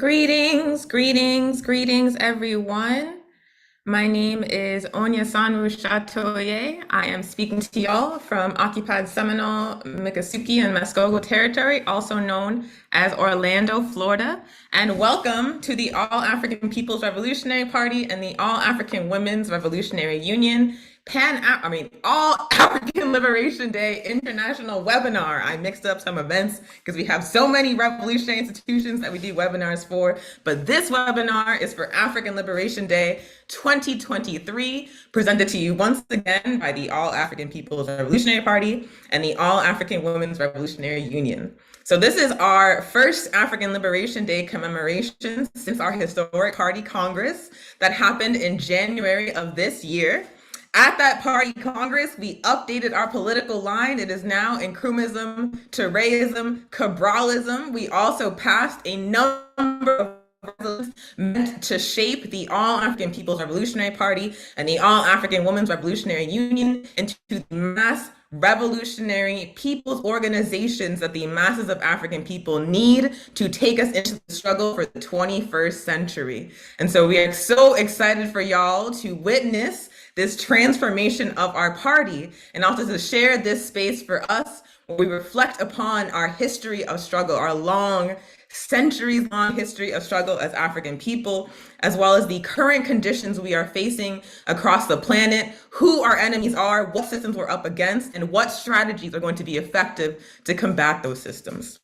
Greetings, greetings, greetings, everyone. My name is Onyasanwu Shatoye. I am speaking to y'all from occupied Seminole, Miccosukee, and Muskogee territory, also known as Orlando, Florida. And welcome to the All African People's Revolutionary Party and the All African Women's Revolutionary Union All African Liberation Day International Webinar. I mixed up some events because we have so many revolutionary institutions that we do webinars for, but this webinar is for African Liberation Day 2023, presented to you once again by the All African People's Revolutionary Party and the All African Women's Revolutionary Union. So this is our first African Liberation Day commemoration since our historic party congress that happened in January of this year. At that party congress, we updated our political line. It is now Nkrumahism, Touréism, Cabralism. We also passed a number of resolutions meant to shape the All African People's Revolutionary Party and the All African Women's Revolutionary Union into the mass revolutionary people's organizations that the masses of African people need to take us into the struggle for the 21st century. And so we are so excited for y'all to witness this transformation of our party and also to share this space for us where we reflect upon our history of struggle, our long centuries-long history of struggle as African people, as well as the current conditions we are facing across the planet, who our enemies are, what systems we're up against, and what strategies are going to be effective to combat those systems.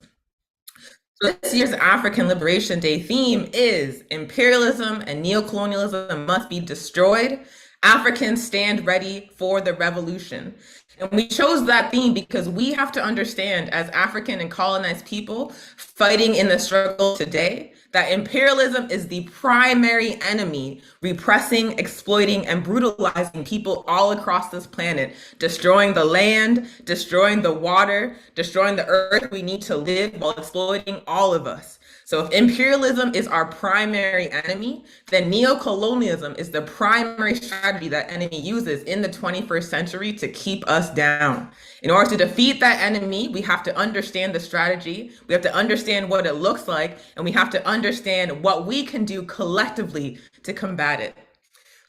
So this year's African Liberation Day theme is Imperialism and Neo-colonialism Must Be Destroyed. Africans stand ready for the revolution. And we chose that theme because we have to understand, as African and colonized people fighting in the struggle today, that imperialism is the primary enemy repressing, exploiting, and brutalizing people all across this planet, destroying the land, destroying the water, destroying the earth we need to live while exploiting all of us. So if imperialism is our primary enemy, then neo-colonialism is the primary strategy that enemy uses in the 21st century to keep us down. In order to defeat that enemy, we have to understand the strategy, we have to understand what it looks like, and we have to understand what we can do collectively to combat it.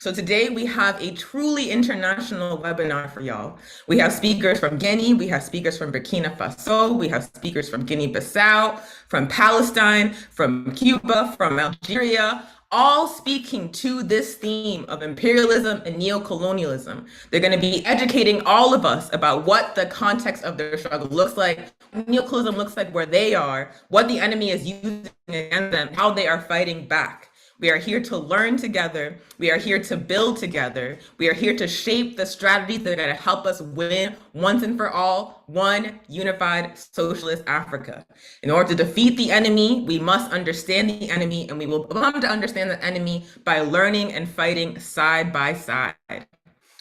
So today we have a truly international webinar for y'all. We have speakers from Guinea, we have speakers from Burkina Faso, we have speakers from Guinea-Bissau, from Palestine, from Cuba, from Algeria, all speaking to this theme of imperialism and neo-colonialism. They're going to be educating all of us about what the context of their struggle looks like, what neo-colonialism looks like where they are, what the enemy is using against them, how they are fighting back. We are here to learn together. We are here to build together. We are here to shape the strategies that are going to help us win once and for all, one unified socialist Africa. In order to defeat the enemy, we must understand the enemy, and we will come to understand the enemy by learning and fighting side by side.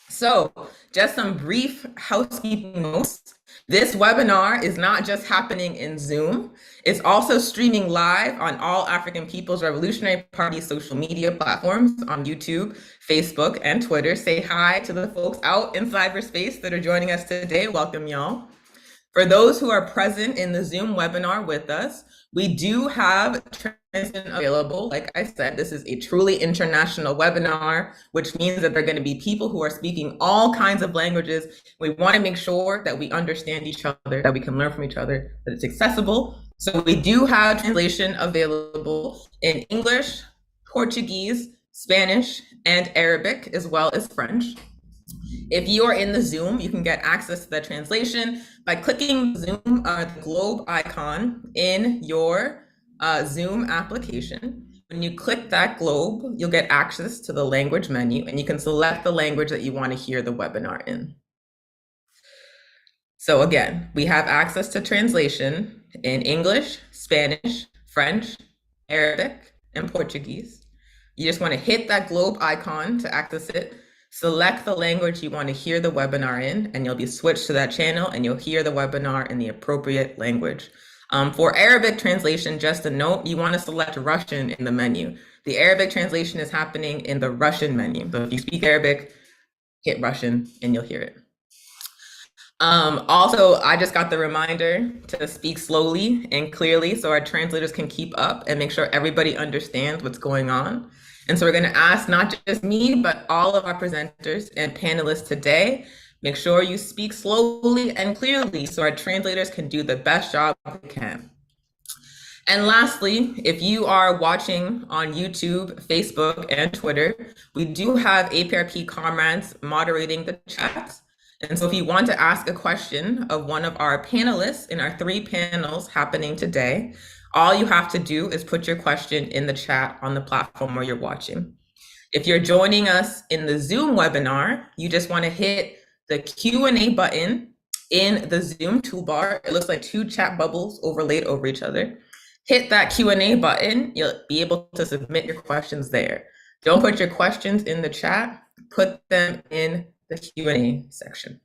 So just some brief housekeeping notes. This webinar is not just happening in Zoom. It's also streaming live on all African People's Revolutionary Party social media platforms on YouTube, Facebook, and Twitter. Say hi to the folks out in cyberspace that are joining us today. Welcome, y'all. For those who are present in the Zoom webinar with us, we do have translation available. Like I said, this is a truly international webinar, which means that there are going to be people who are speaking all kinds of languages. We want to make sure that we understand each other, that we can learn from each other, that it's accessible. So we do have translation available in English, Portuguese, Spanish, and Arabic, as well as French. If you are in the Zoom, you can get access to that translation by clicking Zoom, the globe icon in your Zoom application. When you click that globe, you'll get access to the language menu, and you can select the language that you want to hear the webinar in. So again, we have access to translation in English, Spanish, French, Arabic, and Portuguese. You just want to hit that globe icon to access it. Select the language you want to hear the webinar in, and you'll be switched to that channel, and you'll hear the webinar in the appropriate language. For Arabic translation, just a note, you want to select Russian in the menu. The Arabic translation is happening in the Russian menu. So if you speak Arabic, hit Russian and you'll hear it. Also, I just got the reminder to speak slowly and clearly so our translators can keep up and make sure everybody understands what's going on. And so we're going to ask not just me, but all of our presenters and panelists today, make sure you speak slowly and clearly so our translators can do the best job they can. And lastly, if you are watching on YouTube, Facebook, and Twitter, we do have APRP comrades moderating the chats. And so if you want to ask a question of one of our panelists in our 3 panels happening today, all you have to do is put your question in the chat on the platform where you're watching. If you're joining us in the Zoom webinar, you just want to hit the Q&A button in the Zoom toolbar. It looks like 2 chat bubbles overlaid over each other. Hit that Q&A button, you'll be able to submit your questions there. Don't put your questions in the chat, put them in the Q&A section.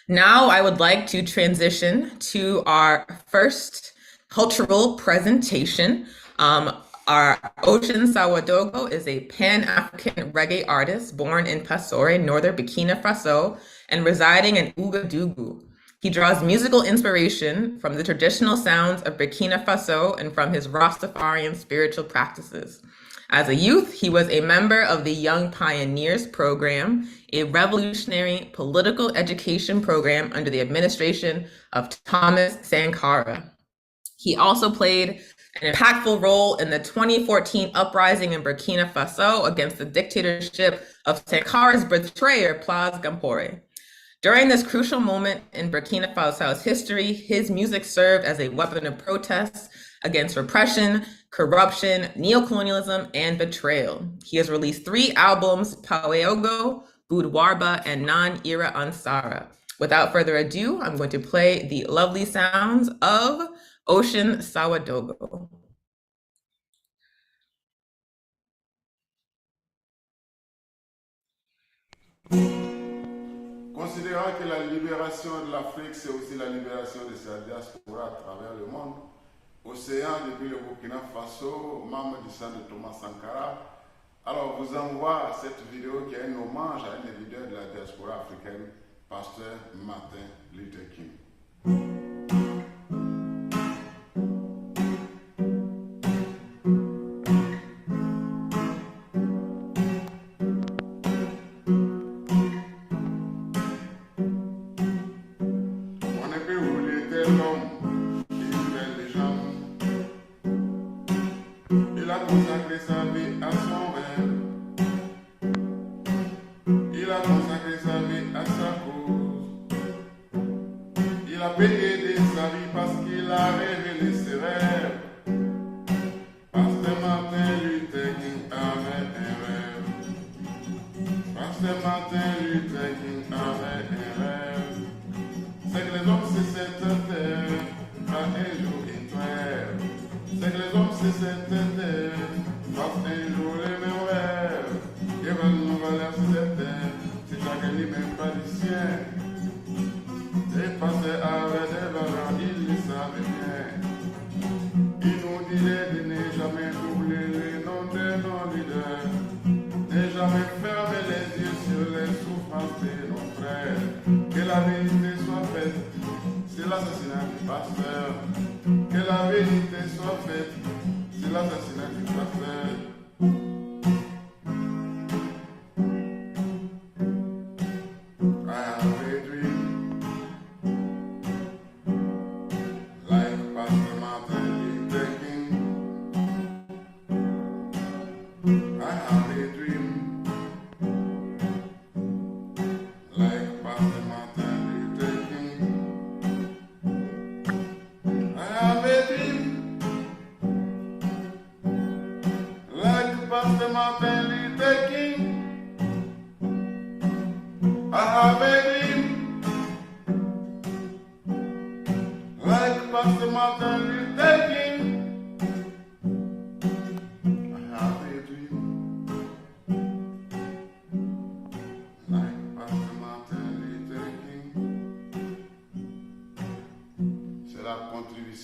Now I would like to transition to our first cultural presentation. Our Ocean Sawadogo is a Pan-African reggae artist born in Pasore, northern Burkina Faso, and residing in Ouagadougou. He draws musical inspiration from the traditional sounds of Burkina Faso and from his Rastafarian spiritual practices. As a youth, he was a member of the Young Pioneers Program, a revolutionary political education program under the administration of Thomas Sankara. He also played an impactful role in the 2014 uprising in Burkina Faso against the dictatorship of Sankar's betrayer, Blaise Compaoré. During this crucial moment in Burkina Faso's history, his music served as a weapon of protest against repression, corruption, neocolonialism, and betrayal. He has released 3 albums, Paweogo, Budwarba, and Non-Era Ansara. Without further ado, I'm going to play the lovely sounds of Ocean Sawadogo. Considérant que la libération de l'Afrique, c'est aussi la libération de sa diaspora à travers le monde, Océan, depuis le Burkina Faso, membre du centre de Thomas Sankara, alors vous envoie cette vidéo qui est un hommage à un des leaders de la diaspora africaine, Pasteur Martin Luther King.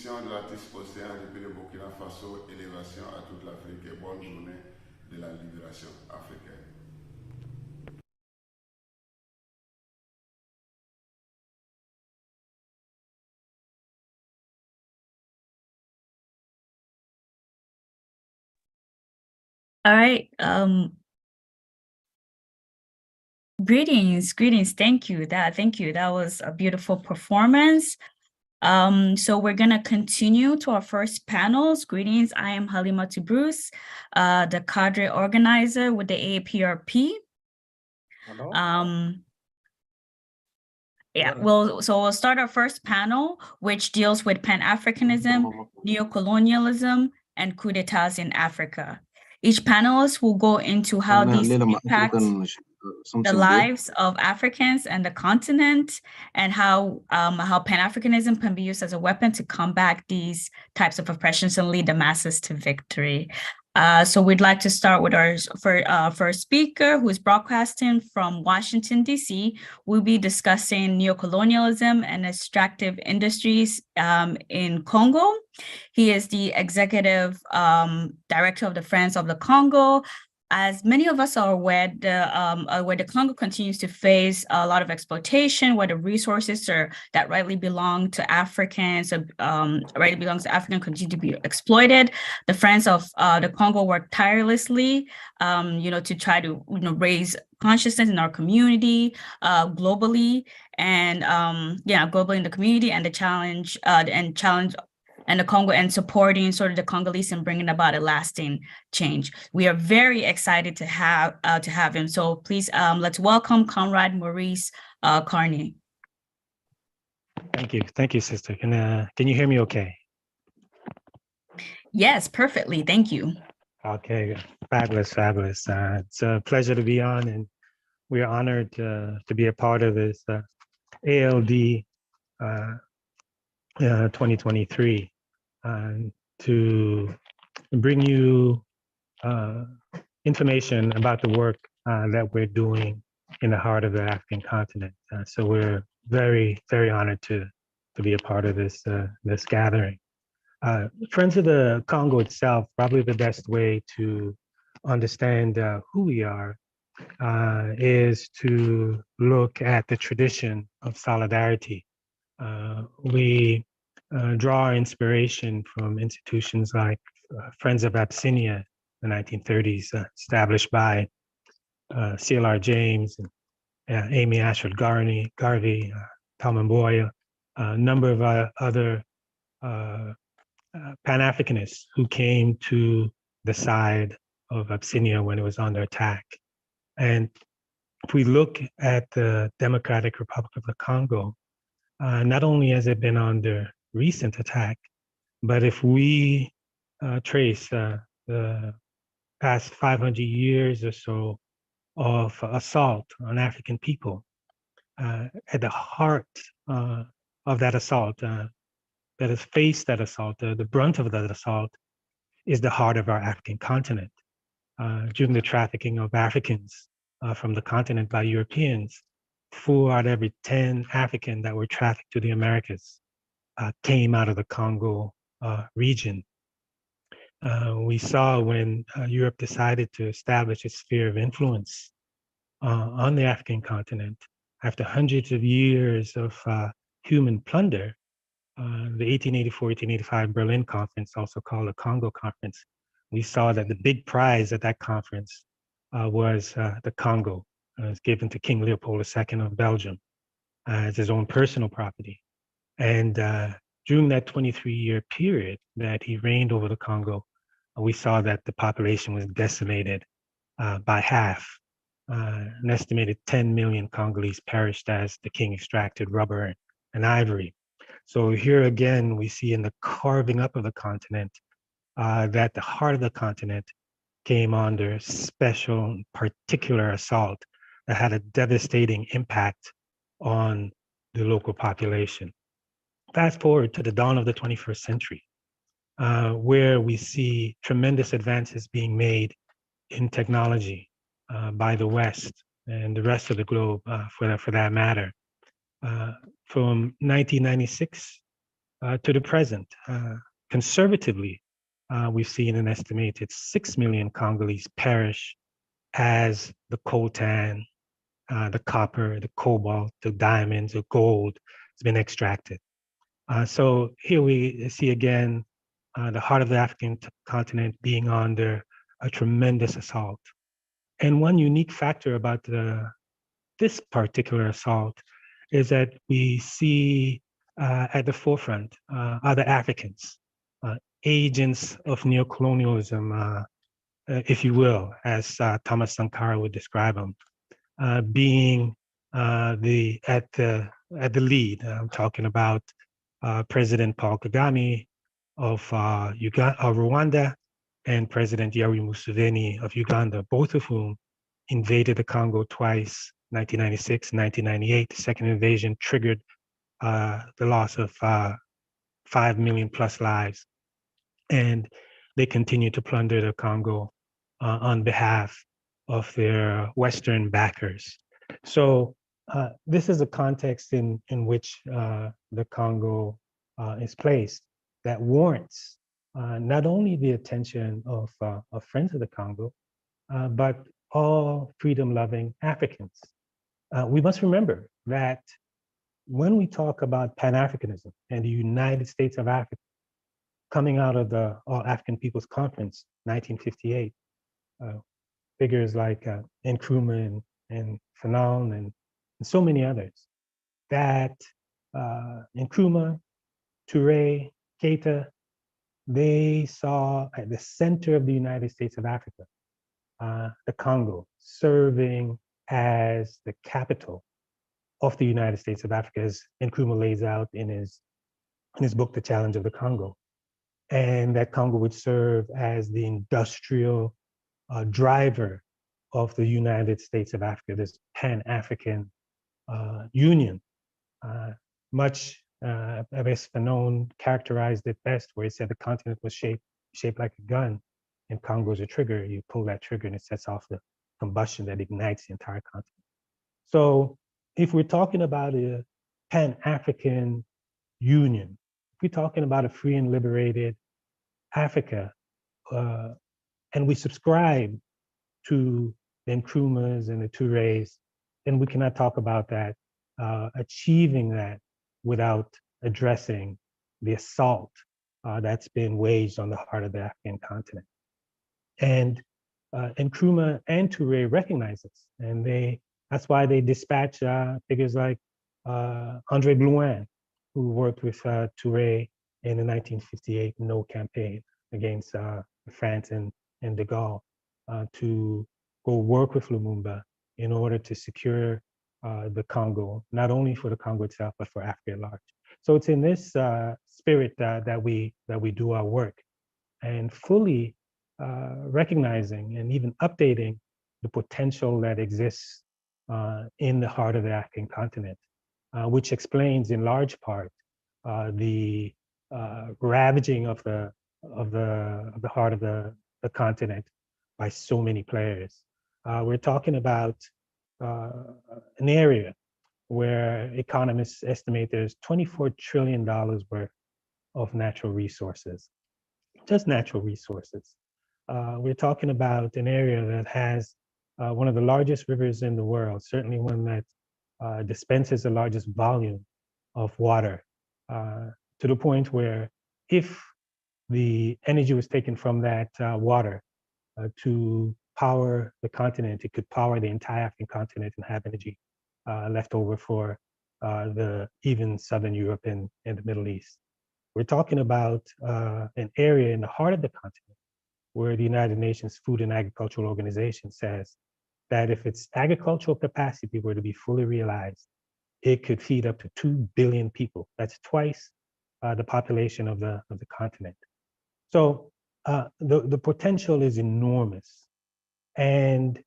De l'artiste Océan depuis le Burkina Faso, élévation à toute l'Afrique et bonne journée de la libération africaine. All right. Greetings. Thank you. That was a beautiful performance. So we're going to continue to our first panels. Greetings, I am Halima Bruce, the cadre organizer with the AAPRP. Hello. Yeah, we'll start our first panel, which deals with Pan Africanism, Neo-colonialism, and coup d'etats in Africa. Each panelist will go into how these impact the lives of Africans and the continent, and how Pan-Africanism can be used as a weapon to combat these types of oppressions and lead the masses to victory. So we'd like to start with our first speaker, who is broadcasting from Washington, D.C. We'll be discussing neocolonialism and extractive industries in Congo. He is the executive director of the Friends of the Congo. As many of us are aware, the Congo continues to face a lot of exploitation, where the resources that rightly belong to Africans, continue to be exploited. The Friends of the Congo work tirelessly, to try to raise consciousness in our community, globally, and globally in the community, and the challenge and the Congo, and supporting sort of the Congolese and bringing about a lasting change. We are very excited to have him. So please, let's welcome Comrade Maurice Carney. Thank you, sister. Can you hear me okay? Yes, perfectly. Thank you. Okay, fabulous. It's a pleasure to be on, and we're honored to be a part of this ALD 2023 to bring you information about the work that we're doing in the heart of the African continent. So we're very, very honored to be a part of this gathering. Friends of the Congo itself, probably the best way to understand who we are is to look at the tradition of solidarity. We draw our inspiration from institutions like Friends of Abyssinia in the 1930s, established by CLR James and Amy Ashford Garvey, Tom Mboya, a number of other Pan-Africanists who came to the side of Abyssinia when it was under attack. And if we look at the Democratic Republic of the Congo, not only has it been under recent attack, but if we trace the past 500 years or so of assault on African people, at the heart of that assault, that has faced that assault, the brunt of that assault, is the heart of our African continent. During the trafficking of Africans from the continent by Europeans, 4 out of every 10 African that were trafficked to the Americas came out of the Congo region. We saw when Europe decided to establish its sphere of influence on the African continent, after hundreds of years of human plunder, the 1884-1885 Berlin Conference, also called the Congo Conference, we saw that the big prize at that conference was the Congo. It was given to King Leopold II of Belgium as his own personal property. And during that 23-year period that he reigned over the Congo, we saw that the population was decimated by half. An estimated 10 million Congolese perished as the king extracted rubber and ivory. So here again, we see in the carving up of the continent that the heart of the continent came under special, particular assault that had a devastating impact on the local population. Fast forward to the dawn of the 21st century, where we see tremendous advances being made in technology by the West and the rest of the globe, for that matter. From 1996 to the present, conservatively, we've seen an estimated 6 million Congolese perish as the coltan, the copper, the cobalt, the diamonds, the gold has been extracted. So here we see again the heart of the African continent being under a tremendous assault. And one unique factor about this particular assault is that we see at the forefront other Africans, agents of neocolonialism, if you will, as Thomas Sankara would describe them, being at the lead. I'm talking about President Paul Kagame of Rwanda and President Yoweri Museveni of Uganda, both of whom invaded the Congo twice, 1996 and 1998. The second invasion triggered the loss of 5 million plus lives. And they continue to plunder the Congo on behalf of their Western backers. So this is a context in which the Congo is placed that warrants not only the attention of friends of the Congo, but all freedom-loving Africans. We must remember that when we talk about Pan-Africanism and the United States of Africa coming out of the All African Peoples Conference, 1958, figures like Nkrumah and Fanon and so many others, that Nkrumah, Touré, Keita, they saw at the center of the United States of Africa, the Congo, serving as the capital of the United States of Africa, as Nkrumah lays out in his book, The Challenge of the Congo. And that Congo would serve as the industrial driver of the United States of Africa, this Pan African Union. Much Abbas Fanon characterized it best, where he said the continent was shaped like a gun, and Congo is a trigger. You pull that trigger and it sets off the combustion that ignites the entire continent. So if we're talking about a Pan-African Union, if we're talking about a free and liberated Africa, and we subscribe to the Nkrumahs and the Tourés, then we cannot talk about that, achieving that without addressing the assault that's been waged on the heart of the African continent. And Nkrumah and Touré recognize this, and that's why they dispatch figures like André Blouin, who worked with Touré in the 1958 No campaign against France and de Gaulle, to go work with Lumumba in order to secure the Congo, not only for the Congo itself, but for Africa at large. So it's in this spirit that we do our work, and fully recognizing and even updating the potential that exists in the heart of the African continent, which explains in large part the ravaging of the heart of the continent by so many players. We're talking about an area where economists estimate there's $24 trillion worth of natural resources, just natural resources. We're talking about an area that has one of the largest rivers in the world, certainly one that dispenses the largest volume of water, to the point where if the energy was taken from that water to power the continent, it could power the entire African continent and have energy left over for even Southern Europe and the Middle East. We're talking about an area in the heart of the continent where the United Nations Food and Agricultural Organization says that if its agricultural capacity were to be fully realized, it could feed up to 2 billion people. That's twice the population of the continent. So the potential is enormous. And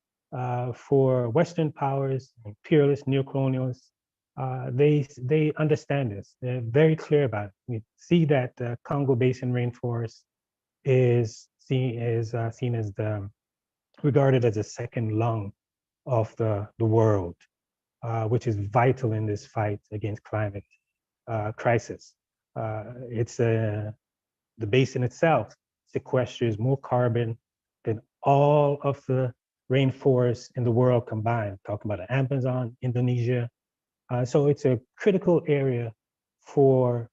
for Western powers, imperialists, neo-colonialists, they understand this. They're very clear about it. We see that the Congo Basin rainforest is regarded as a second lung of the world, which is vital in this fight against climate crisis. The basin itself sequesters more carbon than all of the rainforests in the world combined, talking about the Amazon, Indonesia. So it's a critical area for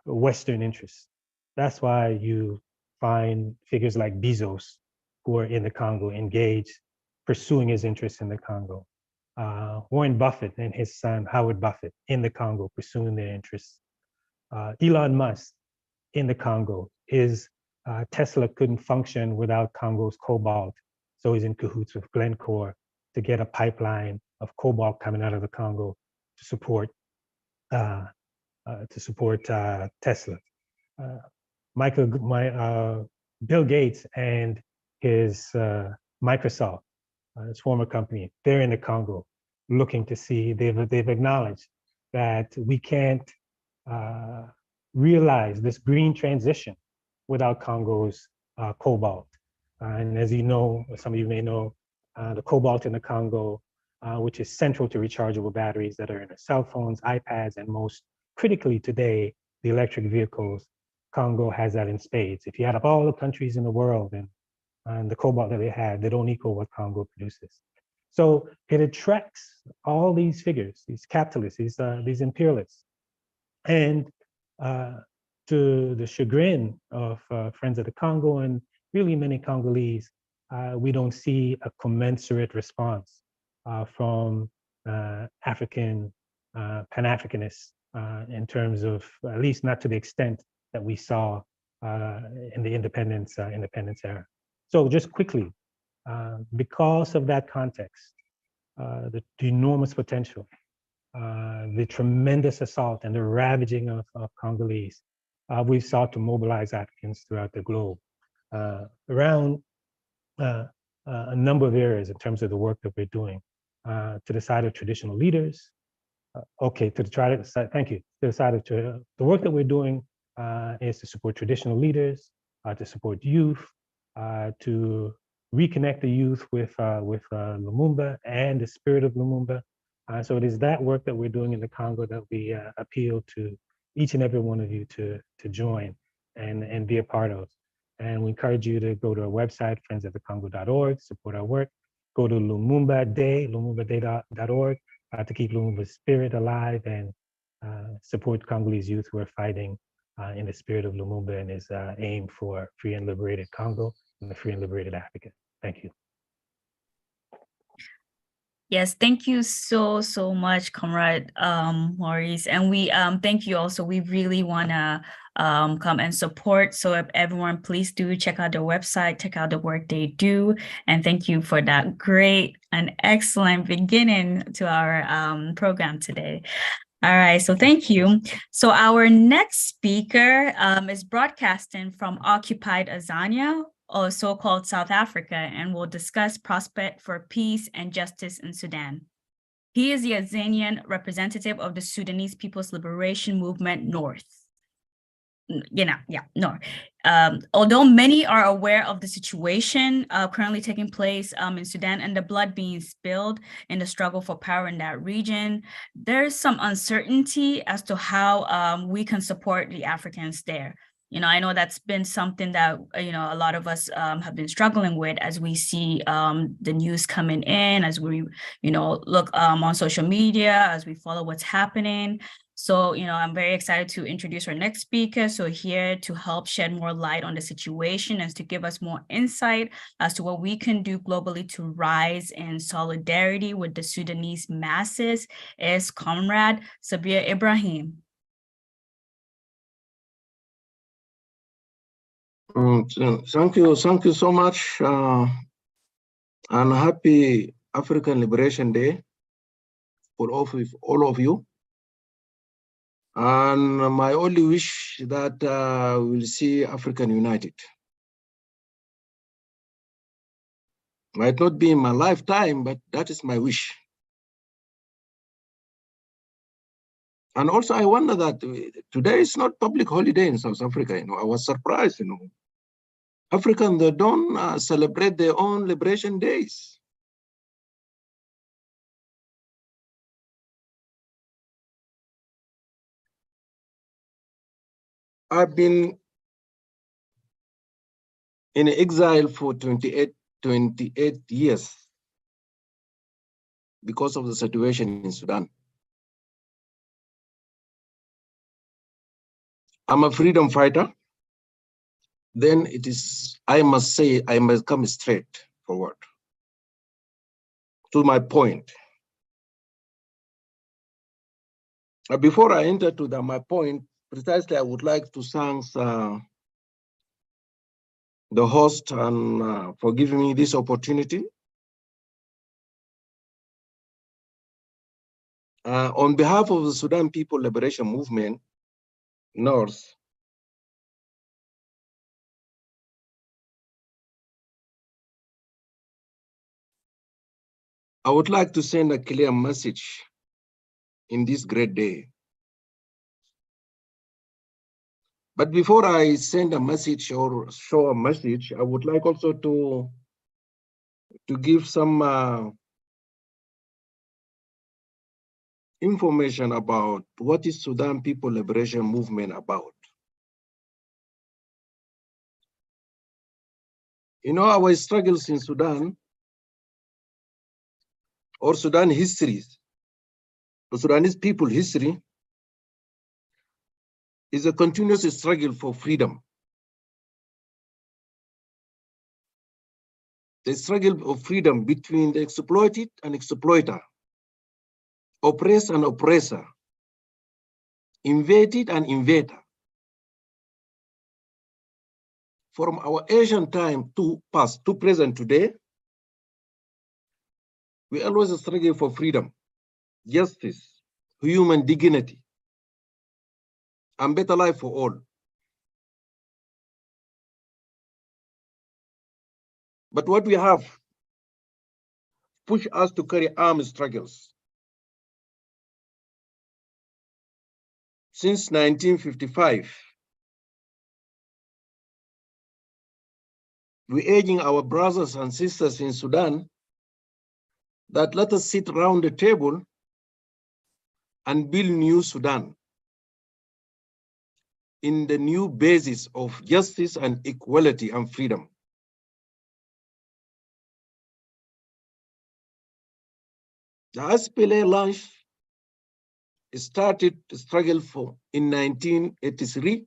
Western interests. That's why you find figures like Bezos, who are in the Congo, engaged, pursuing his interests in the Congo. Warren Buffett and his son, Howard Buffett, in the Congo, pursuing their interests. Elon Musk in the Congo. Tesla couldn't function without Congo's cobalt, so he's in cahoots with Glencore to get a pipeline of cobalt coming out of the Congo to support Tesla. Bill Gates and his Microsoft, his former company, they're in the Congo, looking to see. They've acknowledged that we can't realize this green transition without Congo's cobalt. And as you know, or some of you may know, the cobalt in the Congo, which is central to rechargeable batteries that are in our cell phones, iPads, and most critically today, the electric vehicles. Congo has that in spades. If you add up all the countries in the world and the cobalt that they have, they don't equal what Congo produces. So it attracts all these figures, these capitalists, these imperialists. And to the chagrin of Friends of the Congo and really many Congolese, we don't see a commensurate response from African Pan-Africanists in terms of, at least not to the extent that we saw in the independence era. So just quickly, because of that context, the enormous potential, the tremendous assault and the ravaging of Congolese, we've sought to mobilize Africans throughout the globe around a number of areas in terms of the work that we're doing, to the side of traditional leaders. Thank you. To the side of the work that we're doing is to support traditional leaders, to support youth, to reconnect the youth with Lumumba and the spirit of Lumumba. So it is that work that we're doing in the Congo that we appeal to each and every one of you to join and be a part of. And we encourage you to go to our website, friendsofthecongo.org, support our work. Go to lumumbaday.org to keep Lumumba's spirit alive and support Congolese youth who are fighting in the spirit of Lumumba and his aim for free and liberated Congo and the free and liberated Africa. Thank you. Yes, thank you so much, Comrade Maurice. And we thank you also. We really want to come and support. So if everyone, please do check out their website, check out the work they do. And thank you for that great and excellent beginning to our program today. All right, so thank you. So our next speaker is broadcasting from occupied Azania, or so-called South Africa, and will discuss prospect for peace and justice in Sudan. He is the Azanian representative of the Sudanese People's Liberation Movement North. Although many are aware of the situation currently taking place in Sudan and the blood being spilled in the struggle for power in that region, there's some uncertainty as to how we can support the Africans there. I know that's been something that, a lot of us have been struggling with as we see the news coming in, as we, look on social media, as we follow what's happening. So, I'm very excited to introduce our next speaker. So here to help shed more light on the situation and to give us more insight as to what we can do globally to rise in solidarity with the Sudanese masses is Comrade Sabir Ibrahim. Thank you so much, and happy African Liberation Day for all of you. And my only wish that we'll see African united. Might not be in my lifetime, but that is my wish. And also, I wonder that today is not public holiday in South Africa. I was surprised. Africans, they don't celebrate their own liberation days. I've been in exile for 28 years because of the situation in Sudan. I'm a freedom fighter. Then I must come straight forward to my point. Before I enter to my point, precisely, I would like to thank the host and for giving me this opportunity. On behalf of the Sudan People Liberation Movement, North, I would like to send a clear message in this great day. But before I send a message or show a message, I would like also to give some information about what is Sudan People Liberation Movement about. Our struggles in Sudan, or Sudan histories, the Sudanese people history, is a continuous struggle for freedom. The struggle of freedom between the exploited and exploiter, oppressed and oppressor, invaded and invader. from our ancient time to past to present today, we always struggle for freedom, justice, human dignity, and better life for all. But what we have pushed us to carry armed struggles. Since 1955, we're urging our brothers and sisters in Sudan that let us sit around the table and build new Sudan in the new basis of justice and equality and freedom. The SPLA launch started the struggle in 1983.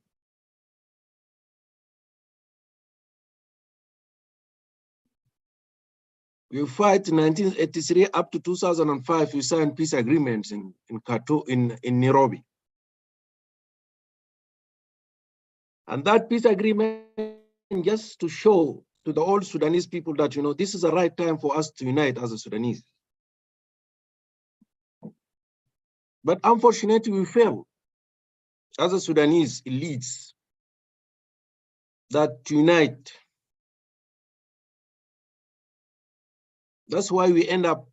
We fight in 1983 up to 2005. We signed peace agreements in Nairobi. And that peace agreement just to show to the old Sudanese people that, this is the right time for us to unite as a Sudanese. But unfortunately, we fail as a Sudanese elites that to unite. That's why we end up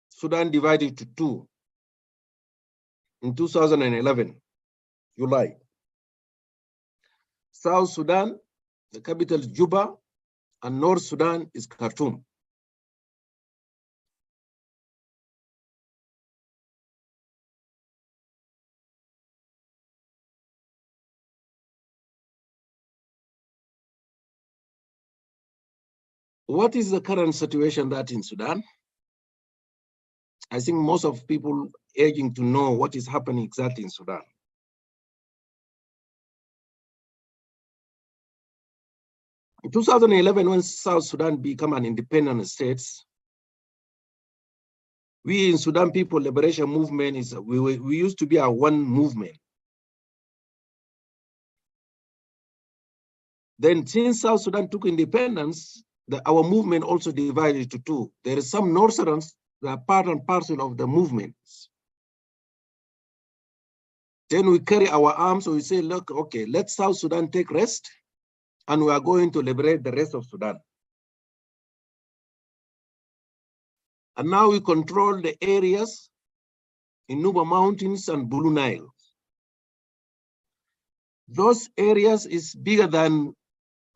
Sudan divided to two in 2011, July. South Sudan, the capital is Juba, and North Sudan is Khartoum. What is the current situation that in Sudan? I think most of people urging to know what is happening exactly in Sudan. In 2011, when South Sudan became an independent state, we in Sudan People Liberation Movement, we used to be a one movement. Then since South Sudan took independence, our movement also divided to two. There is some Northerners that are part and parcel of the movements. Then we carry our arms, so we say, look, okay, let South Sudan take rest, and we are going to liberate the rest of Sudan. And now we control the areas in Nuba Mountains and Blue Nile. Those areas is bigger than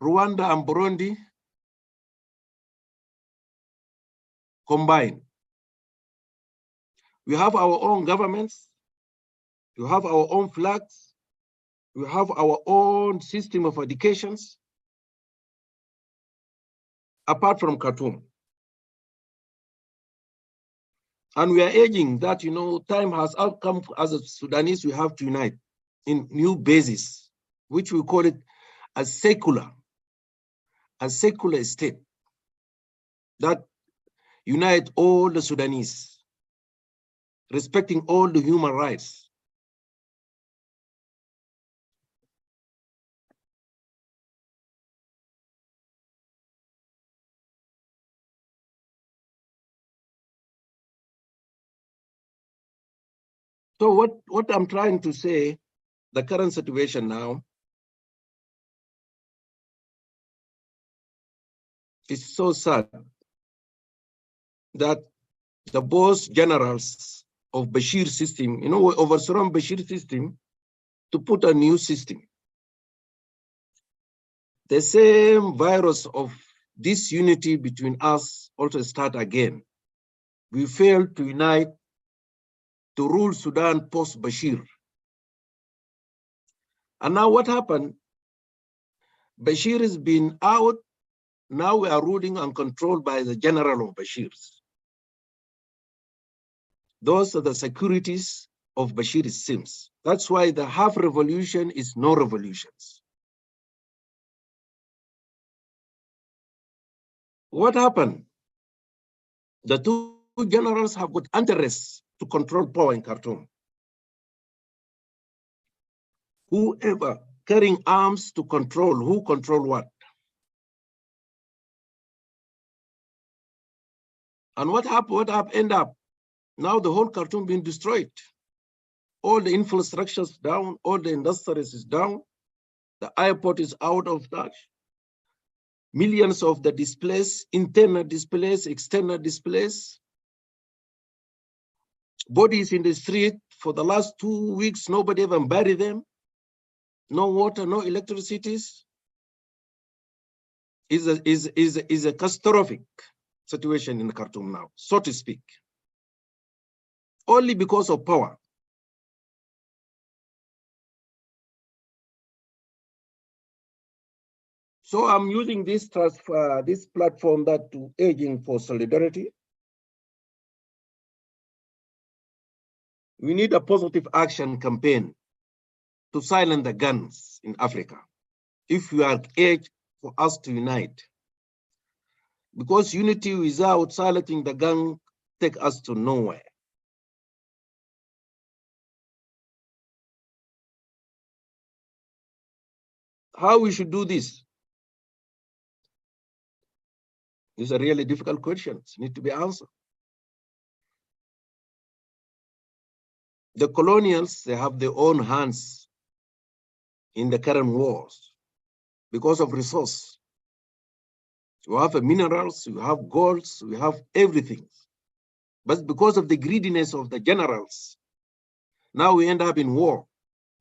Rwanda and Burundi combined. We have our own governments, we have our own flags, we have our own system of educations, apart from Khartoum. And we are urging that, time has come as a Sudanese, we have to unite in new basis, which we call it a secular state that unite all the Sudanese, respecting all the human rights. So what I'm trying to say, the current situation now is so sad that the boss generals of Bashir system, we overthrow Bashir system to put a new system. The same virus of disunity between us also start again. We failed to unite to rule Sudan post-Bashir. And now what happened? Bashir has been out. Now we are ruling and controlled by the general of Bashir's. Those are the securities of Bashir, it seems. That's why the half revolution is no revolutions. What happened? The two generals have got interests to control power in Khartoum. Whoever carrying arms to control. Who control what? And what end up? Now the whole Khartoum being destroyed. All the infrastructure's down, all the industries is down, the airport is out of touch. Millions of the displaced, internal displaced, external displaced. Bodies in the street for the last 2 weeks, nobody even buried them. No water, no electricity. Is a catastrophic situation in Khartoum now, so to speak. Only because of power. So I'm using this platform that to urging for solidarity. We need a positive action campaign to silence the guns in Africa. If we are urged for us to unite, because unity without silencing the gun take us to nowhere. How we should do this? These are really difficult questions, need to be answered. The colonials, they have their own hands in the current wars because of resource. You have minerals, you have golds, we have everything. But because of the greediness of the generals, now we end up in war.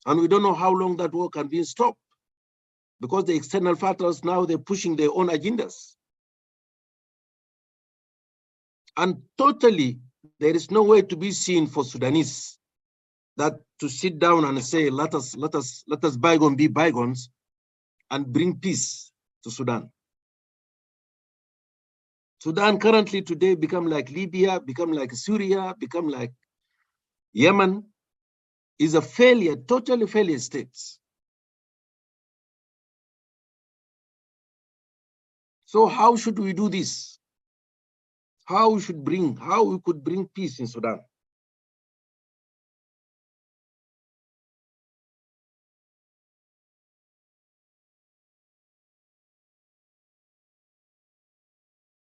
And we don't know how long that war can be stopped. Because the external factors, now they're pushing their own agendas. And totally, there is no way to be seen for Sudanese that to sit down and say, let us bygone be bygones and bring peace to Sudan. Sudan currently today become like Libya, become like Syria, become like Yemen, is a failure, totally failure states. So how should we do this? How we could bring peace in Sudan?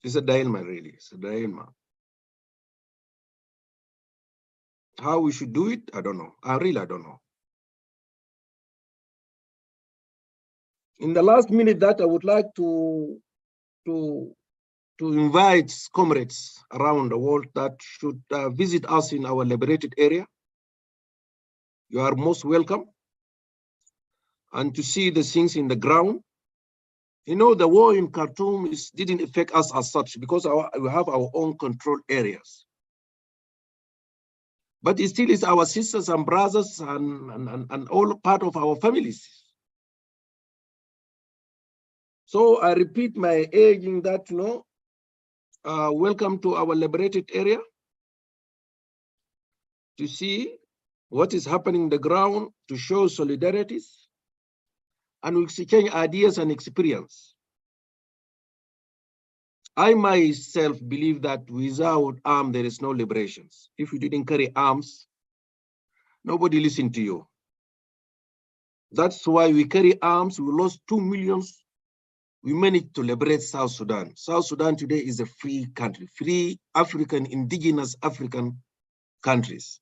It's a dilemma, really. It's a dilemma. How we should do it, I don't know. I don't know. In the last minute that I would like to invite comrades around the world that should visit us in our liberated area. You are most welcome. And to see the things in the ground. You know, the war in Khartoum didn't affect us as such because we have our own control areas. But it still is our sisters and brothers and all part of our families. So I repeat my urging that, welcome to our liberated area to see what is happening on the ground, to show solidarities, and we exchange ideas and experience. I myself believe that without arms, there is no liberations. If you didn't carry arms, nobody listened to you. That's why we carry arms. We lost 2 million. We managed to liberate South Sudan. South Sudan today is a free country, free African, indigenous African countries.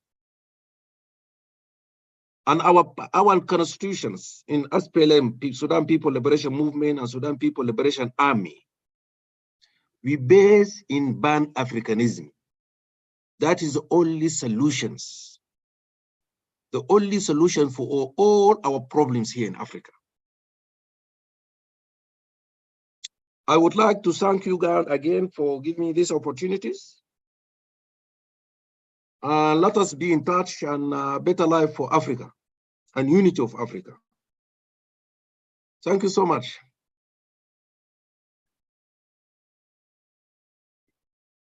And our constitutions in SPLM, Sudan People Liberation Movement and Sudan People Liberation Army, we base in Pan Africanism. That is the only solutions. The only solution for all our problems here in Africa. I would like to thank you guys again for giving me these opportunities. Let us be in touch and better life for Africa and unity of Africa. Thank you so much.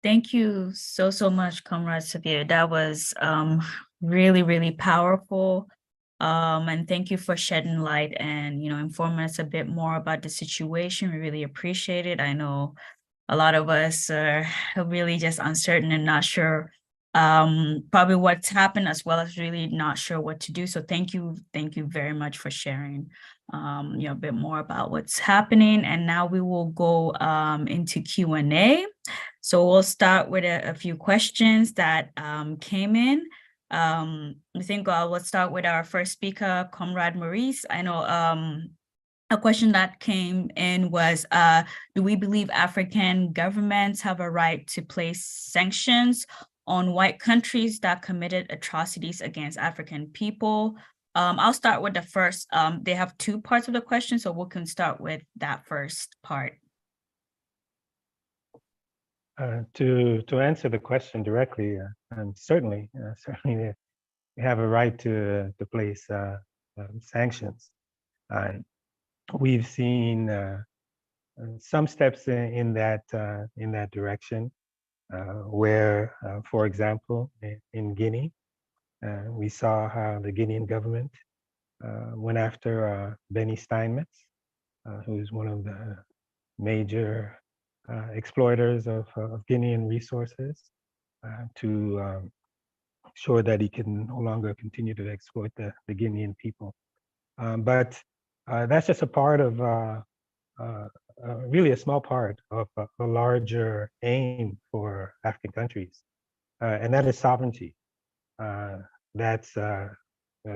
Thank you so much, Comrade Sabir. That was really, really powerful. And thank you for shedding light and, informing us a bit more about the situation. We really appreciate it. I know a lot of us are really just uncertain and not sure probably what's happened, as well as really not sure what to do. So thank you very much for sharing a bit more about what's happening. And now we will go into Q&A. So we'll start with a few questions that came in. I think let's start with our first speaker, Comrade Maurice. I know a question that came in was, do we believe African governments have a right to place sanctions on white countries that committed atrocities against African people? I'll start with the first. They have two parts of the question, so we can start with that first part. To answer the question directly, and certainly they have a right to place sanctions. We've seen some steps in that direction, where, for example, in Guinea, we saw how the Guinean government went after Benny Steinmetz, who's one of the major exploiters of Guinean resources, to ensure that he can no longer continue to exploit the Guinean people. But that's just a part of, really a small part of a larger aim for African countries, and that is sovereignty. That's a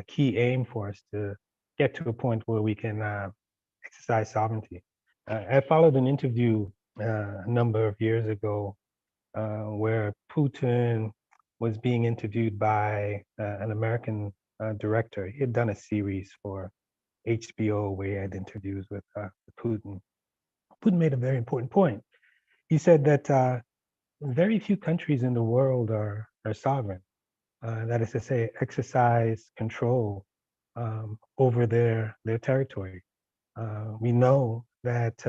key aim for us to get to a point where we can exercise sovereignty. I followed an interview a number of years ago where Putin was being interviewed by an American director. He had done a series for HBO where he had interviews with Putin. Putin made a very important point. He said that very few countries in the world are sovereign. That is to say, exercise control over their territory. We know that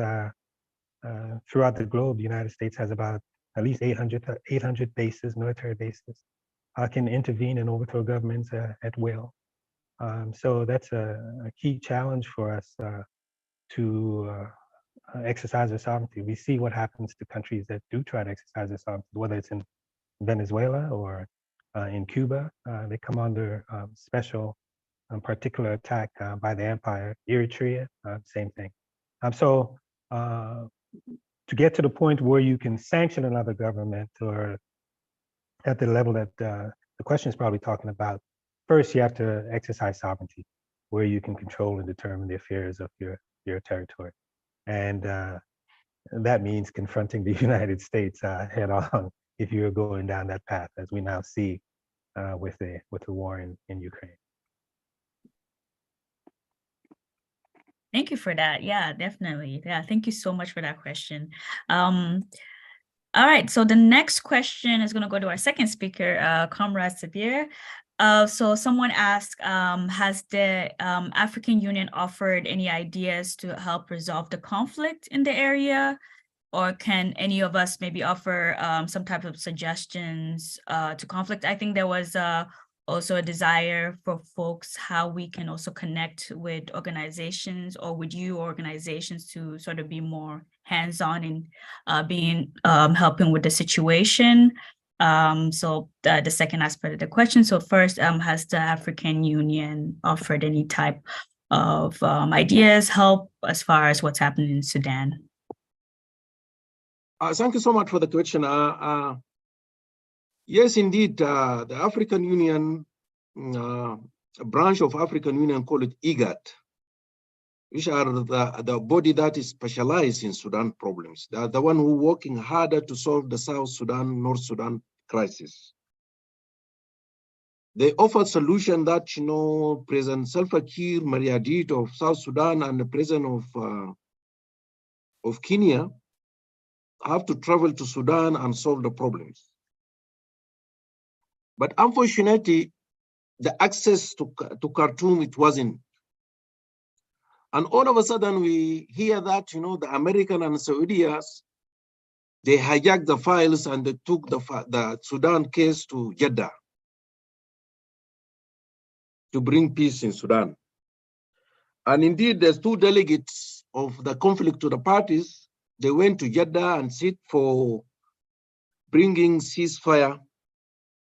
throughout the globe, the United States has about at least 800 bases, military bases, can intervene and overthrow governments at will. So that's a key challenge for us to exercise their sovereignty. We see what happens to countries that do try to exercise their sovereignty, whether it's in Venezuela or in Cuba. They come under special particular attack by the empire. Eritrea, same thing. So to get to the point where you can sanction another government, or at the level that the question is probably talking about, first you have to exercise sovereignty, where you can control and determine the affairs of your territory. And that means confronting the United States head on if you're going down that path, as we now see with the war in Ukraine. Thank you for that. Yeah, definitely. Yeah, thank you so much for that question. All right, so the next question is going to go to our second speaker, Comrade Sabir. So someone asked, has the African Union offered any ideas to help resolve the conflict in the area? Or can any of us maybe offer some type of suggestions to conflict? I think there was also a desire for folks how we can also connect with organizations, or with you organizations, to sort of be more hands-on in being helping with the situation. So the second aspect of the question. So first, has the African Union offered any type of ideas, help as far as what's happening in Sudan? Thank you so much for the question. Yes, indeed, the African Union, a branch of African Union, call it IGAD, which are the body that is specialized in Sudan problems. They are the one who are working harder to solve the South Sudan, North Sudan crisis. They offer solution that, President Salva Kiir Mayardit of South Sudan and the President of Kenya have to travel to Sudan and solve the problems. But unfortunately, the access to Khartoum, it wasn't. And all of a sudden, we hear that, the American and Saudians, they hijacked the files and they took the Sudan case to Jeddah to bring peace in Sudan. And indeed, there's two delegates of the conflict to the parties. They went to Jeddah and sit for bringing ceasefire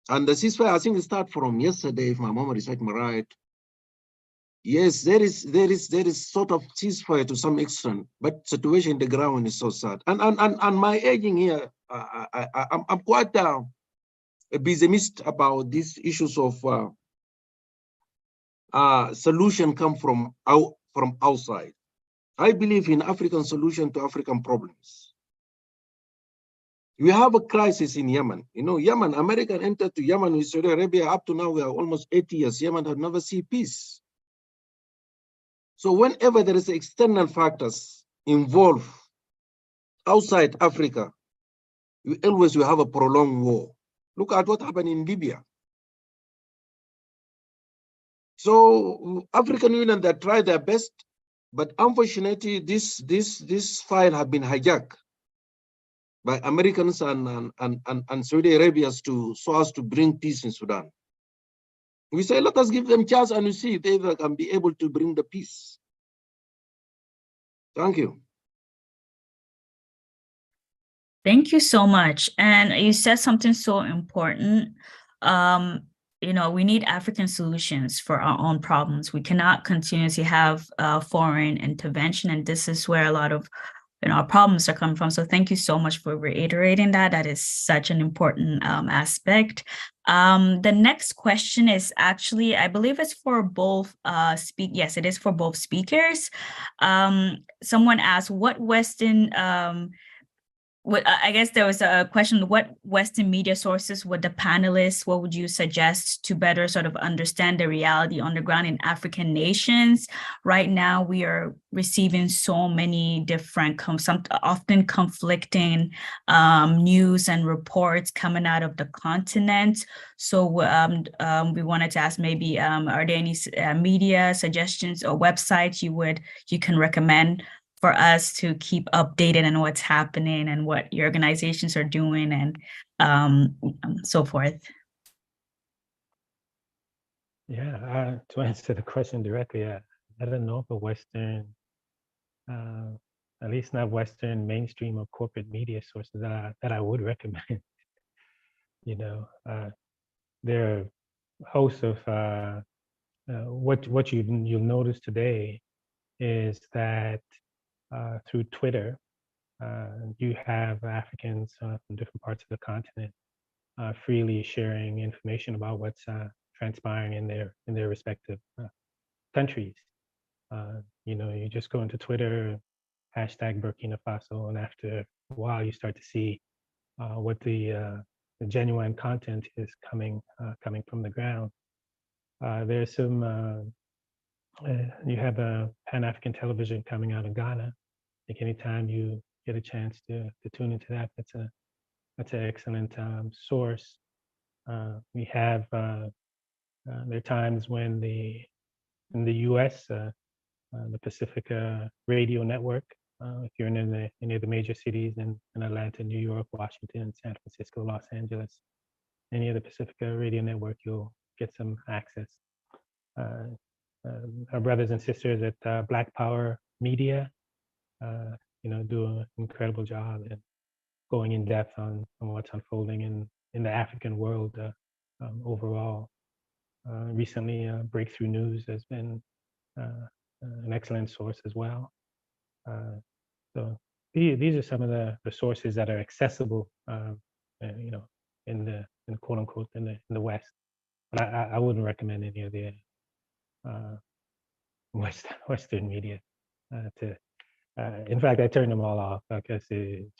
And the ceasefire, I think, it started from yesterday, if my memory is right. Yes, there is sort of ceasefire to some extent, but situation on the ground is so sad. And my aging here, I'm quite pessimist about these issues of solution come from outside. I believe in African solution to African problems. We have a crisis in Yemen. You know, Yemen, America entered to Yemen with Saudi Arabia. Up to now, we are almost 80 years. Yemen have never seen peace. So whenever there is external factors involved outside Africa, we always will have a prolonged war. Look at what happened in Libya. So African Union, they tried their best, but unfortunately, this file have been hijacked by Americans and Saudi Arabia so as to bring peace in Sudan. We say, let us give them chance and we see if they can be able to bring the peace. Thank you. Thank you so much. And you said something so important. You know, we need African solutions for our own problems. We cannot continuously have foreign intervention, and this is where a lot of our problems are coming from. So thank you so much for reiterating that. That is such an important aspect. The next question is actually, I believe it's for both yes, it is for both speakers. Someone asked, what Western I guess there was a question, what Western media sources would the panelists, what would you suggest to better sort of understand the reality on the ground in African nations? Right now, we are receiving so many different, often conflicting news and reports coming out of the continent. So we wanted to ask maybe, are there any media suggestions or websites you can recommend for us to keep updated on what's happening and what your organizations are doing and so forth? Yeah, to answer the question directly, I don't know of a Western, at least not Western mainstream or corporate media sources that I would recommend. You know, there are hosts of what you'll notice today is that through Twitter, you have Africans from different parts of the continent freely sharing information about what's transpiring in their respective countries. You know, you just go into Twitter, hashtag Burkina Faso, and after a while, you start to see what the genuine content is coming from the ground. There's some. You have a Pan African television coming out of Ghana. I think anytime you get a chance to tune into that, that's an excellent source. We have there are times when in the U.S. The Pacifica Radio Network, if you're in any of the major cities in Atlanta, New York, Washington, San Francisco, Los Angeles, any of the Pacifica Radio Network, you'll get some access. Our brothers and sisters at Black Power Media, you know, do an incredible job and going in depth on what's unfolding in the African world overall. Recently, Breakthrough News has been an excellent source as well. So these are some of the sources that are accessible, you know, in the quote unquote in the West. But I wouldn't recommend any of the Western media to. In fact, I turn them all off because it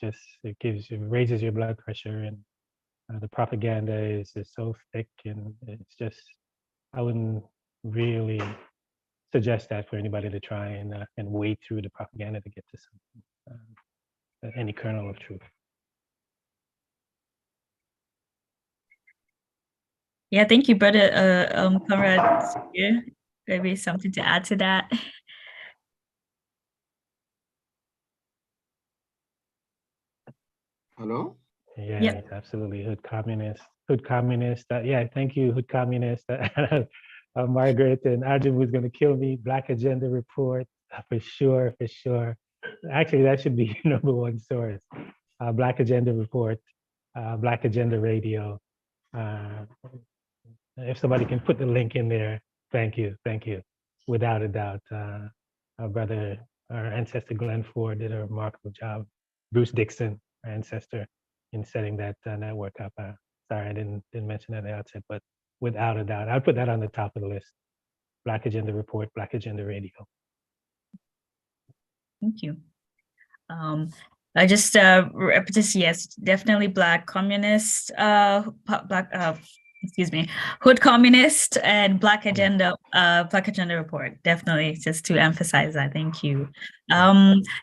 raises your blood pressure, and the propaganda is so thick, and it's just, I wouldn't really suggest that for anybody to try and wade through the propaganda to get to something, any kernel of truth. Yeah, thank you, brother. Comrade, maybe something to add to that. Hello? Yeah, Yep. absolutely. Hood communist. Yeah, thank you, Hood communist. Margaret and Arjun was going to kill me. Black Agenda Report, for sure. Actually, that should be number one source. Black Agenda Report, Black Agenda Radio, If somebody can put the link in there, thank you. Without a doubt, our ancestor Glenn Ford did a remarkable job. Bruce Dixon, our ancestor, in setting that network up. Sorry, I didn't mention that at the outset, but without a doubt, I'd put that on the top of the list. Black Agenda Report, Black Agenda Radio. Thank you. I just yes, definitely Black communist, Hood communist and Black Agenda Report. Definitely, just to emphasize that. Thank you.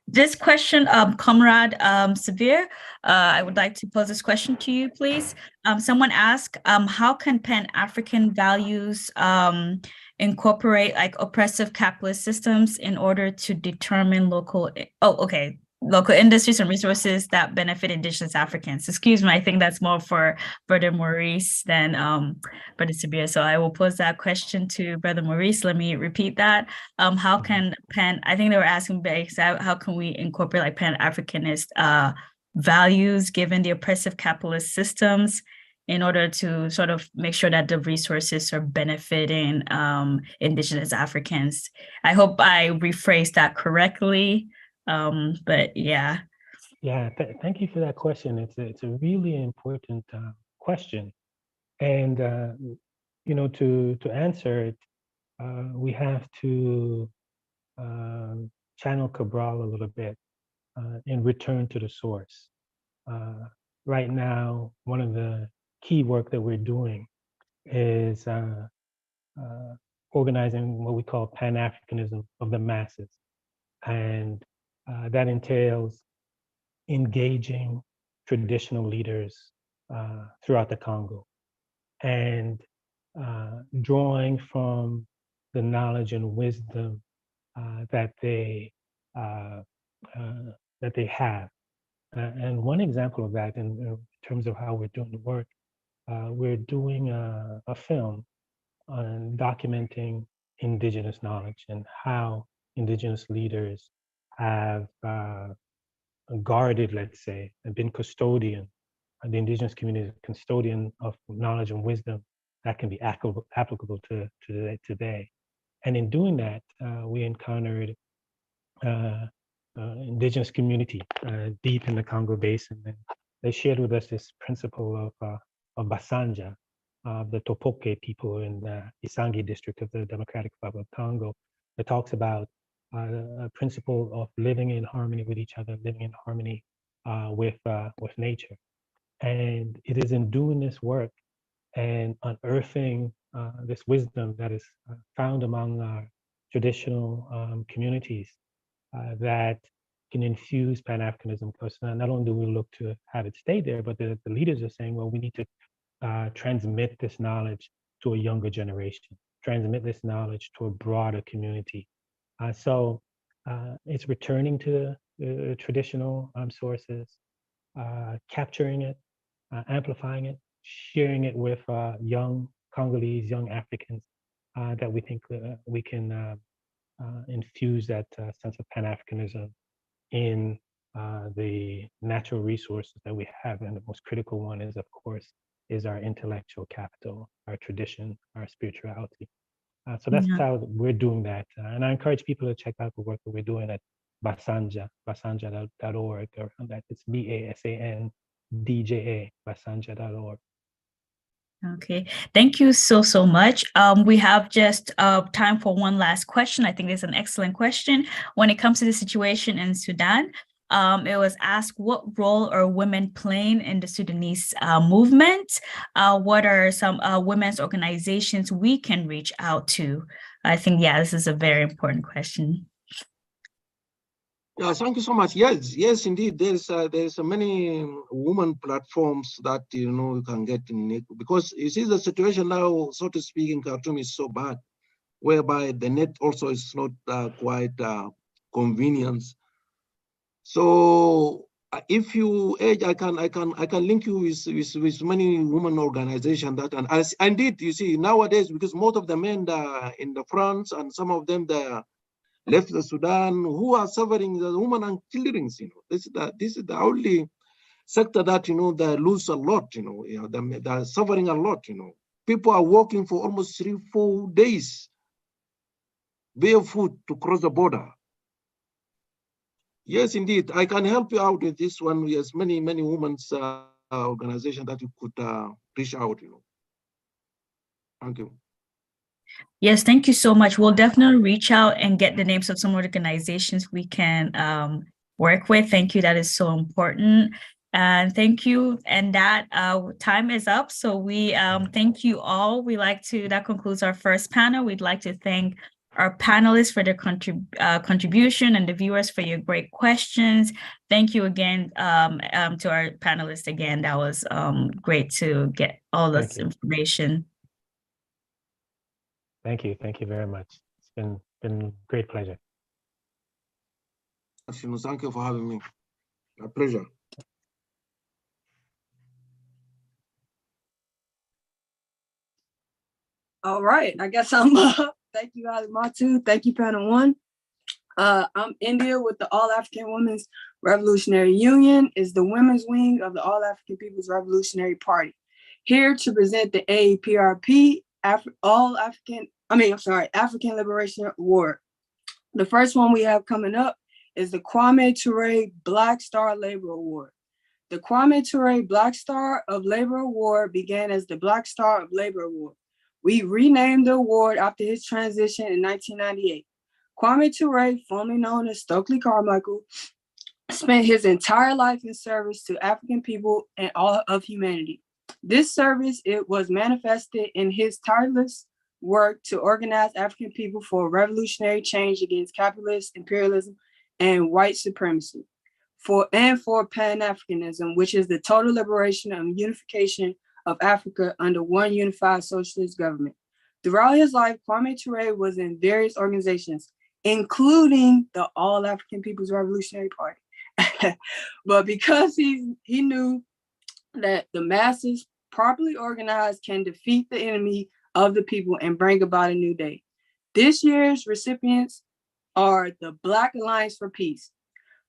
This question, Comrade Severe, I would like to pose this question to you, please. Someone asked, how can Pan-African values incorporate like oppressive capitalist systems in order to determine local industries and resources that benefit Indigenous Africans? Excuse me, I think that's more for Brother Maurice than Brother Sabir. So I will pose that question to Brother Maurice. Let me repeat that. How can I think they were asking how can we incorporate like Pan-Africanist values given the oppressive capitalist systems in order to sort of make sure that the resources are benefiting Indigenous Africans? I hope I rephrased that correctly. But yeah. Yeah, thank you for that question. It's a really important question, and to answer it, we have to channel Cabral a little bit and return to the source. Right now, one of the key work that we're doing is organizing what we call Pan-Africanism of the masses, and that entails engaging traditional leaders throughout the Congo and drawing from the knowledge and wisdom that they have. And one example of that, in terms of how we're doing the work, we're doing a film on documenting Indigenous knowledge and how Indigenous leaders have guarded, let's say, and been custodian, the Indigenous community custodian of knowledge and wisdom that can be applicable to today. And in doing that, we encountered Indigenous community deep in the Congo Basin, and they shared with us this principle of Basanja, the Topoke people in the Isangi district of the Democratic Republic of Congo, that talks about a principle of living in harmony with each other, living in harmony with nature. And it is in doing this work and unearthing this wisdom that is found among our traditional communities that can infuse Pan-Africanism. Because not only do we look to have it stay there, but the leaders are saying, well, we need to transmit this knowledge to a younger generation, transmit this knowledge to a broader community. So it's returning to the traditional sources, capturing it, amplifying it, sharing it with young Congolese, young Africans, that we think we can infuse that sense of Pan-Africanism in the natural resources that we have. And the most critical one is, of course, is our intellectual capital, our tradition, our spirituality. So that's how we're doing that. And I encourage people to check out the work that we're doing at basanja.org, or that it's BASANDJA, basanja.org. Okay, thank you so much. We have just time for one last question. I think it's an excellent question. When it comes to the situation in Sudan, it was asked, what role are women playing in the Sudanese movement? What are some women's organizations we can reach out to? I think, this is a very important question. Yeah, thank you so much. Yes, indeed. There's many women platforms that you can get in it, because you see the situation now, so to speak, in Khartoum is so bad, whereby the net also is not quite convenient. So if you urge, I can link you with many women organizations that, and as indeed you see nowadays, because most of the men are in the France and some of them they left the Sudan, who are suffering, the women and children. This is the only sector that, they lose a lot, they're suffering a lot, People are working for almost 3-4 days barefoot to cross the border. Yes, indeed, I can help you out with this one. Yes, many women's organizations that you could reach out, Thank you. Yes, thank you so much. We'll definitely reach out and get the names of some organizations we can work with. Thank you. That is so important. And thank you. And that time is up. So we thank you all. That concludes our first panel. We'd like to thank our panelists for their contribution and the viewers for your great questions. Thank you again to our panelists again. That was great to get all this information. Thank you very much. It's been a great pleasure. Thank you for having me. My pleasure. All right, I guess I'm up. Thank you, Alimatu. Thank you, panel one. I'm India with the All African Women's Revolutionary Union, is the women's wing of the All African People's Revolutionary Party. Here to present the AAPRP, African Liberation Award. The first one we have coming up is the Kwame Ture Black Star Labor Award. The Kwame Ture Black Star of Labor Award began as the Black Star of Labor Award. We renamed the award after his transition in 1998. Kwame Ture, formerly known as Stokely Carmichael, spent his entire life in service to African people and all of humanity. This service, it was manifested in his tireless work to organize African people for revolutionary change against capitalist imperialism and white supremacy, for Pan-Africanism, which is the total liberation and unification of Africa under one unified socialist government. Throughout his life, Kwame Ture was in various organizations, including the All African People's Revolutionary Party. But because he knew that the masses properly organized can defeat the enemy of the people and bring about a new day. This year's recipients are the Black Alliance for Peace.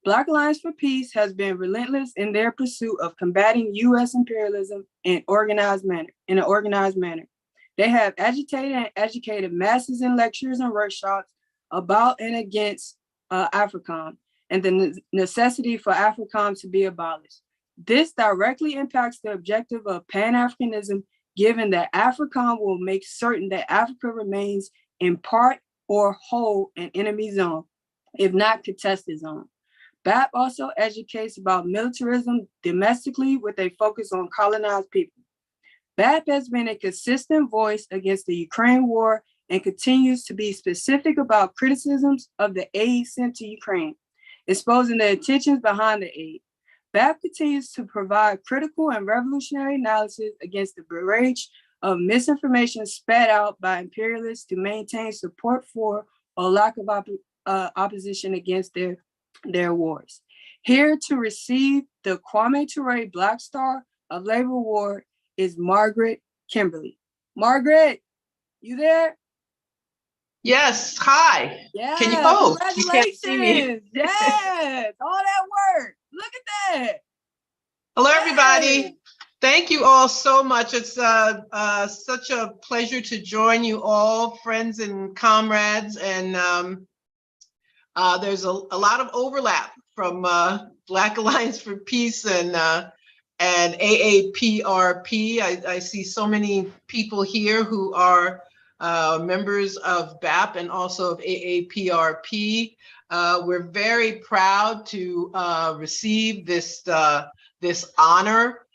Black Alliance for Peace has been relentless in their pursuit of combating U.S. imperialism in an organized manner. They have agitated and educated masses in lectures and workshops about and against AFRICOM and the necessity for AFRICOM to be abolished. This directly impacts the objective of Pan-Africanism, given that AFRICOM will make certain that Africa remains in part or whole an enemy zone, if not contested zone. BAP also educates about militarism domestically with a focus on colonized people. BAP has been a consistent voice against the Ukraine war and continues to be specific about criticisms of the aid sent to Ukraine, exposing the intentions behind the aid. BAP continues to provide critical and revolutionary analysis against the barrage of misinformation spat out by imperialists to maintain support for or lack of opposition against their wars. Here to receive the Kwame Ture Black Star of Labor Award is Margaret Kimberly. Margaret, you there? Yes, hi. Yeah, Can you congratulations. You can't see me. Yes, all that work. Look at that. Hello, everybody. Thank you all so much. It's such a pleasure to join you all, friends and comrades. And there's a lot of overlap from Black Alliance for Peace and AAPRP. I see so many people here who are members of BAP and also of AAPRP. We're very proud to receive this honor,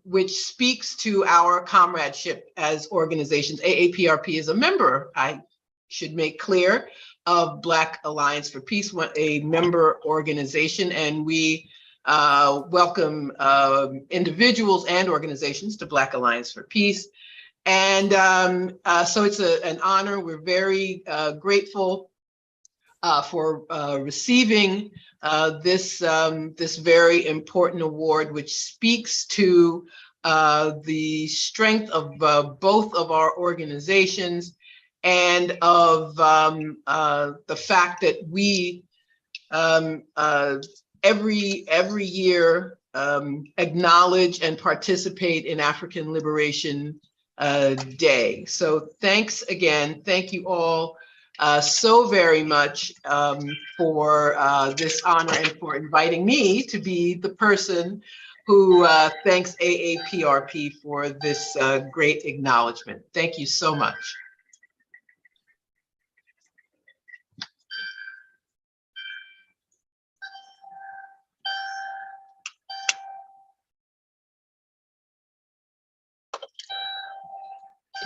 which speaks to our comradeship as organizations. AAPRP is a member, I should make clear, of Black Alliance for Peace, a member organization, and we welcome individuals and organizations to Black Alliance for Peace. And so it's an honor. We're very grateful for receiving this very important award, which speaks to the strength of both of our organizations and of the fact that we every year acknowledge and participate in African Liberation Day. So thanks again. Thank you all so very much for this honor and for inviting me to be the person who thanks AAPRP for this great acknowledgement. Thank you so much.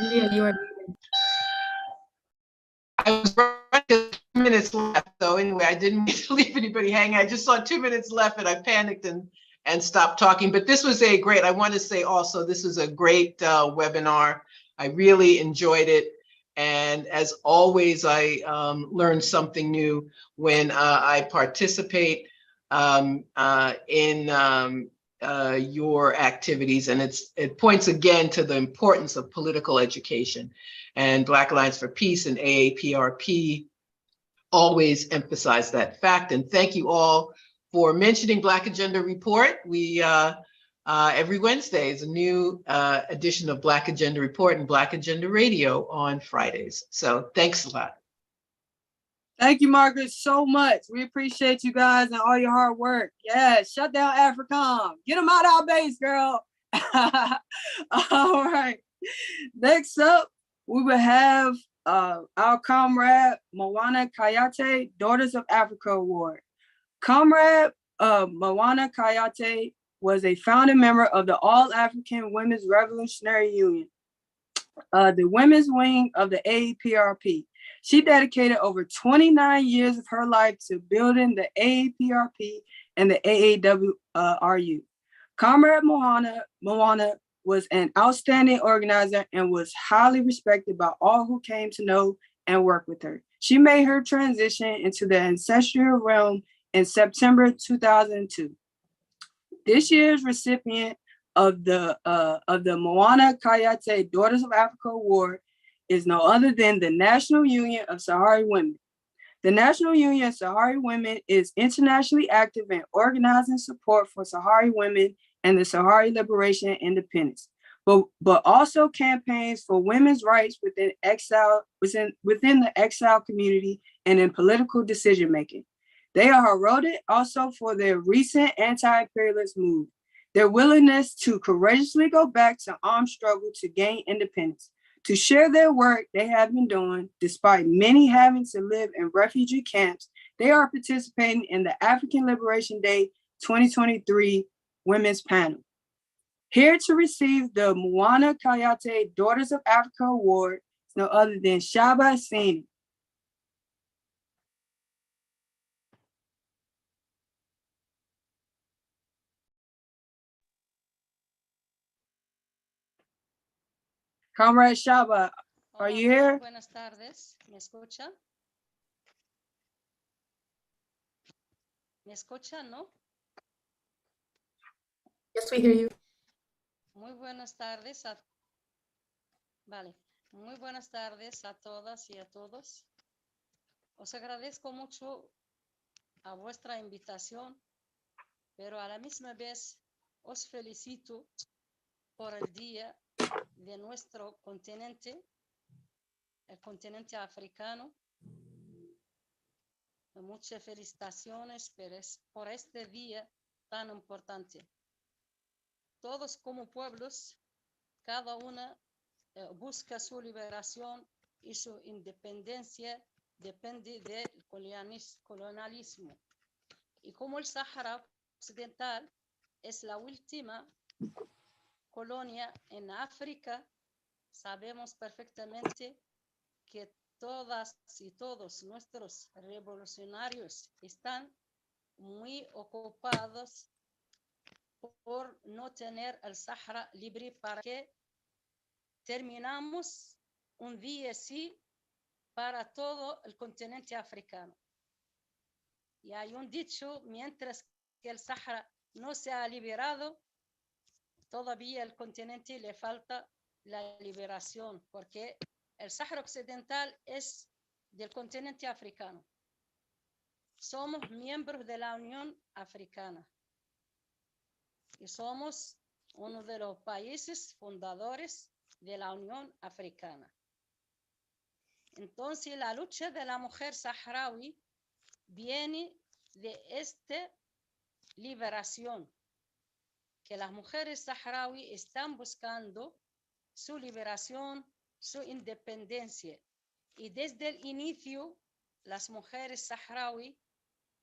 India, you are. I was running 2 minutes left, so anyway, I didn't mean to leave anybody hanging. I just saw 2 minutes left and I panicked and stopped talking. But this was I want to say also, this was a great webinar. I really enjoyed it. And as always, I learned something new when I participate in your activities. And it points again to the importance of political education. And Black Alliance for Peace and AAPRP always emphasize that fact. And thank you all for mentioning Black Agenda Report. We every Wednesday is a new edition of Black Agenda Report and Black Agenda Radio on Fridays. So thanks a lot. Thank you, Margaret, so much. We appreciate you guys and all your hard work. Yeah, shut down AFRICOM. Get them out of our base, girl. All right. Next up, we will have our comrade, Moana Kayate, Daughters of Africa Award. Comrade Moana Kayate was a founding member of the All-African Women's Revolutionary Union, the women's wing of the AAPRP. She dedicated over 29 years of her life to building the AAPRP and the AAWRU. Comrade Moana was an outstanding organizer and was highly respected by all who came to know and work with her. She made her transition into the ancestral realm in September 2002. This year's recipient of the Moana Kayate Daughters of Africa Award is no other than the National Union of Sahrawi Women. The National Union of Sahrawi Women is internationally active in organizing support for Sahrawi women and the Sahrawi liberation and independence, but also campaigns for women's rights within the exile community and in political decision-making. They are heralded also for their recent anti-imperialist move, their willingness to courageously go back to armed struggle to gain independence, to share their work they have been doing. Despite many having to live in refugee camps, they are participating in the African Liberation Day 2023 Women's Panel. Here to receive the Moana Kayate Daughters of Africa Award is no other than Shaba Sini. Comrade Shaba, are you here? Buenas tardes, ¿me escucha? ¿Me escucha, no? Yes, we hear you. Muy buenas tardes Vale, muy buenas tardes a todas y a todos. Os agradezco mucho a vuestra invitación, pero a la misma vez os felicito por el día de nuestro continente, el continente africano. Muchas felicitaciones por este día tan importante. Todos como pueblos, cada una busca su liberación y su independencia depende del colonialismo. Y como el Sahara Occidental es la última colonia en África, sabemos perfectamente que todas y todos nuestros revolucionarios están muy ocupados por no tener el Sahara libre para que terminamos un día así para todo el continente africano. Y hay un dicho, mientras que el Sahara no se ha liberado, todavía al continente le falta la liberación, porque el Sahara Occidental es del continente africano. Somos miembros de la Unión Africana. y somos uno de los países fundadores de la Unión Africana. Entonces, la lucha de la mujer saharaui viene de esta liberación, que las mujeres saharaui están buscando su liberación, su independencia. Y desde el inicio, las mujeres saharaui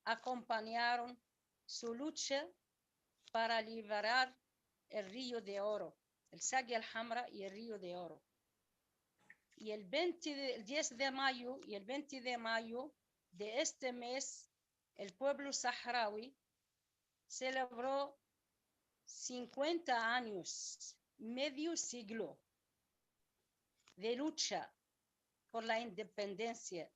acompañaron su lucha para liberar el río de oro, el Sagi al-Hamra y el río de oro. Y el 10 de mayo y el 20 de mayo de este mes, el pueblo saharaui celebró 50 años, medio siglo de lucha por la independencia.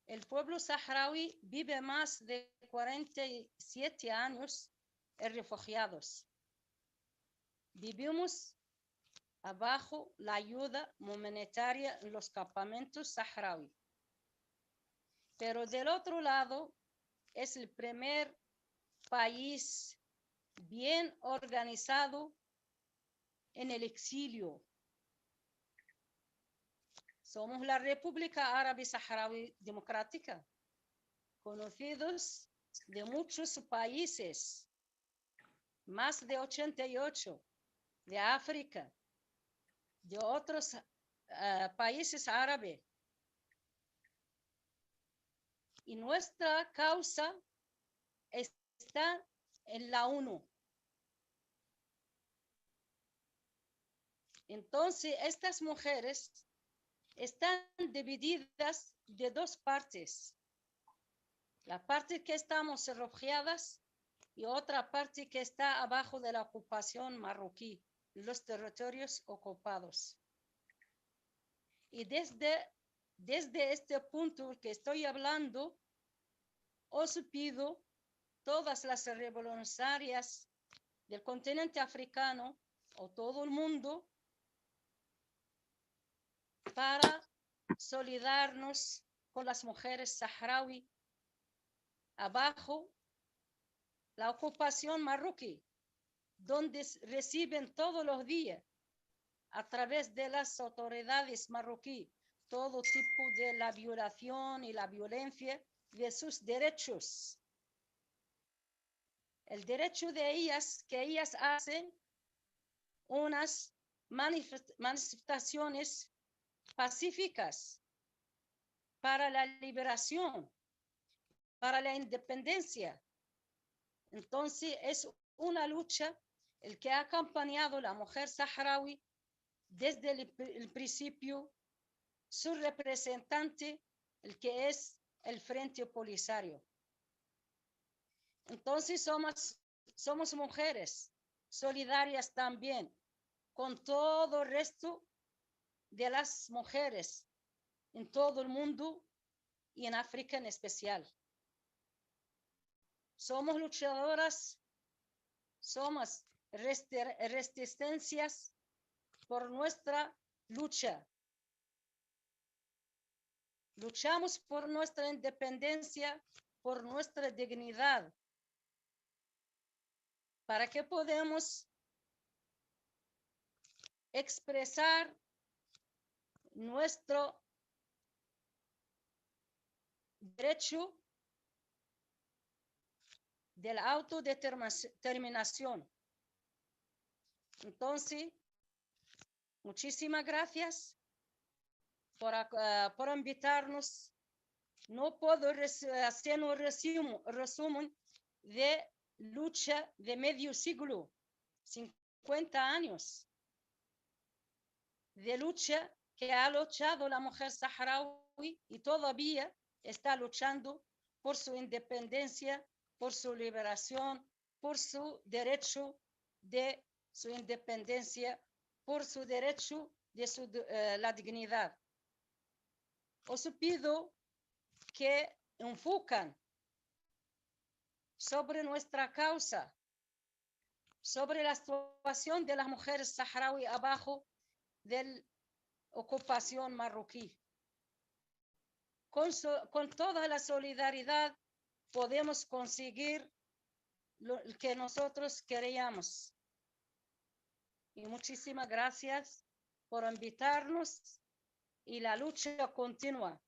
El pueblo saharaui vive más de 47 años en refugiados. Vivimos abajo la ayuda humanitaria en los campamentos saharaui. Pero del otro lado, es el primer país bien organizado en el exilio. Somos la República Árabe Saharaui Democrática, conocidos de muchos países, más de 88, de África, de otros países árabes. Y nuestra causa está en la ONU. Entonces, estas mujeres están divididas de dos partes. La parte que estamos refugiadas y otra parte que está abajo de la ocupación marroquí, los territorios ocupados. Y desde este punto que estoy hablando, os pido todas las revolucionarias del continente africano o todo el mundo para solidarnos con las mujeres saharaui abajo la ocupación marroquí, donde reciben todos los días a través de las autoridades marroquíes todo tipo de la violación y la violencia de sus derechos. El derecho de ellas, que ellas hacen unas manifestaciones pacíficas para la liberación, para la independencia. Entonces es una lucha el que ha acompañado la mujer saharaui desde el principio, su representante, el que es el Frente Polisario. Entonces somos mujeres solidarias también con todo el resto de las mujeres en todo el mundo y en África en especial. Somos luchadoras, somos resistencias por nuestra lucha. Luchamos por nuestra independencia, por nuestra dignidad, para que podamos expresar nuestro derecho de la autodeterminación. Entonces, muchísimas gracias por invitarnos. No puedo hacer un resumen de lucha de medio siglo, 50 años de lucha que ha luchado la mujer saharaui y todavía está luchando por su independencia, por su liberación, por su derecho de su independencia, por su derecho de la dignidad. Os pido que enfocan sobre nuestra causa, sobre la situación de las mujeres saharaui abajo de la ocupación marroquí. Con toda la solidaridad podemos conseguir lo que nosotros queríamos. Y muchísimas gracias por invitarnos y la lucha continúa.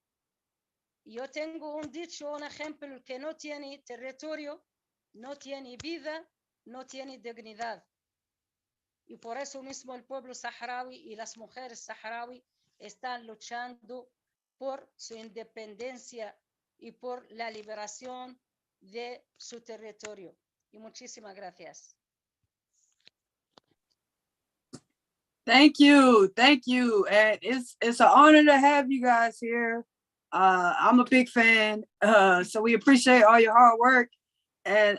Yo tengo un dicho, un ejemplo, que no tiene territorio, no tiene vida, no tiene dignidad. Y por eso mismo el pueblo saharaui y las mujeres saharaui están luchando por su independencia y por la liberación de su territorio. Y muchísimas gracias. Thank you. Thank you. And it's an honor to have you guys here. I'm a big fan. So we appreciate all your hard work and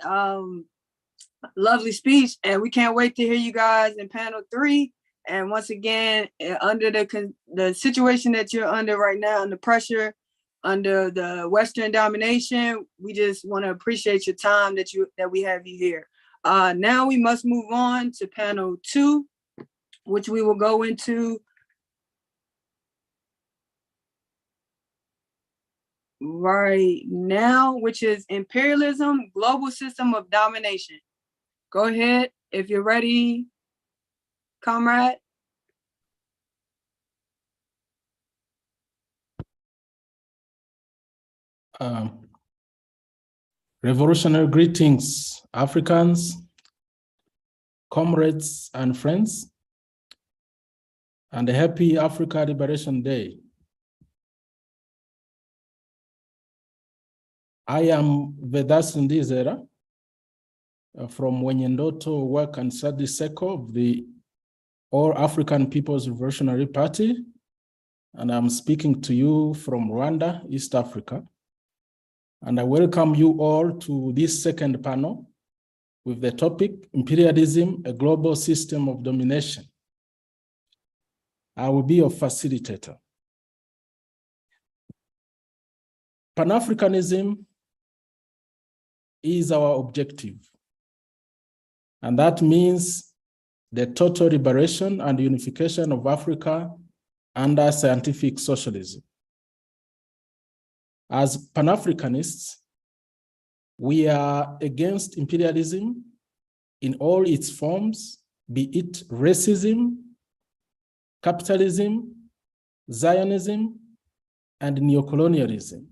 lovely speech. And we can't wait to hear you guys in panel 3. And once again, under the situation that you're under right now, under pressure, under the Western domination, we just want to appreciate your time that we have you here. Now we must move on to panel 2, which we will go into right now, which is imperialism, global system of domination. Go ahead if you're ready, comrade. Revolutionary greetings, Africans, comrades and friends, and a happy Africa Liberation Day. I am Vedas Ndizera from Wenyendoto Work and Study Circle of the All African People's Revolutionary Party, and I'm speaking to you from Rwanda, East Africa. And I welcome you all to this second panel with the topic, Imperialism, a Global System of Domination. I will be your facilitator. Pan-Africanism is our objective. And that means the total liberation and unification of Africa under scientific socialism. As Pan-Africanists, we are against imperialism in all its forms, be it racism, capitalism, Zionism, and neocolonialism.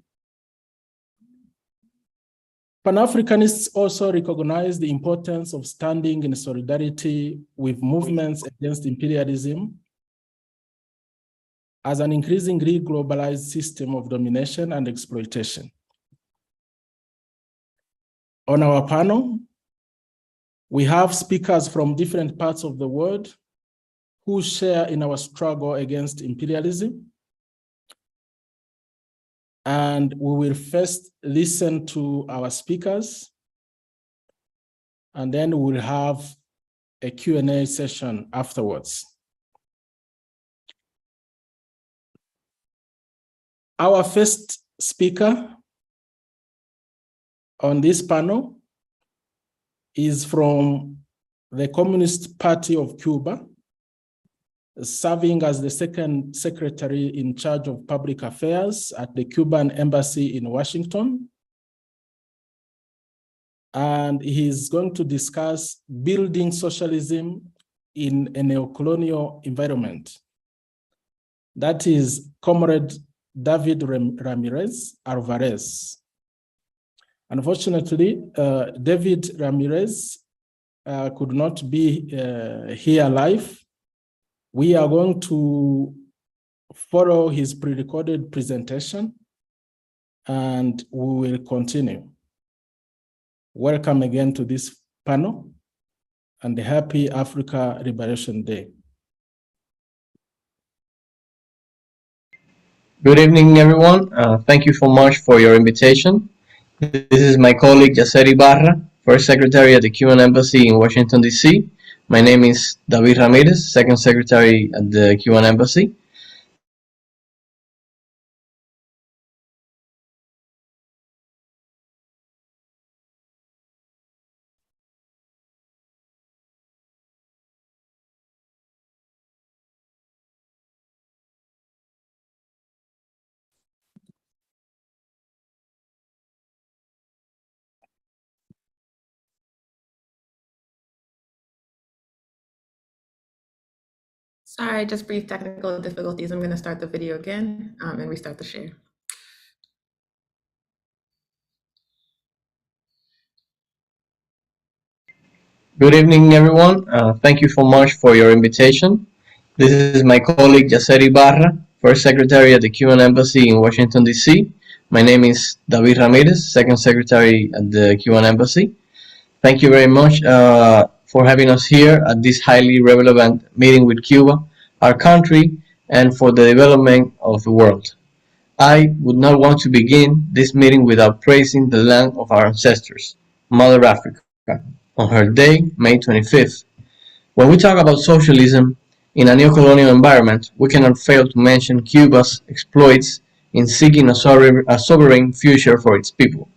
Pan-Africanists also recognize the importance of standing in solidarity with movements against imperialism as an increasingly globalized system of domination and exploitation. On our panel, we have speakers from different parts of the world who share in our struggle against imperialism. And we will first listen to our speakers, and then we'll have a Q&A session afterwards. Our first speaker on this panel is from the Communist Party of Cuba, serving as the second secretary in charge of public affairs at the Cuban embassy in Washington. And he's going to discuss building socialism in a neocolonial environment. That is Comrade David Ramirez Alvarez. Unfortunately, David Ramirez could not be here live. We are going to follow his pre-recorded presentation and we will continue. Welcome again to this panel and a happy Africa Liberation Day. Good evening, everyone. Thank you so much for your invitation. This is my colleague, Yacer Ibarra, First Secretary at the Cuban Embassy in Washington, D.C. My name is David Ramirez, Second Secretary at the Cuban Embassy. Sorry, just brief technical difficulties. I'm going to start the video again and restart the share. Good evening, everyone. Thank you so much for your invitation. This is my colleague Yasser Barra, First Secretary at the Cuban Embassy in Washington, D.C. My name is David Ramirez, Second Secretary at the Cuban Embassy. Thank you very much for having us here at this highly relevant meeting with Cuba, our country, and for the development of the world. I would not want to begin this meeting without praising the land of our ancestors, Mother Africa, on her day, May 25th. When we talk about socialism in a neo-colonial environment, we cannot fail to mention Cuba's exploits in seeking a sovereign future for its people.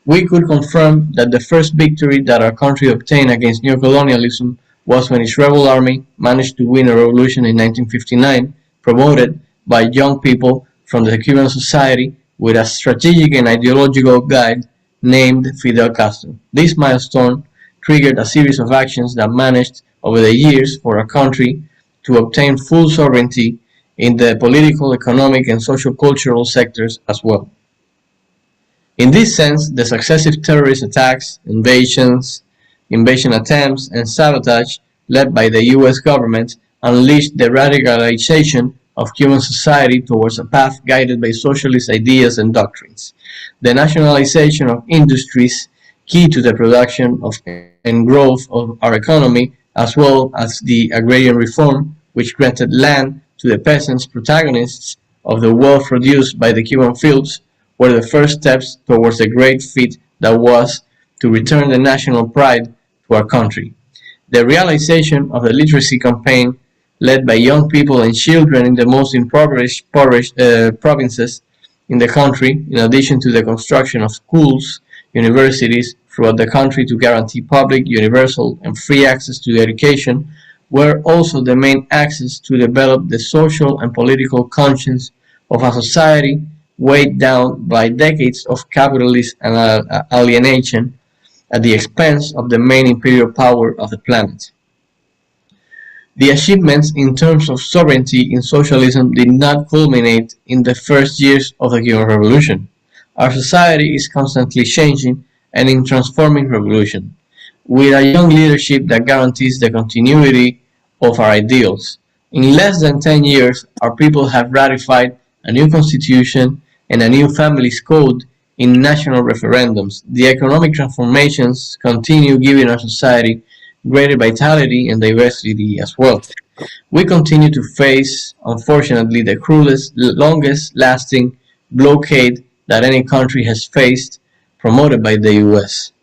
We could confirm that the first victory that our country obtained against neo-colonialism was when its rebel army managed to win a revolution in 1959, promoted by young people from the Cuban society with a strategic and ideological guide named Fidel Castro. This milestone triggered a series of actions that managed over the years for our country to obtain full sovereignty in the political, economic, and socio-cultural sectors as well. In this sense, the successive terrorist attacks, invasion attempts, and sabotage led by the US government unleashed the radicalization of Cuban society towards a path guided by socialist ideas and doctrines. The nationalization of industries key to the production of and growth of our economy, as well as the agrarian reform, which granted land to the peasants, protagonists of the wealth produced by the Cuban fields, were the first steps towards the great feat that was to return the national pride to our country. The realization of the literacy campaign led by young people and children in the most impoverished provinces in the country, in addition to the construction of schools, universities throughout the country to guarantee public, universal, and free access to education, were also the main axes to develop the social and political conscience of a society weighed down by decades of capitalist alienation at the expense of the main imperial power of the planet. The achievements in terms of sovereignty in socialism did not culminate in the first years of the Cuban Revolution. Our society is constantly changing and in transforming revolution, with a young leadership that guarantees the continuity of our ideals. In less than 10 years, our people have ratified a new constitution and a new families code in national referendums. The economic transformations continue giving our society greater vitality and diversity as well. We continue to face, unfortunately, the cruelest, longest lasting blockade that any country has faced, promoted by the US.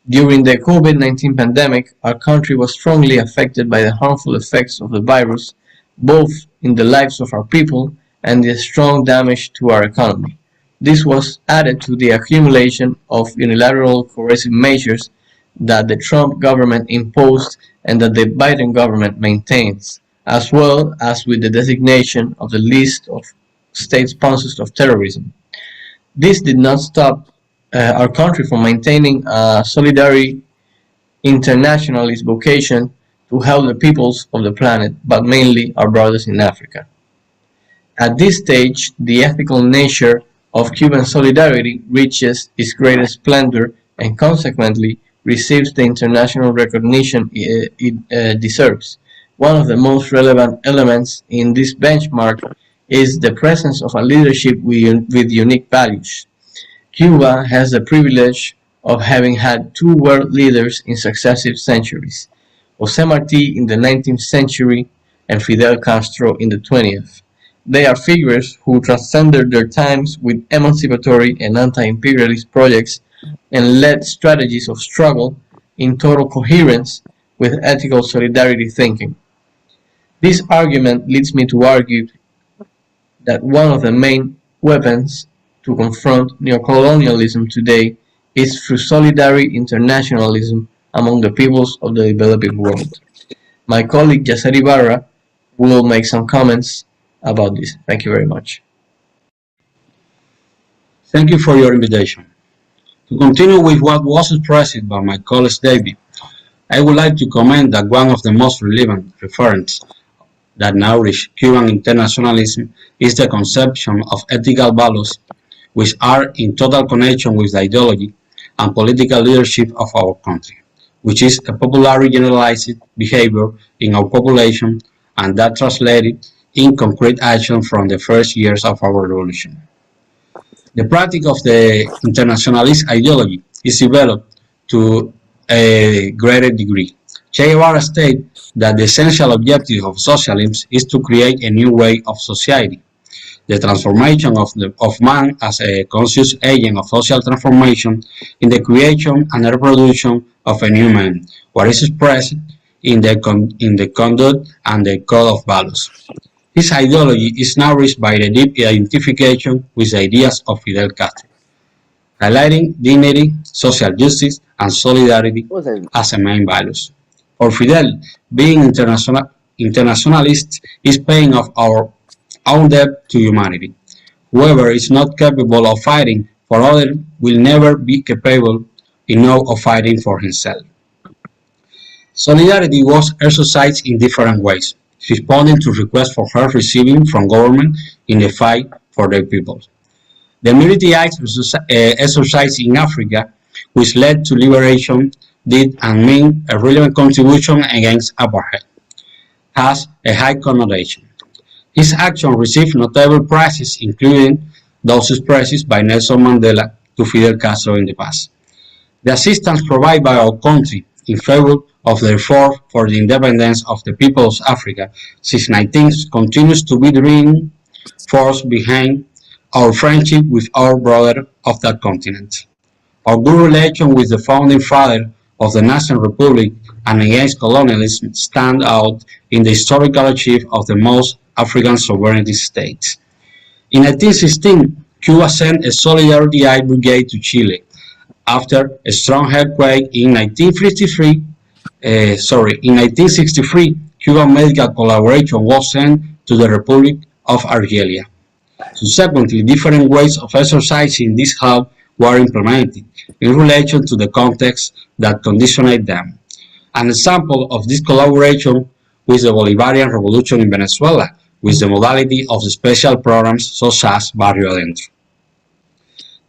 During the COVID-19 pandemic, our country was strongly affected by the harmful effects of the virus, both in the lives of our people and the strong damage to our economy. This was added to the accumulation of unilateral coercive measures that the Trump government imposed and that the Biden government maintains, as well as with the designation of the list of state sponsors of terrorism. This did not stop our country from maintaining a solidary internationalist vocation to help the peoples of the planet, but mainly our brothers in Africa. At this stage, the ethical nature of Cuban solidarity reaches its greatest splendor and consequently receives the international recognition it deserves. One of the most relevant elements in this benchmark is the presence of a leadership with unique values. Cuba has the privilege of having had two world leaders in successive centuries, José Martí in the 19th century and Fidel Castro in the 20th. They are figures who transcended their times with emancipatory and anti-imperialist projects and led strategies of struggle in total coherence with ethical solidarity thinking. This argument leads me to argue that one of the main weapons to confront neocolonialism today is through solidary internationalism among the peoples of the developing world. My colleague Yasser Ibarra will make some comments about this. Thank you very much. Thank you for your invitation. To continue with what was expressed by my colleague David, I would like to comment that one of the most relevant referents that nourish Cuban internationalism is the conception of ethical values which are in total connection with the ideology and political leadership of our country, which is a popularly generalized behavior in our population and that translated in concrete action from the first years of our revolution. The practice of the internationalist ideology is developed to a greater degree. Che Guevara stated that the essential objective of socialism is to create a new way of society, the transformation of man as a conscious agent of social transformation in the creation and reproduction of a new man, what is expressed in the conduct and the code of values. This ideology is nourished by the deep identification with the ideas of Fidel Castro, highlighting dignity, social justice, and solidarity as the main values. For Fidel, being internationalist is paying off our own debt to humanity. Whoever is not capable of fighting for others will never be capable enough of fighting for himself. Solidarity was exercised in different ways, responding to requests for help received from government in the fight for their people. The military exercise in Africa, which led to liberation, did and mean a relevant contribution against apartheid, has a high connotation. His action received notable prizes, including those expressed by Nelson Mandela to Fidel Castro in the past. The assistance provided by our country in favor of the effort for the independence of the people of Africa since 19 continues to be the driving force behind our friendship with our brother of that continent. Our good relation with the founding father of the National Republic and against colonialism stand out in the historical achievement of the most African sovereignty states. In 1916, Cuba sent a Solidarity Aid Brigade to Chile. After a strong earthquake in 1963, Cuban medical collaboration was sent to the Republic of Argelia. Subsequently, different ways of exercising this help were implemented in relation to the context that conditioned them. An example of this collaboration with the Bolivarian Revolution in Venezuela, with the modality of the special programs such as Barrio Adentro.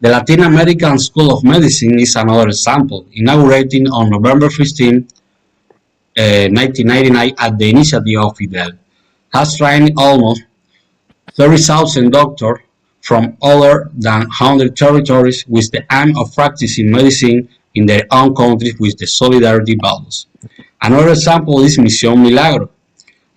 The Latin American School of Medicine is another example, inaugurated on November 15, 1999 at the initiative of Fidel. Has trained almost 30,000 doctors from other than 100 territories with the aim of practicing medicine in their own countries with the solidarity values. Another example is Misión Milagro,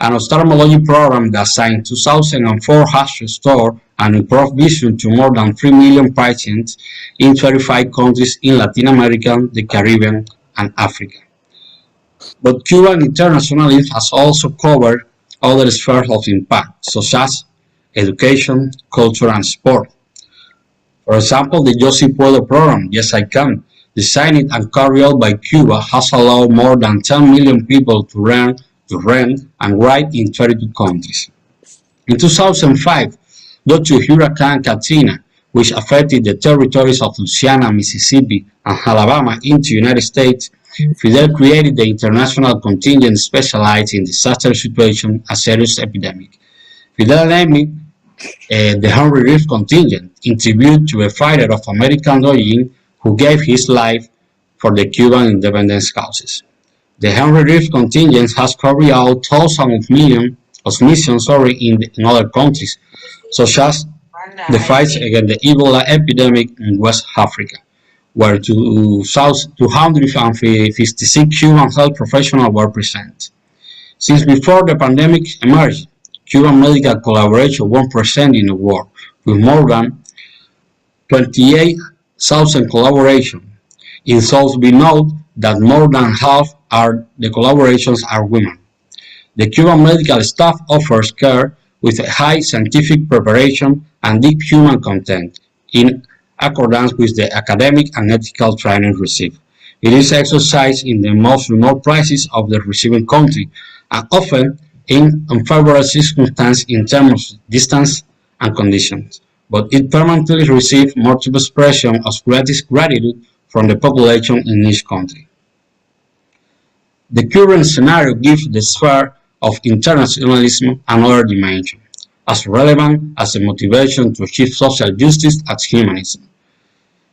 an ophthalmology program that since 2004 has restored and improved vision to more than 3 million patients in 35 countries in Latin America, the Caribbean, and Africa. But Cuban internationalism has also covered other spheres of impact, such as education, culture, and sport. For example, the Yo Si Puedo program, Yes I Can, designed and carried out by Cuba, has allowed more than 10 million people to learn, to rent, and write in 32 countries. In 2005, due to Hurricane Katrina, which affected the territories of Louisiana, Mississippi, and Alabama in the United States, Fidel created the International Contingent specialized in disaster situations, a serious epidemic. Fidel named the Henry Reef Contingent in tribute to a fighter of American origin who gave his life for the Cuban independence causes. The Henry Reef Contingent has carried out thousands of missions in other countries, such as the fight against the Ebola epidemic in West Africa, where 256 Cuban health professionals were present. Since before the pandemic emerged, Cuban medical collaboration was present in the world, with more than 28,000 collaborations. It should be noted that more than half of the collaborations are women. The Cuban medical staff offers care with a high scientific preparation and deep human content, in accordance with the academic and ethical training received. It is exercised in the most remote places of the receiving country, and often in unfavorable circumstances in terms of distance and conditions, but it permanently receives multiple expressions of gratitude from the population in each country. The current scenario gives the sphere of internationalism another dimension, as relevant as the motivation to achieve social justice as humanism.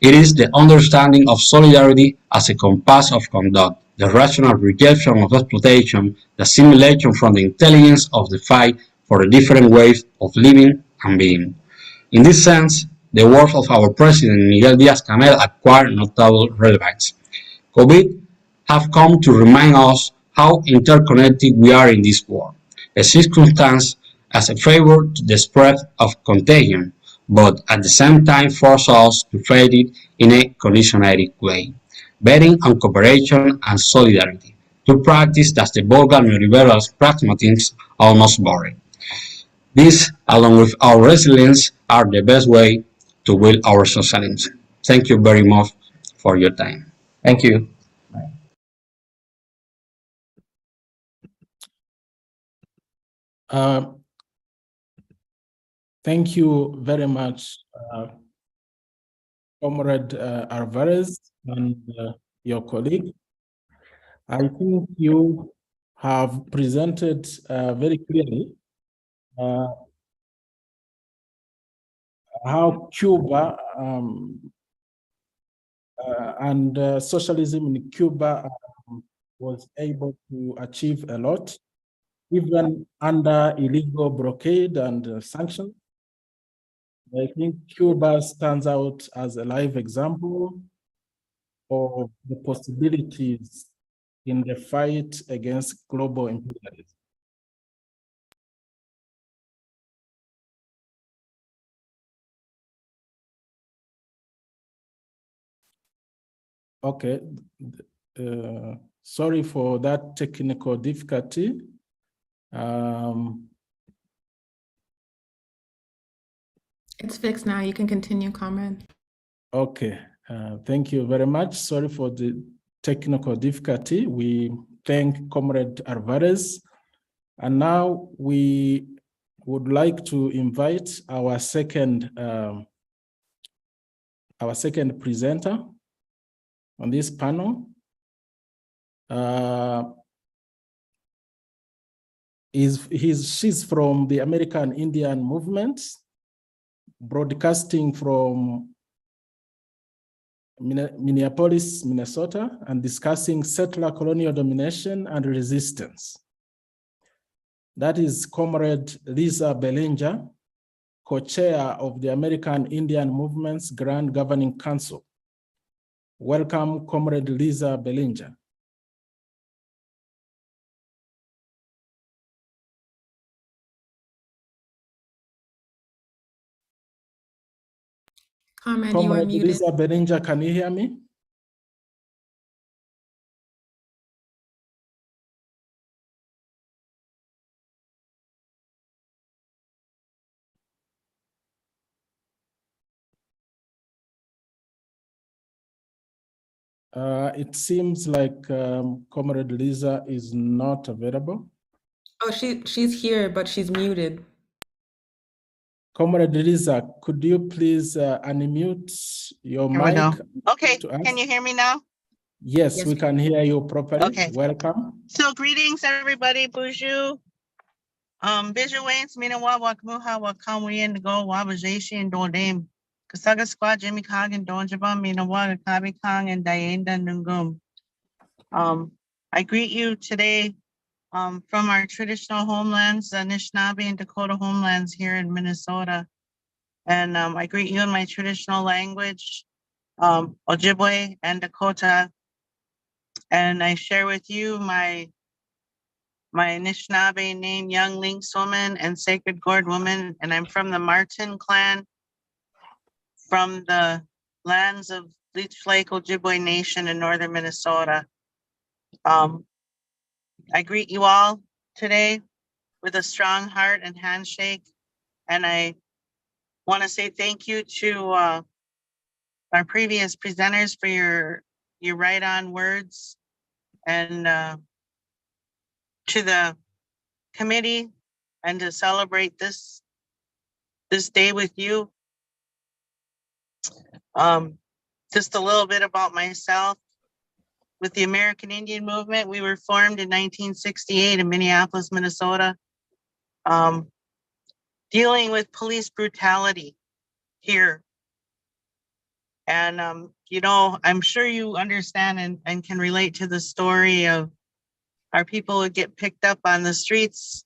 It is the understanding of solidarity as a compass of conduct, the rational rejection of exploitation, the assimilation from the intelligence of the fight for the different ways of living and being. In this sense, the words of our President Miguel Díaz-Canel acquire notable relevance. COVID have come to remind us how interconnected we are in this world, a circumstance as a favor to the spread of contagion, but at the same time force us to fight it in a coordinated way, betting on cooperation and solidarity, two practices that the vulgar neoliberal pragmatists almost boring. These, along with our resilience, are the best way to build our socialism. Thank you very much for your time. Thank you. Thank you very much, Comrade Alvarez and your colleague. I think you have presented very clearly how Cuba and socialism in Cuba was able to achieve a lot, even under illegal blockade and sanctions. I think Cuba stands out as a live example of the possibilities in the fight against global imperialism. Okay, sorry for that technical difficulty. It's fixed now. You can continue, Comrade. Okay, thank you very much. Sorry for the technical difficulty. We thank Comrade Alvarez. And now we would like to invite our second presenter on this panel. She's from the American Indian movement, broadcasting from Minneapolis, Minnesota, and discussing settler colonial domination and resistance. That is Comrade Lisa Bellinger, co-chair of the American Indian Movement's Grand Governing Council. Welcome, Comrade Lisa Bellinger. Comrade, you are Comrade muted. Lisa Bellinger, can you hear me? It seems like Comrade Lisa is not available. Oh, she's here, but she's muted. Comrade Lisa, could you please unmute your Here we mic? go. Okay, can you hear me now? Yes, we can hear you properly. Okay. Welcome. So greetings, everybody. Bonjour. Bijuwains, Minawa, Wakmuha, Wakamwi, and Go, Wabajashi, and Dodame. Kasaga Squad, Jimmy Kong, and Donjaba, Minawa, Kabi Kong, and Dianda Nungum. I greet you today from our traditional homelands, Anishinaabe and Dakota homelands here in Minnesota. And I greet you in my traditional language, Ojibwe and Dakota. And I share with you my Anishinaabe name, Young Lynx Woman and Sacred Gourd Woman, and I'm from the Martin clan, from the lands of Leech Lake Ojibwe Nation in northern Minnesota. I greet you all today with a strong heart and handshake, and I want to say thank you to our previous presenters for your right-on words, and to the committee, and to celebrate this day with you. Just a little bit about myself. with the American Indian movement. We were formed in 1968 in Minneapolis, Minnesota, dealing with police brutality here. And, you know, I'm sure you understand and can relate to the story of our people would get picked up on the streets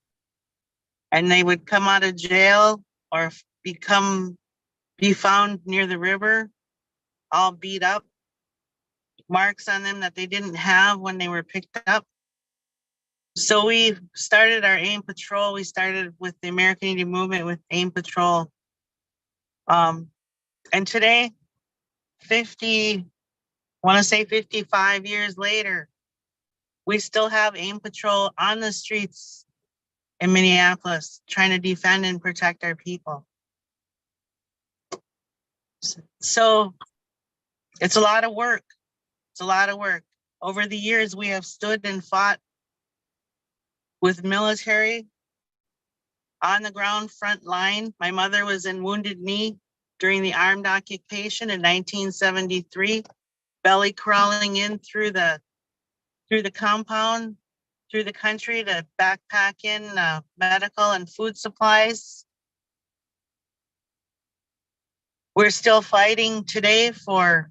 and they would come out of jail or be found near the river, all beat up, marks on them that they didn't have when they were picked up. So we started our AIM Patrol. We started with the American Indian Movement with AIM Patrol. And today, 55 years later, we still have AIM Patrol on the streets in Minneapolis, trying to defend and protect our people. So it's a lot of work. It's a lot of work. Over the years, we have stood and fought with military on the ground front line. My mother was in Wounded Knee during the armed occupation in 1973, belly crawling in through the compound, through the country to backpack in medical and food supplies. We're still fighting today for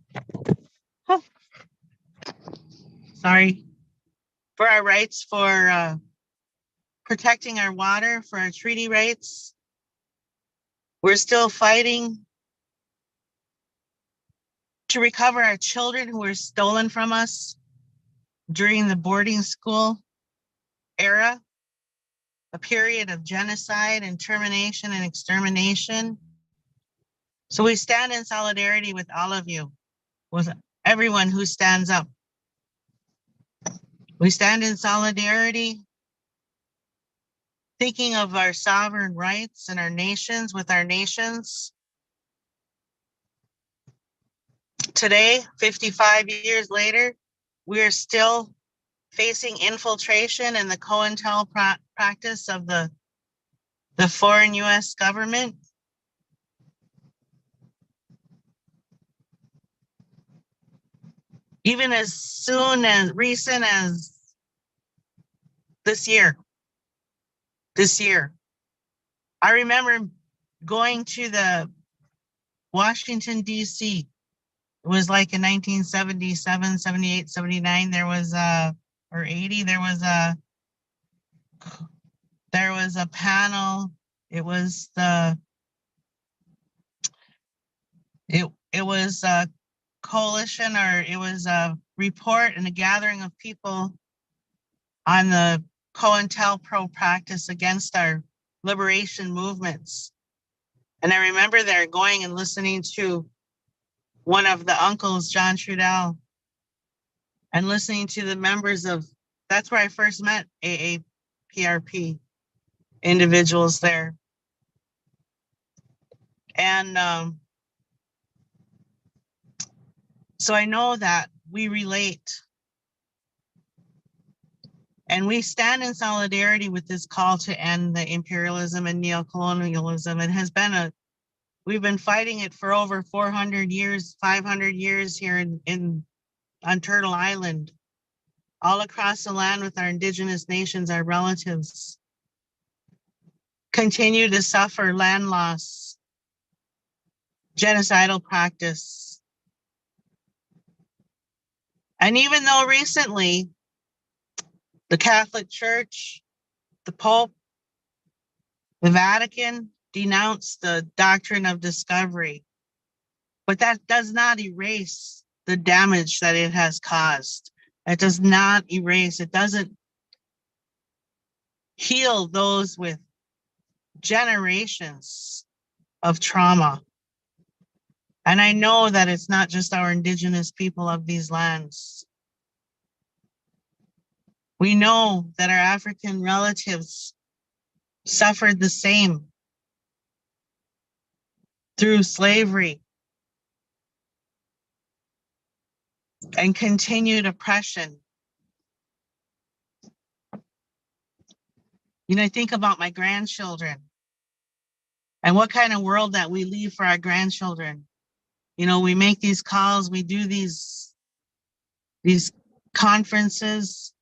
our rights, for protecting our water, for our treaty rights. We're still fighting to recover our children who were stolen from us during the boarding school era, a period of genocide and termination and extermination. So we stand in solidarity with all of you, with everyone who stands up. We stand in solidarity, thinking of our sovereign rights and our nations, with our nations. Today, 55 years later, we are still facing infiltration and the COINTEL practice of the foreign US government. Even as soon as recent as this year. I remember going to the Washington, DC. It was like in 1977, 78, 79, there was or 80, there was a panel. It was it was a coalition, or it was a report and a gathering of people on the COINTELPRO practice against our liberation movements. And I remember there going and listening to one of the uncles, John Trudell, and listening to the members of, that's where I first met AAPRP individuals there. And so I know that we relate. And we stand in solidarity with this call to end the imperialism and neocolonialism. It has been we've been fighting it for over 400 years, 500 years here on Turtle Island, all across the land with our indigenous nations, our relatives, continue to suffer land loss, genocidal practice. And even though recently, the Catholic Church, the Pope, the Vatican denounced the doctrine of discovery, but that does not erase the damage that it has caused. It does not erase, it doesn't heal those with generations of trauma. And I know that it's not just our indigenous people of these lands. We know that our African relatives suffered the same through slavery and continued oppression. You know, I think about my grandchildren and what kind of world that we leave for our grandchildren. You know, we make these calls, we do these conferences.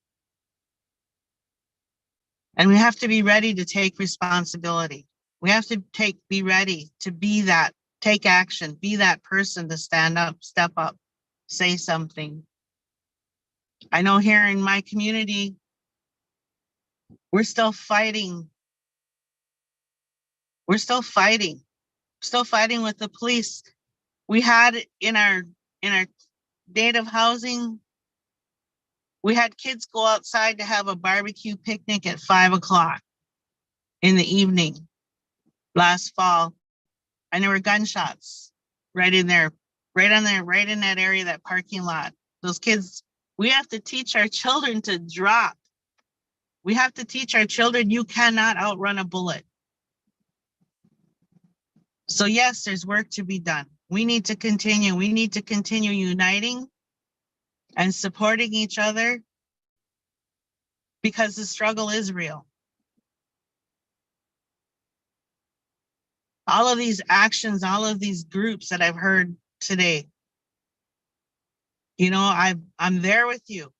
And we have to be ready to take responsibility. We have to be ready to be that, take action, be that person to stand up, step up, say something. I know here in my community, we're still fighting. We're still fighting with the police. We had in our native housing, we had kids go outside to have a barbecue picnic at 5 o'clock in the evening last fall. And there were gunshots right in there, right in that area, that parking lot. Those kids, we have to teach our children to drop. We have to teach our children you cannot outrun a bullet. So yes, there's work to be done. We need to continue. We need to continue uniting and supporting each other because the struggle is real. All of these actions, all of these groups that I've heard today, you know, I'm there with you.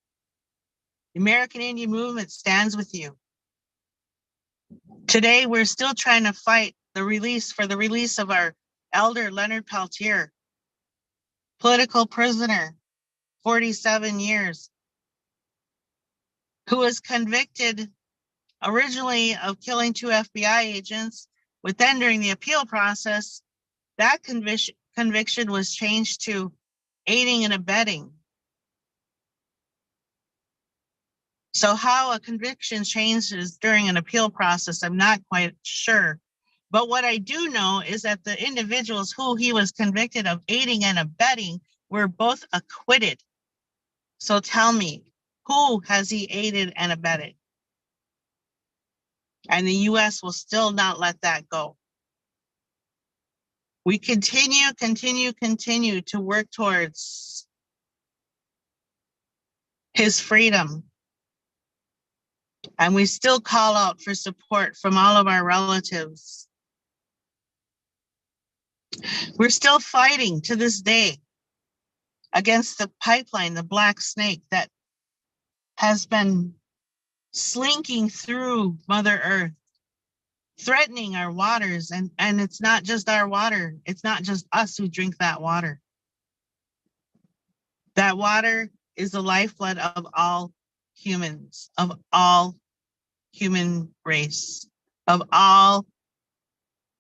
The American Indian movement stands with you. Today, we're still trying to fight the release of our elder Leonard Peltier, political prisoner, 47 years, who was convicted originally of killing 2 FBI agents, but then during the appeal process, that conviction was changed to aiding and abetting. So how a conviction changes during an appeal process, I'm not quite sure. But what I do know is that the individuals who he was convicted of aiding and abetting were both acquitted. So tell me, who has he aided and abetted? And the US will still not let that go. We continue to work towards his freedom. And we still call out for support from all of our relatives. We're still fighting to this day against the pipeline, the black snake that has been slinking through Mother Earth, threatening our waters. And it's not just our water. It's not just us who drink that water. That water is the lifeblood of all humans, of all human race, of all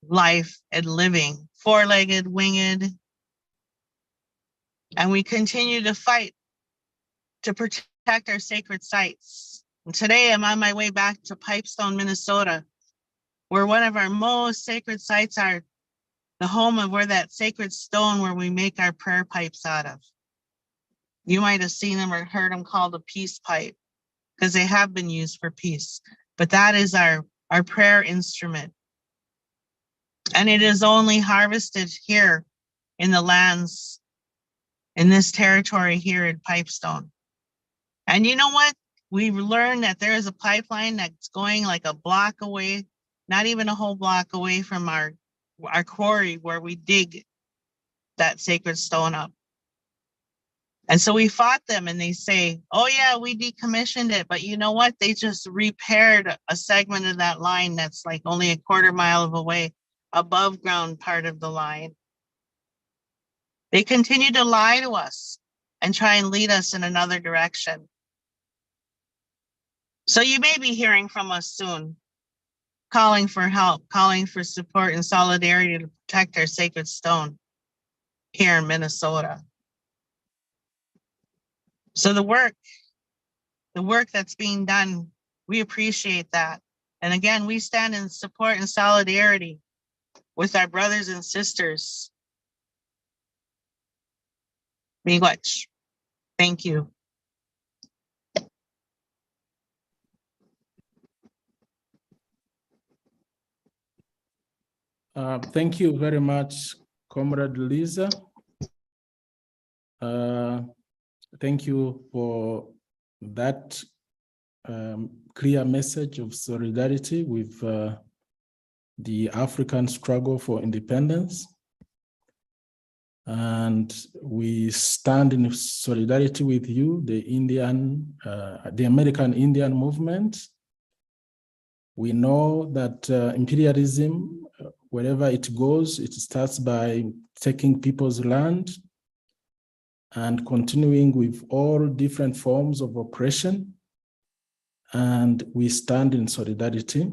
life and living, four-legged, winged. And we continue to fight to protect our sacred sites. And today I'm on my way back to Pipestone, Minnesota, where one of our most sacred sites are the home of where that sacred stone where we make our prayer pipes out of. You might have seen them or heard them called a peace pipe because they have been used for peace. But that is our prayer instrument. And it is only harvested here in the lands, in this territory here in Pipestone. And you know what? We've learned that there is a pipeline that's going like a block away, not even a whole block away from our quarry where we dig that sacred stone up. And so we fought them and they say, oh yeah, we decommissioned it. But you know what? They just repaired a segment of that line that's like only a quarter mile away, above ground part of the line. They continue to lie to us and try and lead us in another direction. So you may be hearing from us soon, calling for help, calling for support and solidarity to protect our sacred stone here in Minnesota. So the work that's being done, we appreciate that. And again, we stand in support and solidarity with our brothers and sisters. Miigwech. Thank you. Thank you very much, Comrade Lisa. Thank you for that clear message of solidarity with the African struggle for independence. And we stand in solidarity with you, the American Indian movement. We know that imperialism, wherever it goes, it starts by taking people's land and continuing with all different forms of oppression. And we stand in solidarity.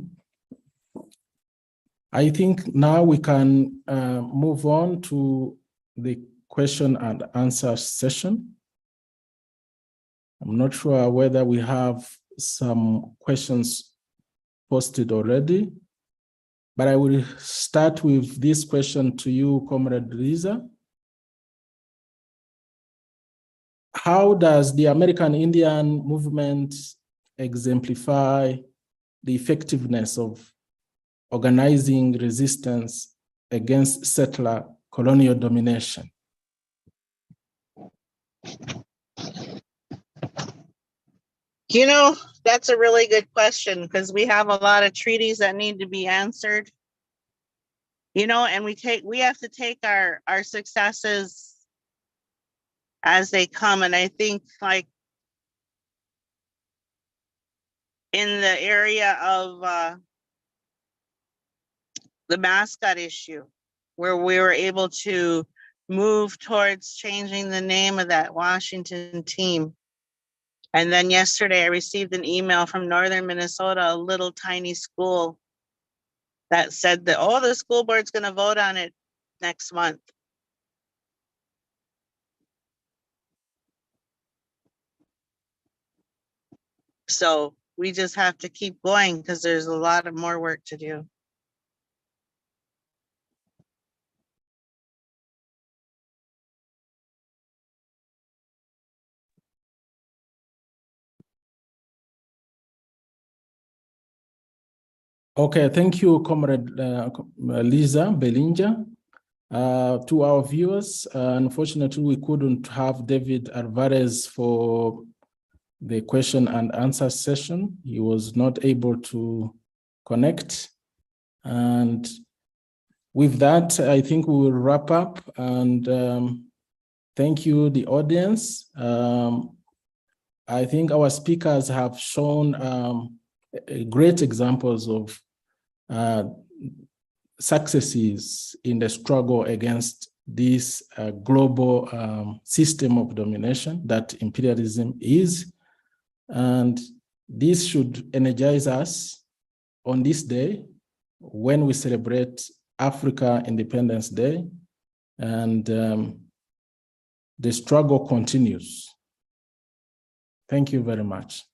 I think now we can move on to the question and answer session. I'm not sure whether we have some questions posted already, but I will start with this question to you, Comrade Lisa. How does the American Indian movement exemplify the effectiveness of organizing resistance against settler colonial domination? You know, that's a really good question because we have a lot of treaties that need to be answered. You know, and we have to take our successes as they come. And I think like in the area of the mascot issue, where we were able to move towards changing the name of that Washington team. And then yesterday I received an email from Northern Minnesota, a little tiny school that said that, oh, the school board's gonna vote on it next month. So we just have to keep going because there's a lot of more work to do. Okay, thank you, Comrade Lisa Bellinger. To our viewers, unfortunately, we couldn't have David Alvarez for the question and answer session. He was not able to connect. And with that, I think we will wrap up and thank you, the audience. I think our speakers have shown great examples of successes in the struggle against this global system of domination that imperialism is. And this should energize us on this day when we celebrate Africa Independence Day, and the struggle continues. Thank you very much.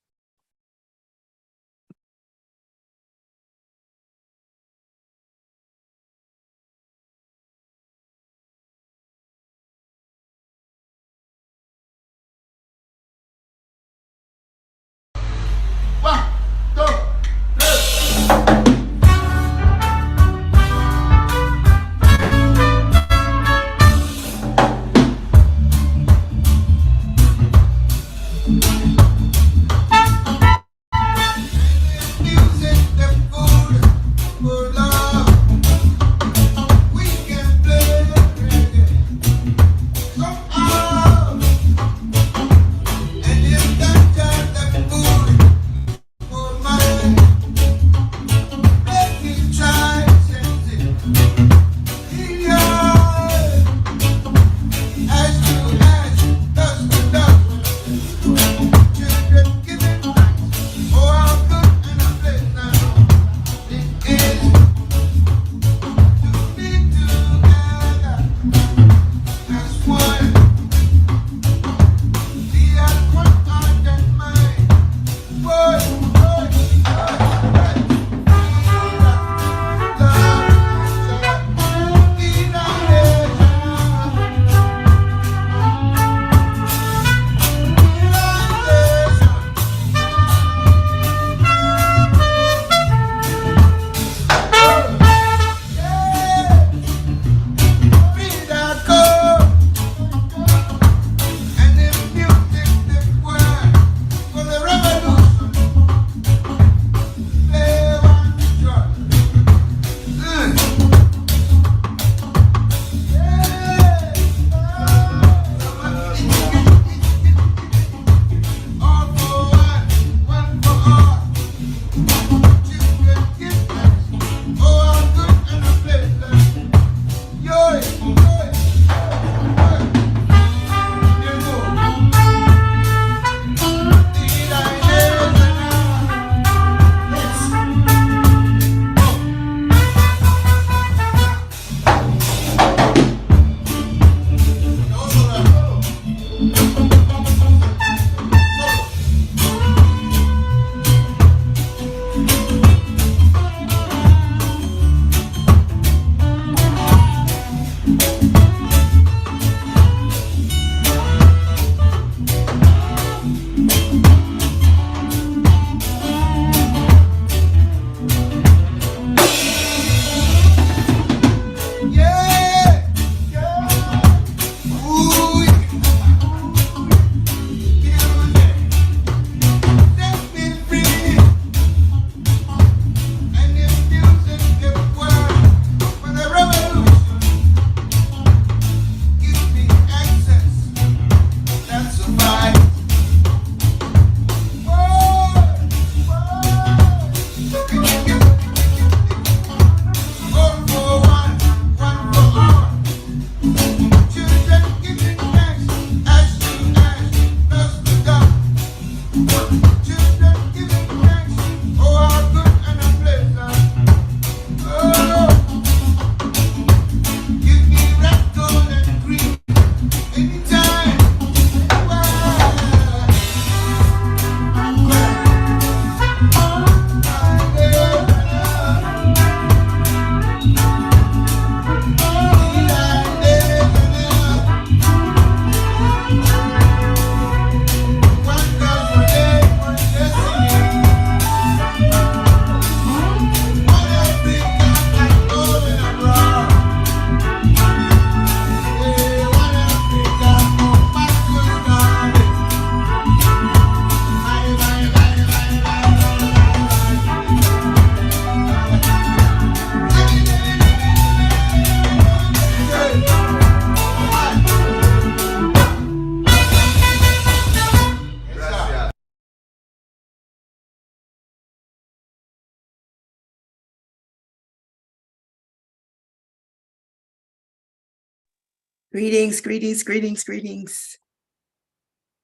Greetings, greetings, greetings, greetings.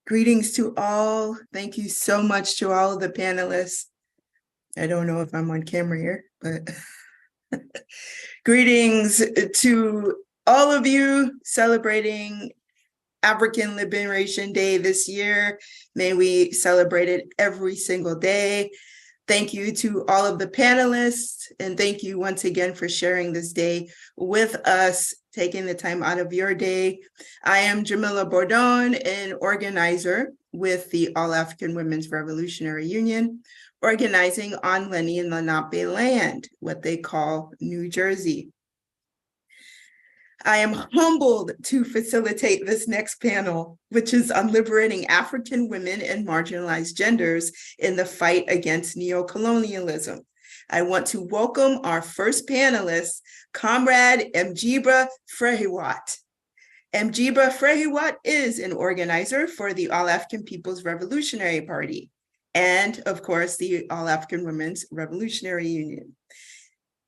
Greetings to all. Thank you so much to all of the panelists. I don't know if I'm on camera here, but greetings to all of you celebrating African Liberation Day this year. May we celebrate it every single day. Thank you to all of the panelists, and thank you once again for sharing this day with us, taking the time out of your day. I am Jamila Bordon, an organizer with the All African Women's Revolutionary Union, organizing on Lenni and Lenape land, what they call New Jersey. I am humbled to facilitate this next panel, which is on liberating African women and marginalized genders in the fight against neo-colonialism. I want to welcome our first panelist, Comrade Mjiba Frehiwat. Mjiba Frehiwat is an organizer for the All African People's Revolutionary Party and, of course, the All African Women's Revolutionary Union.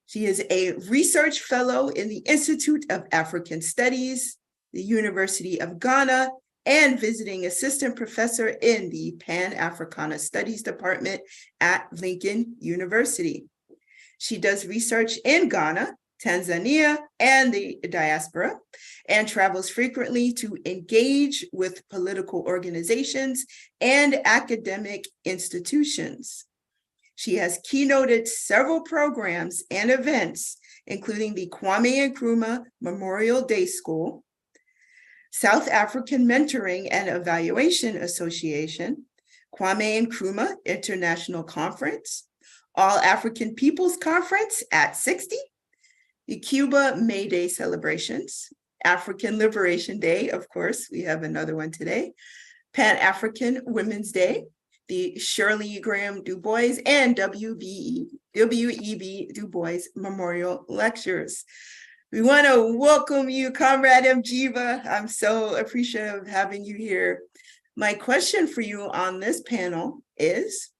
She is a research fellow in the Institute of African Studies, the University of Ghana, and visiting assistant professor in the Pan African Studies Department at Lincoln University. She does research in Ghana, Tanzania, and the diaspora, and travels frequently to engage with political organizations and academic institutions. She has keynoted several programs and events, including the Kwame Nkrumah Memorial Day School, South African Mentoring and Evaluation Association, Kwame Nkrumah International Conference, All African Peoples Conference at 60, the Cuba May Day celebrations, African Liberation Day, of course, we have another one today, Pan African Women's Day, the Shirley Graham Du Bois and W.E.B. Du Bois Memorial Lectures. We want to welcome you, Comrade Mjiba. I'm so appreciative of having you here. My question for you on this panel is,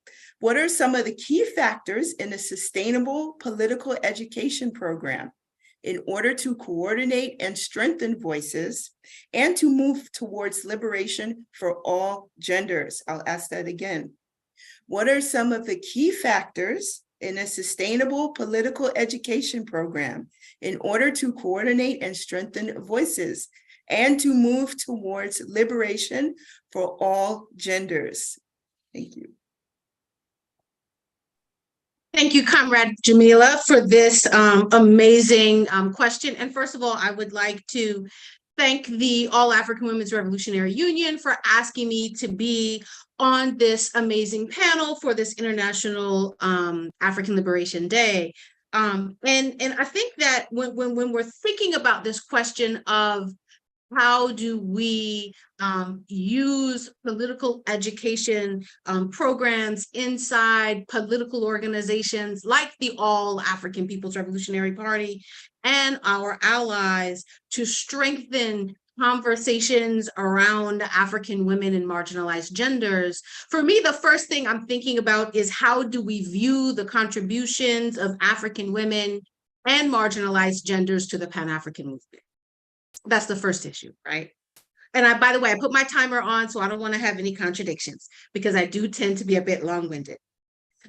what are some of the key factors in a sustainable political education program in order to coordinate and strengthen voices and to move towards liberation for all genders? I'll ask that again. What are some of the key factors in a sustainable political education program in order to coordinate and strengthen voices and to move towards liberation for all genders? Thank you. Thank you, Comrade Jamila, for this amazing question. And first of all, I would like to thank the All African Women's Revolutionary Union for asking me to be on this amazing panel for this International African Liberation Day. And I think that when we're thinking about this question of how do we use political education programs inside political organizations like the All African People's Revolutionary Party and our allies to strengthen conversations around African women and marginalized genders, for me, the first thing I'm thinking about is how do we view the contributions of African women and marginalized genders to the Pan-African movement? That's the first issue, right? And by the way, I put my timer on, so I don't want to have any contradictions because I do tend to be a bit long-winded.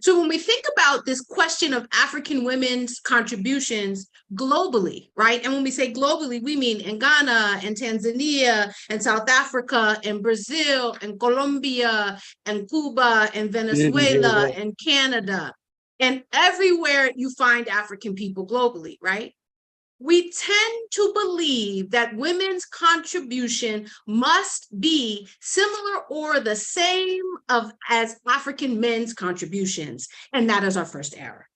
So when we think about this question of African women's contributions globally, right? And when we say globally, we mean in Ghana and Tanzania and South Africa and Brazil and Colombia and Cuba and Venezuela and Canada and everywhere you find African people globally, right? We tend to believe that women's contribution must be similar or the same as African men's contributions, and that is our first error.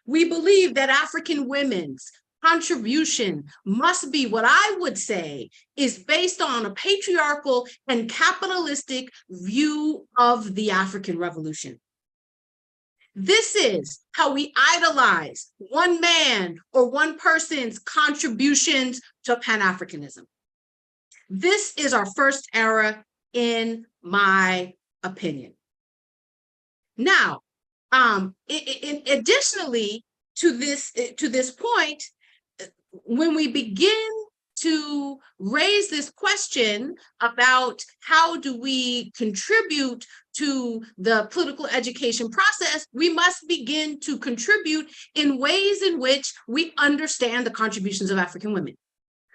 We believe that African women's contribution must be what I would say is based on a patriarchal and capitalistic view of the African Revolution. This is how we idolize one man or one person's contributions to Pan-Africanism. This is our first error, in my opinion. Now, additionally to this point, when we begin to raise this question about how do we contribute to the political education process, we must begin to contribute in ways in which we understand the contributions of African women.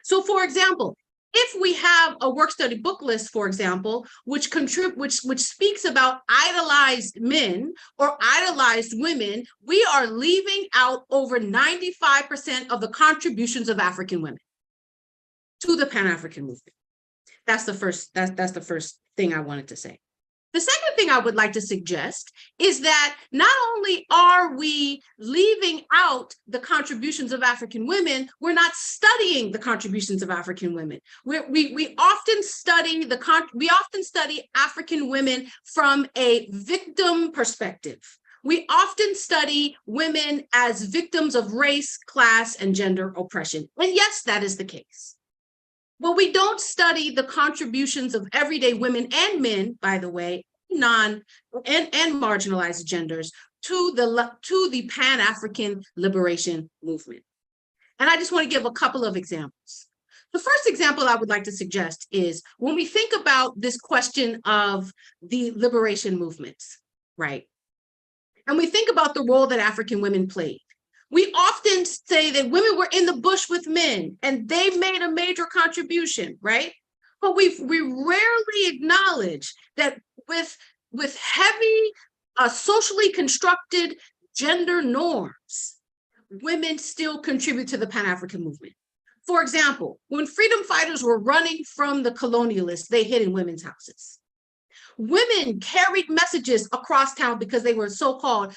So for example, if we have a work study book list, for example, which speaks about idolized men or idolized women, we are leaving out over 95% of the contributions of African women to the Pan-African movement. That's the first thing I wanted to say. The second thing I would like to suggest is that not only are we leaving out the contributions of African women, we're not studying the contributions of African women. We often study African women from a victim perspective. We often study women as victims of race, class, and gender oppression. And yes, that is the case. But we don't study the contributions of everyday women and men, by the way, and marginalized genders to the Pan-African liberation movement. And I just want to give a couple of examples. The first example I would like to suggest is when we think about this question of the liberation movements, right? And we think about the role that African women played. We often say that women were in the bush with men and they made a major contribution, right? But we rarely acknowledge that with heavy socially constructed gender norms, women still contribute to the Pan-African movement. For example, when freedom fighters were running from the colonialists, they hid in women's houses. Women carried messages across town because they were so-called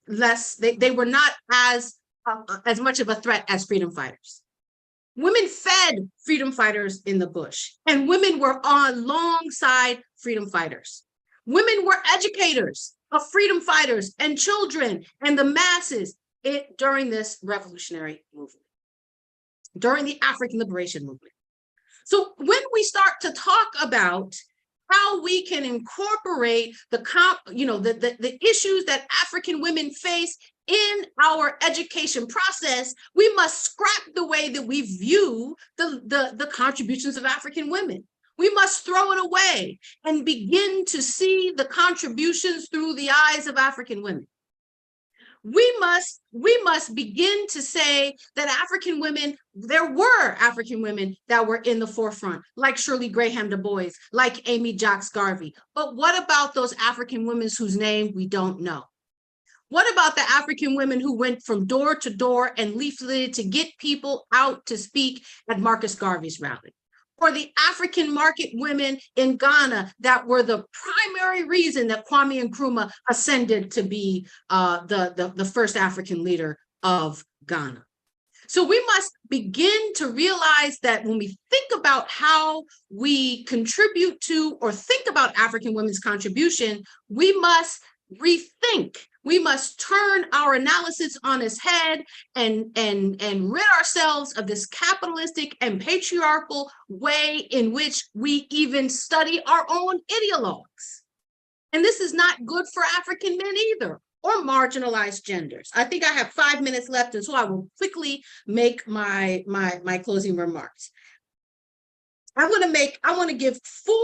they were not as much of a threat as freedom fighters. Women fed freedom fighters in the bush, and women were alongside freedom fighters. Women were educators of freedom fighters and children and the masses during this revolutionary movement, during the African liberation movement. So when we start to talk about how we can incorporate the issues that African women face in our education process, we must scrap the way that we view the contributions of African women. We must throw it away and begin to see the contributions through the eyes of African women. We must begin to say that African women, there were African women that were in the forefront, like Shirley Graham Du Bois, like Amy Jacques Garvey. But what about those African women whose name we don't know? What about the African women who went from door to door and leafleted to get people out to speak at Marcus Garvey's rally? Or the African market women in Ghana that were the primary reason that Kwame Nkrumah ascended to be the first African leader of Ghana. So we must begin to realize that when we think about how we contribute to or think about African women's contribution, we must rethink. We must turn our analysis on its head and rid ourselves of this capitalistic and patriarchal way in which we even study our own ideologues. And this is not good for African men either, or marginalized genders. I think I have 5 minutes left, and so I will quickly make my closing remarks. I want to give 4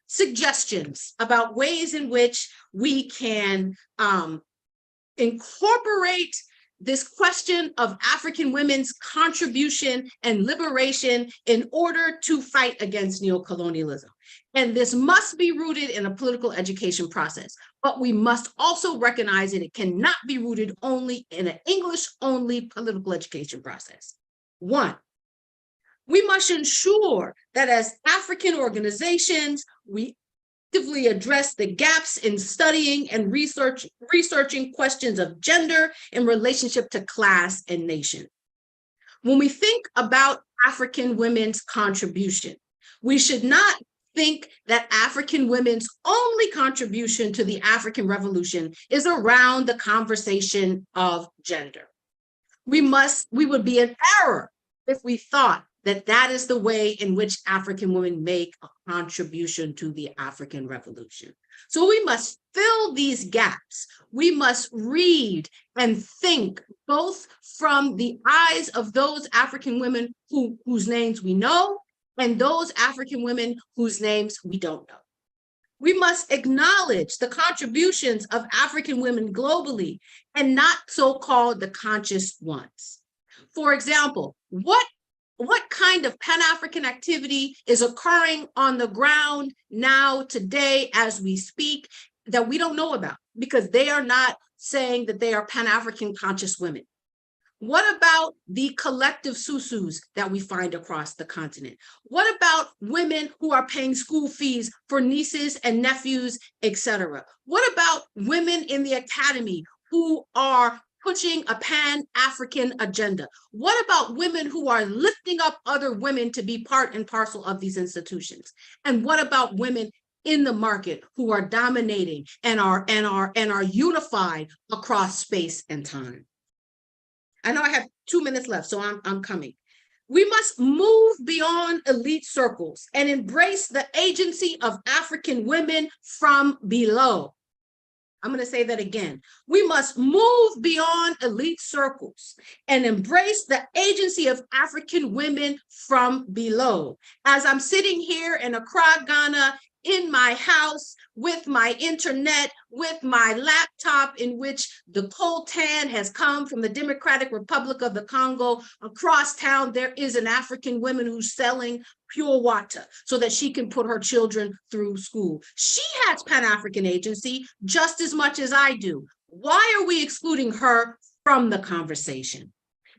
suggestions about ways in which we can incorporate this question of African women's contribution and liberation in order to fight against neocolonialism. And this must be rooted in a political education process, but we must also recognize that it cannot be rooted only in an English-only political education process. 1, we must ensure that as African organizations, we actively address the gaps in studying and researching questions of gender in relationship to class and nation. When we think about African women's contribution, we should not think that African women's only contribution to the African Revolution is around the conversation of gender. We would be in error if we thought that is the way in which African women make a contribution to the African Revolution. So we must fill these gaps. We must read and think both from the eyes of those African women whose names we know and those African women whose names we don't know. We must acknowledge the contributions of African women globally and not so-called the conscious ones. For example, what kind of Pan-African activity is occurring on the ground now, today, as we speak, that we don't know about because they are not saying that they are Pan-African conscious women? What about the collective susus that we find across the continent? What about women who are paying school fees for nieces and nephews, etc.? What about women in the academy who are pushing a Pan-African agenda? What about women who are lifting up other women to be part and parcel of these institutions? And what about women in the market who are dominating and are unified across space and time? I know I have 2 minutes left, so I'm coming. We must move beyond elite circles and embrace the agency of African women from below. I'm going to say that again. We must move beyond elite circles and embrace the agency of African women from below. As I'm sitting here in Accra, Ghana, in my house, with my internet, with my laptop, in which the coltan has come from the Democratic Republic of the Congo. Across town, there is an African woman who's selling pure water so that she can put her children through school. She has Pan-African agency just as much as I do. Why are we excluding her from the conversation?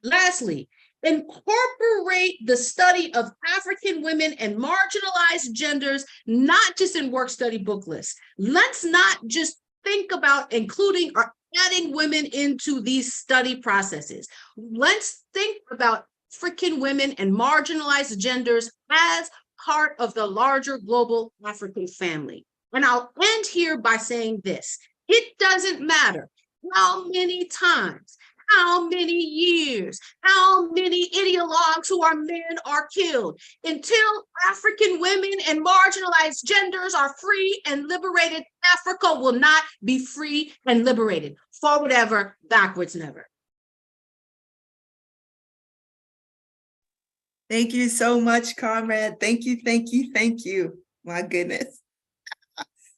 Lastly, incorporate the study of African women and marginalized genders, not just in work study book lists. Let's not just think about including or adding women into these study processes. Let's think about African women and marginalized genders as part of the larger global African family. And I'll end here by saying this. It doesn't matter how many times, how many years, how many ideologues who are men are killed. Until African women and marginalized genders are free and liberated, Africa will not be free and liberated. Forward ever, backwards never. Thank you so much, comrade. Thank you, thank you, thank you. My goodness.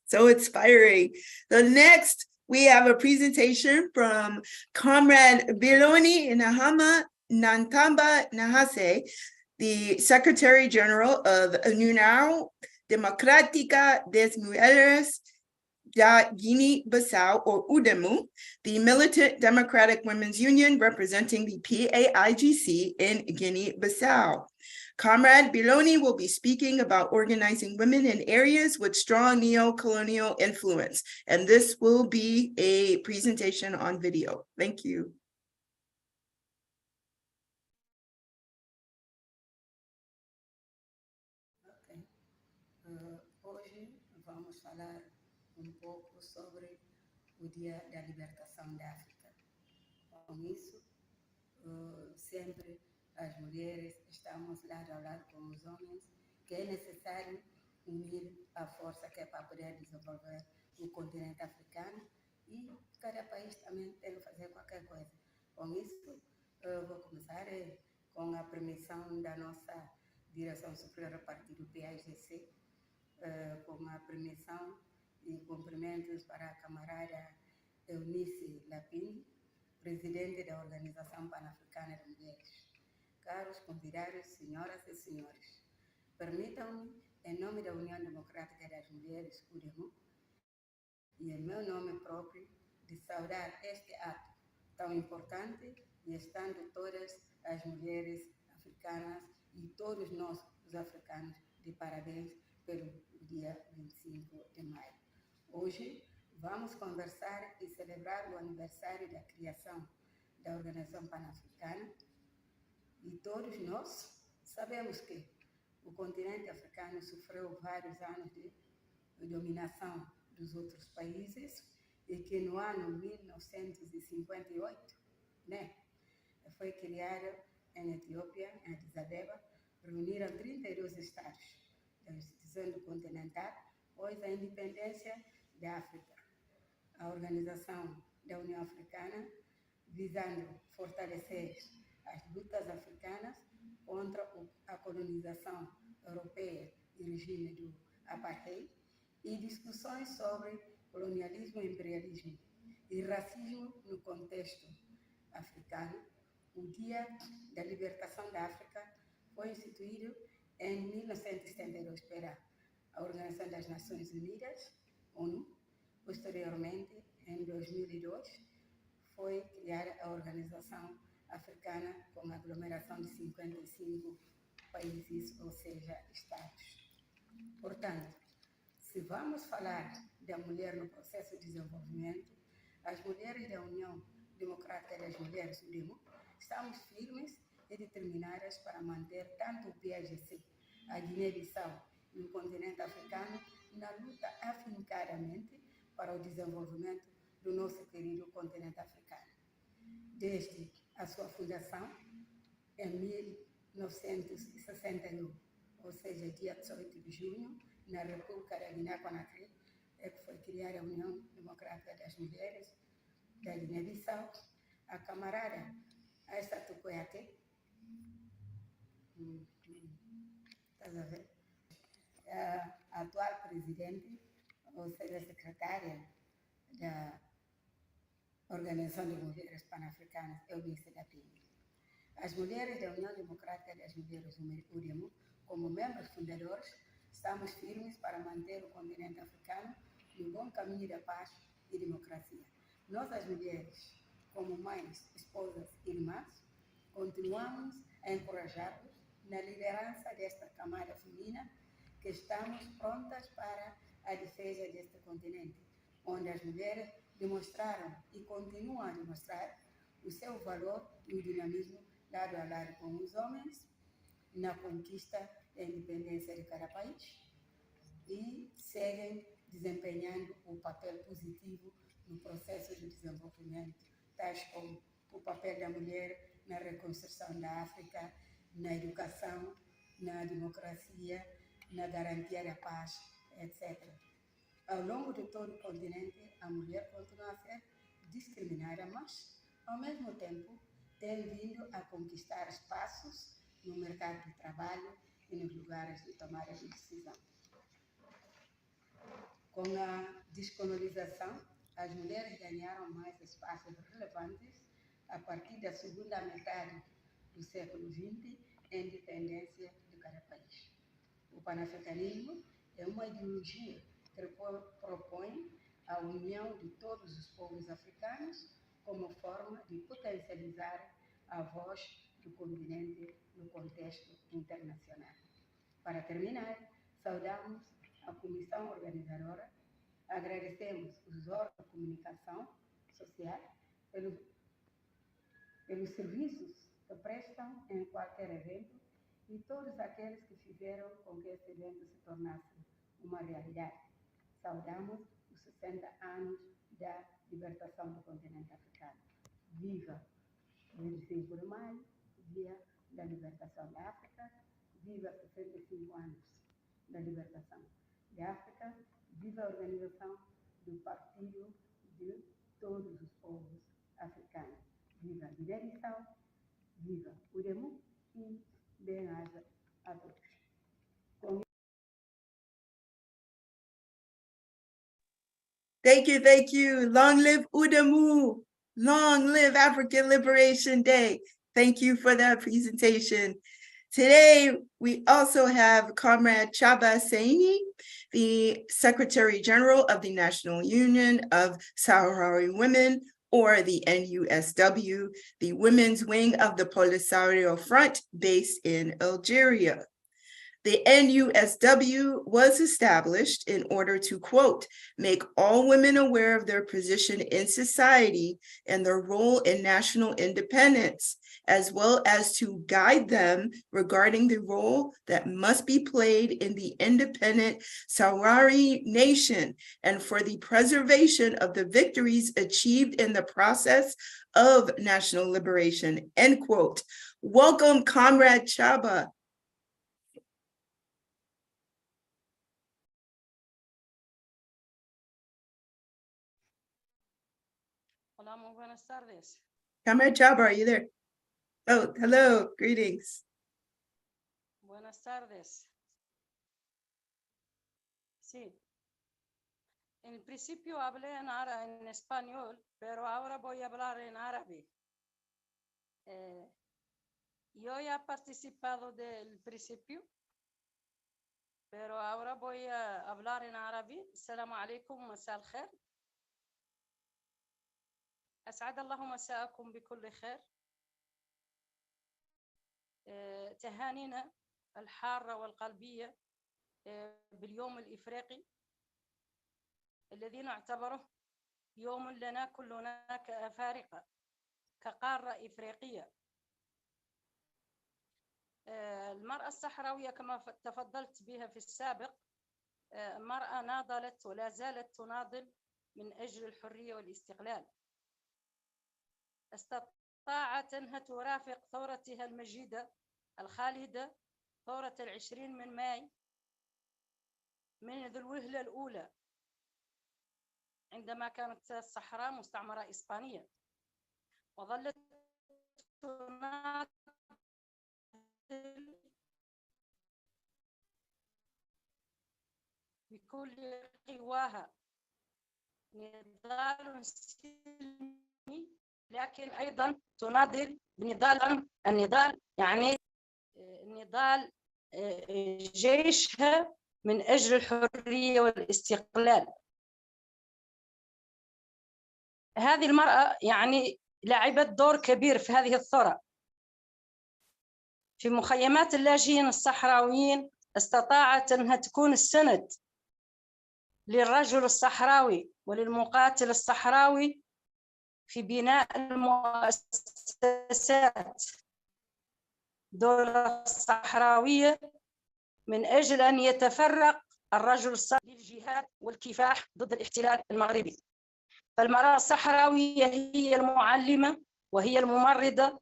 So inspiring. The next, we have a presentation from Comrade Biloni Nahama Nantamba Nahase, the Secretary General of União Democrática das Mulheres da Guinea-Bissau, or UDEMU, the Militant Democratic Women's Union representing the PAIGC in Guinea-Bissau. Comrade Biloni will be speaking about organizing women in areas with strong neo-colonial influence, and this will be a presentation on video. Thank you. Hoje vamos falar pouco sobre o Dia da Libertação da África. Com isso, sempre as mulheres estamos lado a lado com os homens, que é necessário unir a força que é para poder desenvolver o continente africano, e cada país também tem que fazer qualquer coisa. Com isso, vou começar com a permissão da nossa Direção Superior do Partido PAIGC, com a permissão e cumprimentos para a camarada Eunice Lapini, presidente da Organização Pan-Africana de Mulheres. Caros convidados, senhoras e senhores, permitam-me, em nome da União Democrática das Mulheres, UDEMU, e em meu nome próprio, de saudar este ato tão importante, e estando todas as mulheres africanas e todos nós, os africanos, de parabéns pelo dia 25 de maio. Hoje, vamos conversar e celebrar o aniversário da criação da Organização Pan-Africana, e todos nós sabemos que o continente africano sofreu vários anos de dominação dos outros países, e que no ano 1958, foi criada em Etiópia, em Addis Abeba, reuniram 32 estados da instituição do continental após a independência da África. A Organização da União Africana, visando fortalecer as lutas africanas contra a colonização europeia e regime do apartheid, e discussões sobre colonialismo, imperialismo e racismo no contexto africano. O Dia da Libertação da África foi instituído em 1972 pela Organização das Nações Unidas, ONU. Posteriormente, em 2002, foi criada a Organização Africana com aglomeração de 55 países, ou seja, estados. Portanto, se vamos falar da mulher no processo de desenvolvimento, as mulheres da União Democrática das Mulheres, UDEMO, estamos firmes e determinadas para manter tanto o PAGC, a Guiné-Bissau e o continente africano na luta afincadamente para o desenvolvimento do nosso querido continente africano. Desde a sua fundação, em 1961, ou seja, dia 18 de junho, na República da Guiné-Conakry, é que foi criada a União Democrática das Mulheres da Guiné-Bissau. A camarada Aissa Tukwete, estás a ver? A atual presidente, ou seja, secretária da Organização de Mulheres Pan-Africanas, eu disse da PIB. As mulheres da União Democrática das Mulheres, UDEMO, como membros fundadores, estamos firmes para manter o continente africano no bom caminho da paz e democracia. Nós, as mulheres, como mães, esposas e irmãs, continuamos a encorajar-vos na liderança desta camada feminina, que estamos prontas para a defesa deste continente, onde as mulheres demonstraram e continuam a demonstrar o seu valor e o dinamismo lado a lado com os homens na conquista da independência de cada país, e seguem desempenhando o papel positivo no processo de desenvolvimento, tais como o papel da mulher na reconstrução da África, na educação, na democracia, na garantia da paz, etc. Ao longo de todo o continente, a mulher continua a ser discriminada, mas, ao mesmo tempo, tem vindo a conquistar espaços no mercado de trabalho e nos lugares de tomada de decisão. Com a descolonização, as mulheres ganharam mais espaços relevantes a partir da segunda metade do século XX em dependência de cada país. O panafricanismo é uma ideologia que propõe a união de todos os povos africanos como forma de potencializar a voz do continente no contexto internacional. Para terminar, saudamos a comissão organizadora, agradecemos os órgãos de comunicação social pelos serviços que prestam em qualquer evento e todos aqueles que fizeram com que esse evento se tornasse uma realidade. Saudamos os 60 anos da libertação do continente africano. Viva o 25 de maio, Dia da Libertação da África. Viva 65 anos da libertação da África. Viva a organização do Partido de Todos os Povos Africanos. Viva a Guiné-Bissau, viva o UDEMO e bem-aja a todos. Thank you. Long live UDEMO. Long live African Liberation Day. Thank you for that presentation. Today, we also have Comrade Chaba Saini, the Secretary General of the National Union of Sahrawi Women, or the NUSW, the women's wing of the Polisario Front based in Algeria. The NUSW was established in order to, quote, make all women aware of their position in society and their role in national independence, as well as to guide them regarding the role that must be played in the independent Sahrawi nation and for the preservation of the victories achieved in the process of national liberation, end quote. Welcome, Comrade Chaba. Hola, muy buenas tardes. Comrade Chaba, are you there? Oh, hello, greetings. Buenas tardes. Sí. En principio hablé en español, pero ahora voy a hablar en árabe. Yo ya he participado del principio, pero ahora voy a hablar en árabe. Assalamu alaikum, مساء الخير. أسعد الله مساءكم بكل خير. تهانينا الحارة والقلبية باليوم الإفريقي الذي نعتبره يوم لنا كلنا كأفارقة كقارة إفريقية. المرأة الصحراوية كما تفضلت بها في السابق مرأة ناضلت ولا زالت تناضل من أجل الحرية والاستقلال. استطاعت أنها ترافق ثورتها المجيدة الخالدة ثورة 20 من ماي منذ الوهلة الأولى عندما كانت الصحراء مستعمرة إسبانية، وظلت تناضل بكل قواها. نضال سلمي لكن أيضا تناضل بنضال النضال يعني نضال جيشها من أجل الحرية والاستقلال. هذه المرأة يعني لعبت دور كبير في هذه الثورة. في مخيمات اللاجئين الصحراويين استطاعت أنها تكون السند للرجل الصحراوي وللمقاتل الصحراوي في بناء المؤسسات الدولة الصحراوية من أجل أن يتفرق الرجل الصحراوي للجهاد والكفاح ضد الاحتلال المغربي. فالمرأة الصحراوية هي المعلمة وهي الممرضة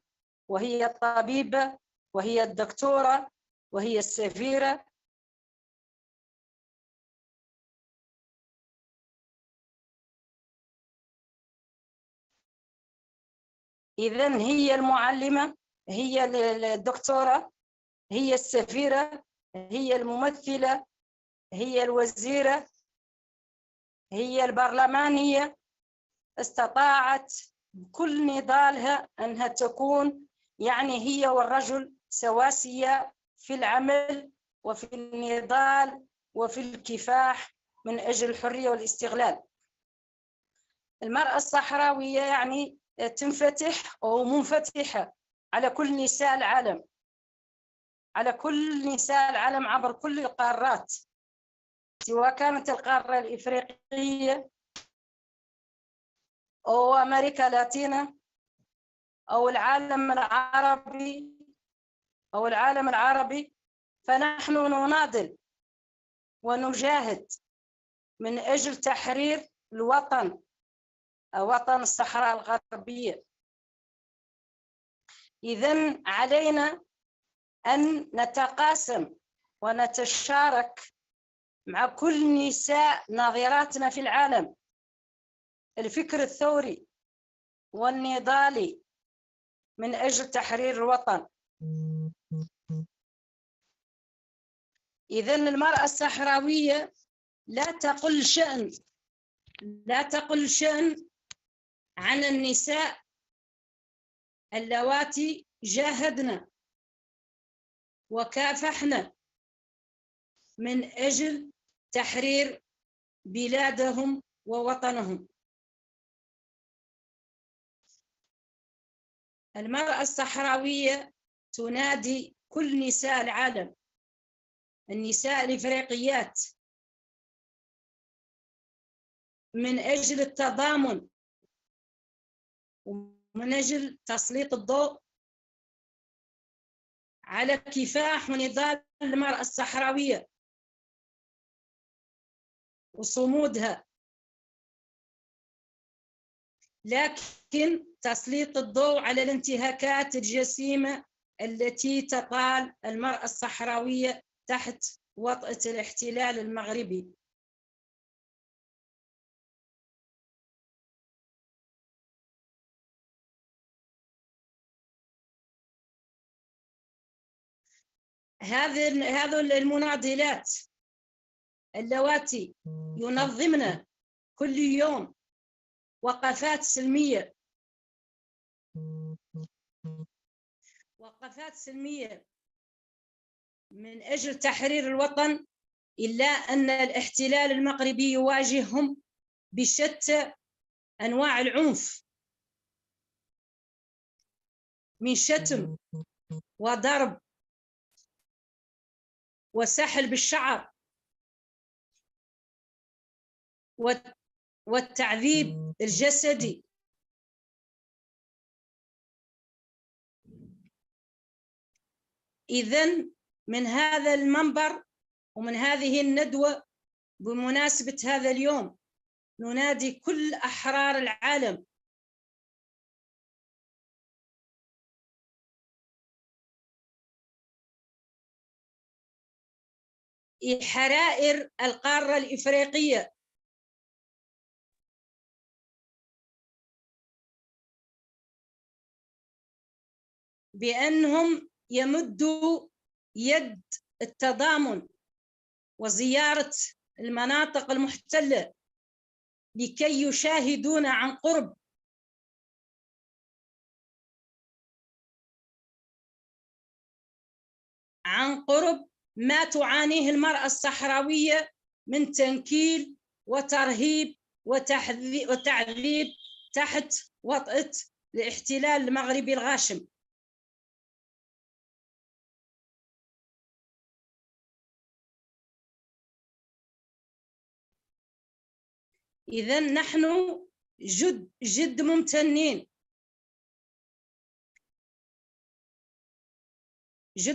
وهي الطبيبة وهي الدكتورة وهي السفيرة. إذن هي المعلمة، هي الدكتورة، هي السفيرة، هي الممثلة، هي الوزيرة، هي البرلمانية. استطاعت بكل نضالها أنها تكون يعني هي والرجل سواسية في العمل وفي النضال وفي الكفاح من أجل الحرية والاستقلال. المرأة الصحراوية يعني تنفتح أو منفتحة على كل نساء العالم، على كل نساء العالم عبر كل القارات، سواء كانت القارة الإفريقية أو أمريكا اللاتينية أو العالم العربي فنحن نناضل ونجاهد من أجل تحرير الوطن، وطن الصحراء الغربية. إذن علينا أن نتقاسم ونتشارك مع كل نساء ناظراتنا في العالم الفكر الثوري والنضالي من أجل تحرير الوطن. إذن المرأة الصحراوية لا تقل شأن عن النساء اللواتي جاهدنا وكافحنا من أجل تحرير بلادهم ووطنهم. المرأة الصحراوية تنادي كل نساء العالم، النساء الإفريقيات، من أجل التضامن ومن أجل تسليط الضوء على كفاح ونضال المرأة الصحراوية وصمودها، لكن تسليط الضوء على الانتهاكات الجسيمة التي تطال المرأة الصحراوية تحت وطأة الاحتلال المغربي. هذول المناضلات اللواتي ينظمن كل يوم وقفات سلمية من أجل تحرير الوطن، إلا أن الاحتلال المغربي يواجههم بشتى أنواع العنف، من شتم وضرب وسحل بالشعر والتعذيب الجسدي. إذن من هذا المنبر ومن هذه الندوة بمناسبة هذا اليوم ننادي كل أحرار العالم حرائر القارة الإفريقية بأنهم يمدوا يد التضامن وزيارة المناطق المحتلة لكي يشاهدون عن قرب ما تعانيه المرأة الصحراوية من تنكيل وترهيب وتعذيب تحت وطأة الاحتلال المغربي الغاشم. إذن نحن جد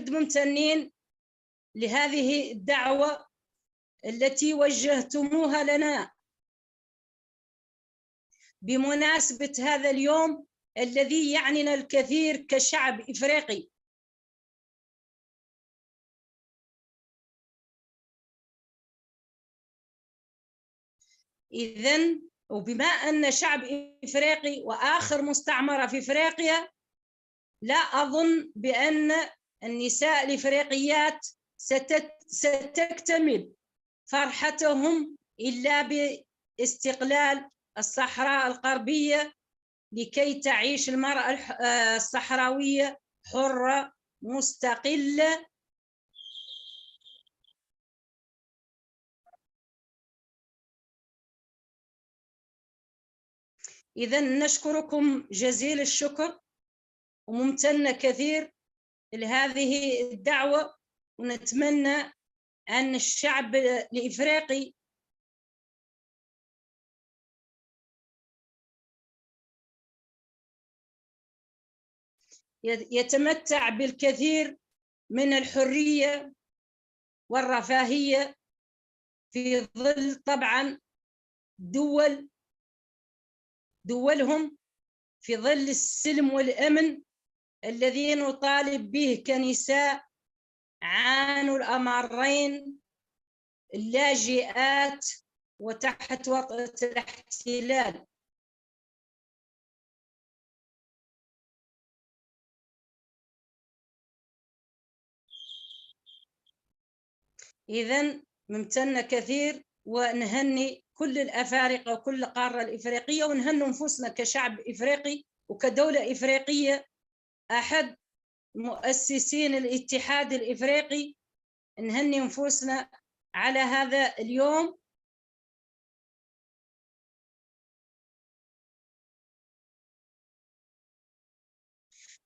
ممتنين لهذه الدعوة التي وجهتموها لنا بمناسبة هذا اليوم الذي يعنينا الكثير كشعب إفريقي. إذن وبما أن شعب إفريقي وآخر مستعمرة في إفريقيا، لا أظن بأن النساء الإفريقيات ستكتمل فرحتهم إلا باستقلال الصحراء الغربية لكي تعيش المرأة الصحراوية حرة مستقلة إذن نشكركم جزيل الشكر وممتنة كثير لهذه الدعوة، ونتمنى أن الشعب الإفريقي يتمتع بالكثير من الحرية والرفاهية في ظل طبعا دولهم، في ظل السلم والأمن الذي نطالب به كنساء عانوا الأمرين اللاجئات وتحت وطأة الاحتلال. إذن ممتنة كثير، ونهني كل الأفارقة وكل القارة الإفريقية، ونهني أنفسنا كشعب إفريقي وكدولة إفريقية أحد مؤسسين الاتحاد الإفريقي. نهني أنفسنا على هذا اليوم،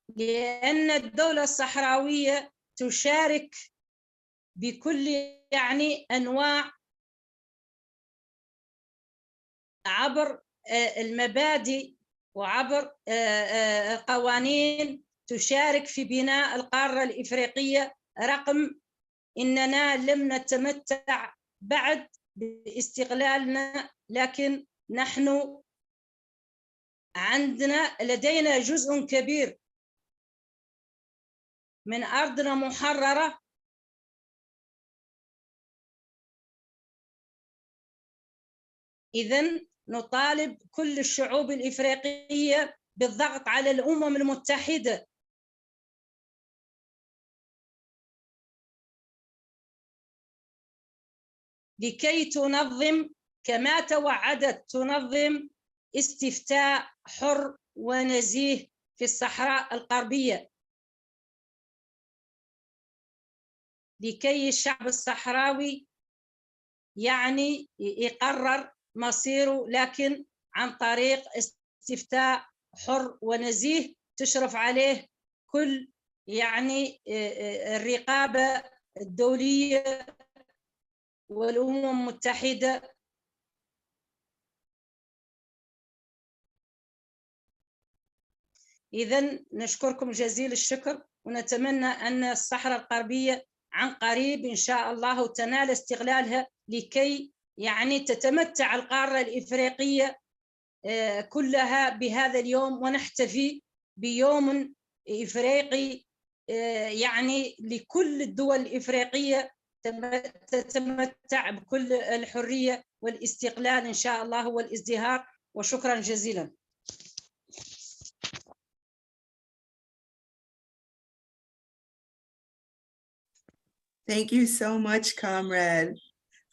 لأن الدولة الصحراوية تشارك بكل أنواع عبر المبادئ وعبر قوانين تشارك في بناء القارة الإفريقية، رغم إننا لم نتمتع بعد باستقلالنا، لكن نحن لدينا جزء كبير من أرضنا محررة. إذن نطالب كل الشعوب الإفريقية بالضغط على الأمم المتحدة لكي تنظم كما توعدت تنظم استفتاء حر ونزيه في الصحراء الغربية، لكي الشعب الصحراوي يعني يقرر مصيره، لكن عن طريق استفتاء حر ونزيه تشرف عليه كل يعني الرقابة الدولية والأمم المتحدة. إذن نشكركم جزيل الشكر، ونتمنى أن الصحراء الغربية عن قريب إن شاء الله تنال استغلالها لكي يعني تتمتع القارة الإفريقية كلها بهذا اليوم، ونحتفي بيوم إفريقي يعني لكل الدول الإفريقية تتمتع بكل الحرية والاستقلال إن شاء الله والازدهار. وشكرا جزيلا. Thank you so much, comrade.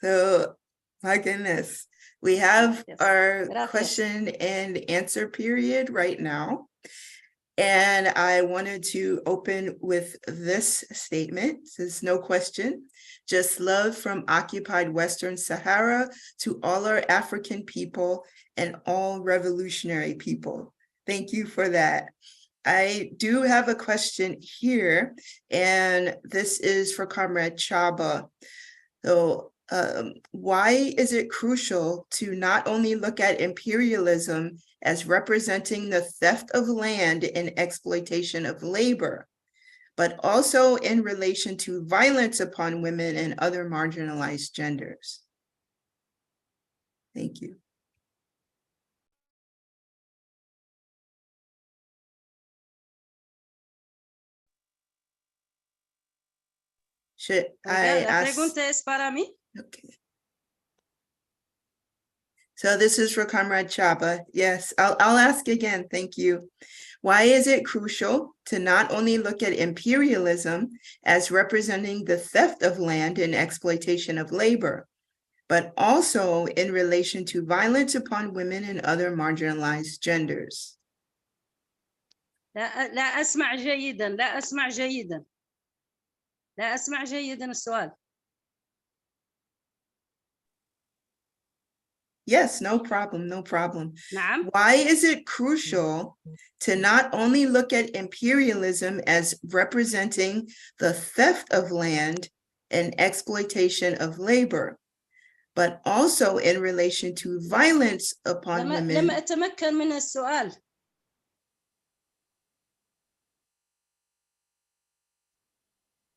So, my goodness, we have our question and answer period right now. And I wanted to open with this statement. It says, no question, just love from occupied Western Sahara to all our African people and all revolutionary people. Thank you for that. I do have a question here, and this is for Comrade Chaba. So, why is it crucial to not only look at imperialism as representing the theft of land and exploitation of labor, but also in relation to violence upon women and other marginalized genders? Thank you. Should I ask? La pregunta es para mí. Okay. So this is for Comrade Chaba. Yes, I'll ask again. Thank you. Why is it crucial to not only look at imperialism as representing the theft of land and exploitation of labor, but also in relation to violence upon women and other marginalized genders? لا أسمع جيدا، لا أسمع جيدا، لا أسمع جيدا السؤال. Yes, no problem, no problem. نعم. Why is it crucial to not only look at imperialism as representing the theft of land and exploitation of labor, but also in relation to violence upon women? لم أتمكن من السؤال.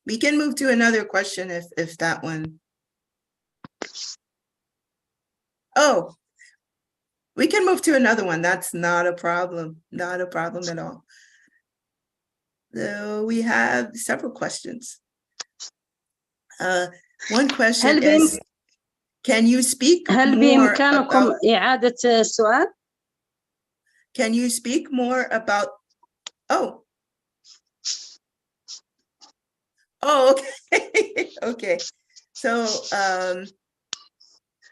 We can move to another question if that one. Oh, we can move to another one. That's not a problem. Not a problem at all. So we have several questions. One question is, can you speak more بإمكانكم إعادة السؤال؟ Can you speak more about, oh, okay. Okay. So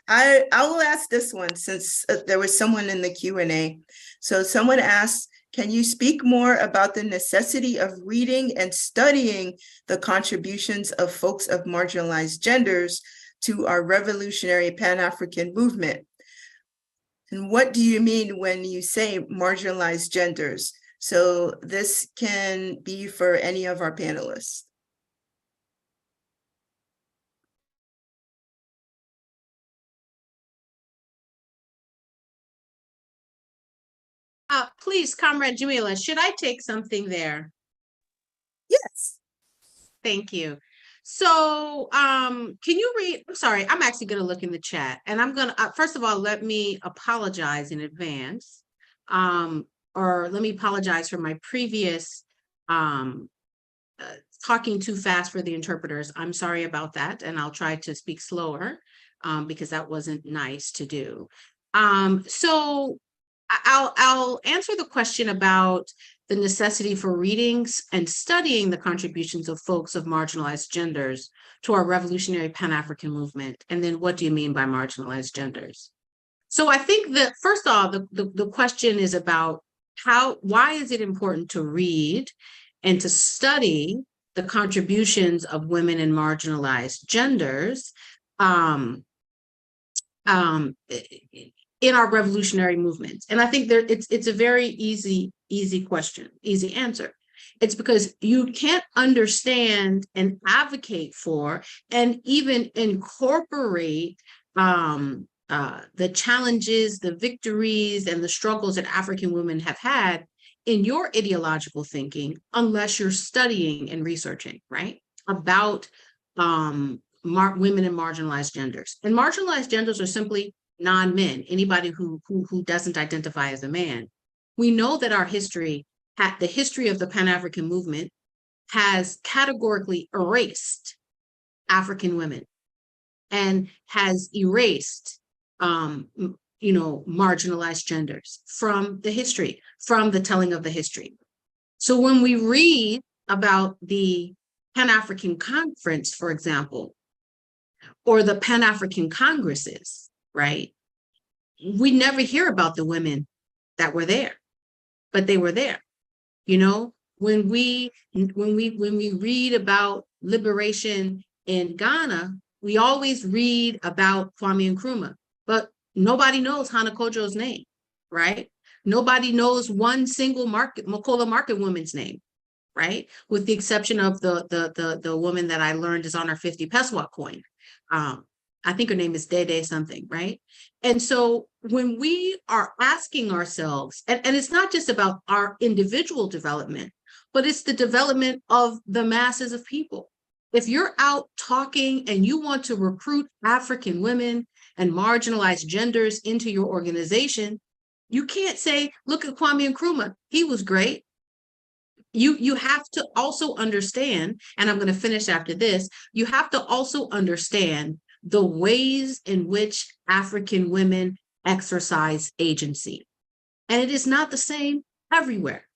I will ask this one since there was someone in the Q&A. So someone asked, can you speak more about the necessity of reading and studying the contributions of folks of marginalized genders to our revolutionary Pan-African movement? And what do you mean when you say marginalized genders? So this can be for any of our panelists. Please, Comrade Jamila, should I take something there? Yes. Thank you. So can you read, I'm sorry, I'm actually going to look in the chat, and I'm going to, first of all, let me apologize in advance, or let me apologize for my previous talking too fast for the interpreters. I'm sorry about that, and I'll try to speak slower because that wasn't nice to do. So I'll answer the question about the necessity for readings and studying the contributions of folks of marginalized genders to our revolutionary Pan-African movement? And then what do you mean by marginalized genders? So I think that first off, the question is about why is it important to read and to study the contributions of women and marginalized genders in our revolutionary movements? And I think it's a very easy question, easy answer. It's because you can't understand and advocate for and even incorporate the challenges, the victories, and the struggles that African women have had in your ideological thinking unless you're studying and researching, right, about women and marginalized genders. And marginalized genders are simply non-men, anybody who doesn't identify as a man. We know that our history, the history of the Pan-African movement, has categorically erased African women and has erased marginalized genders from the history, from the telling of the history. So when we read about the Pan-African Conference, for example, or the Pan-African Congresses, right? We never hear about the women that were there, but they were there. You know, when we read about liberation in Ghana, we always read about Kwame Nkrumah, but nobody knows Hannah Kojo's name, right? Nobody knows one single Makola Market woman's name, right? With the exception of the woman that I learned is on our 50 Peswa coin. I think her name is Dede something, right? And so when we are asking ourselves, and it's not just about our individual development, but it's the development of the masses of people. If you're out talking and you want to recruit African women and marginalized genders into your organization, you can't say, look at Kwame Nkrumah, he was great. You have to also understand, and I'm going to finish after this, you have to also understand the ways in which African women exercise agency. And it is not the same everywhere.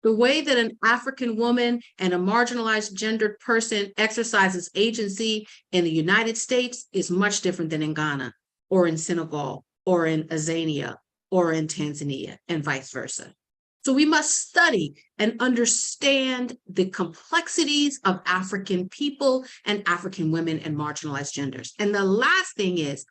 The way that an African woman and a marginalized gendered person exercises agency in the United States is much different than in Ghana or in Senegal or in Azania or in Tanzania and vice versa. So we must study and understand the complexities of African people and African women and marginalized genders. And the last thing is,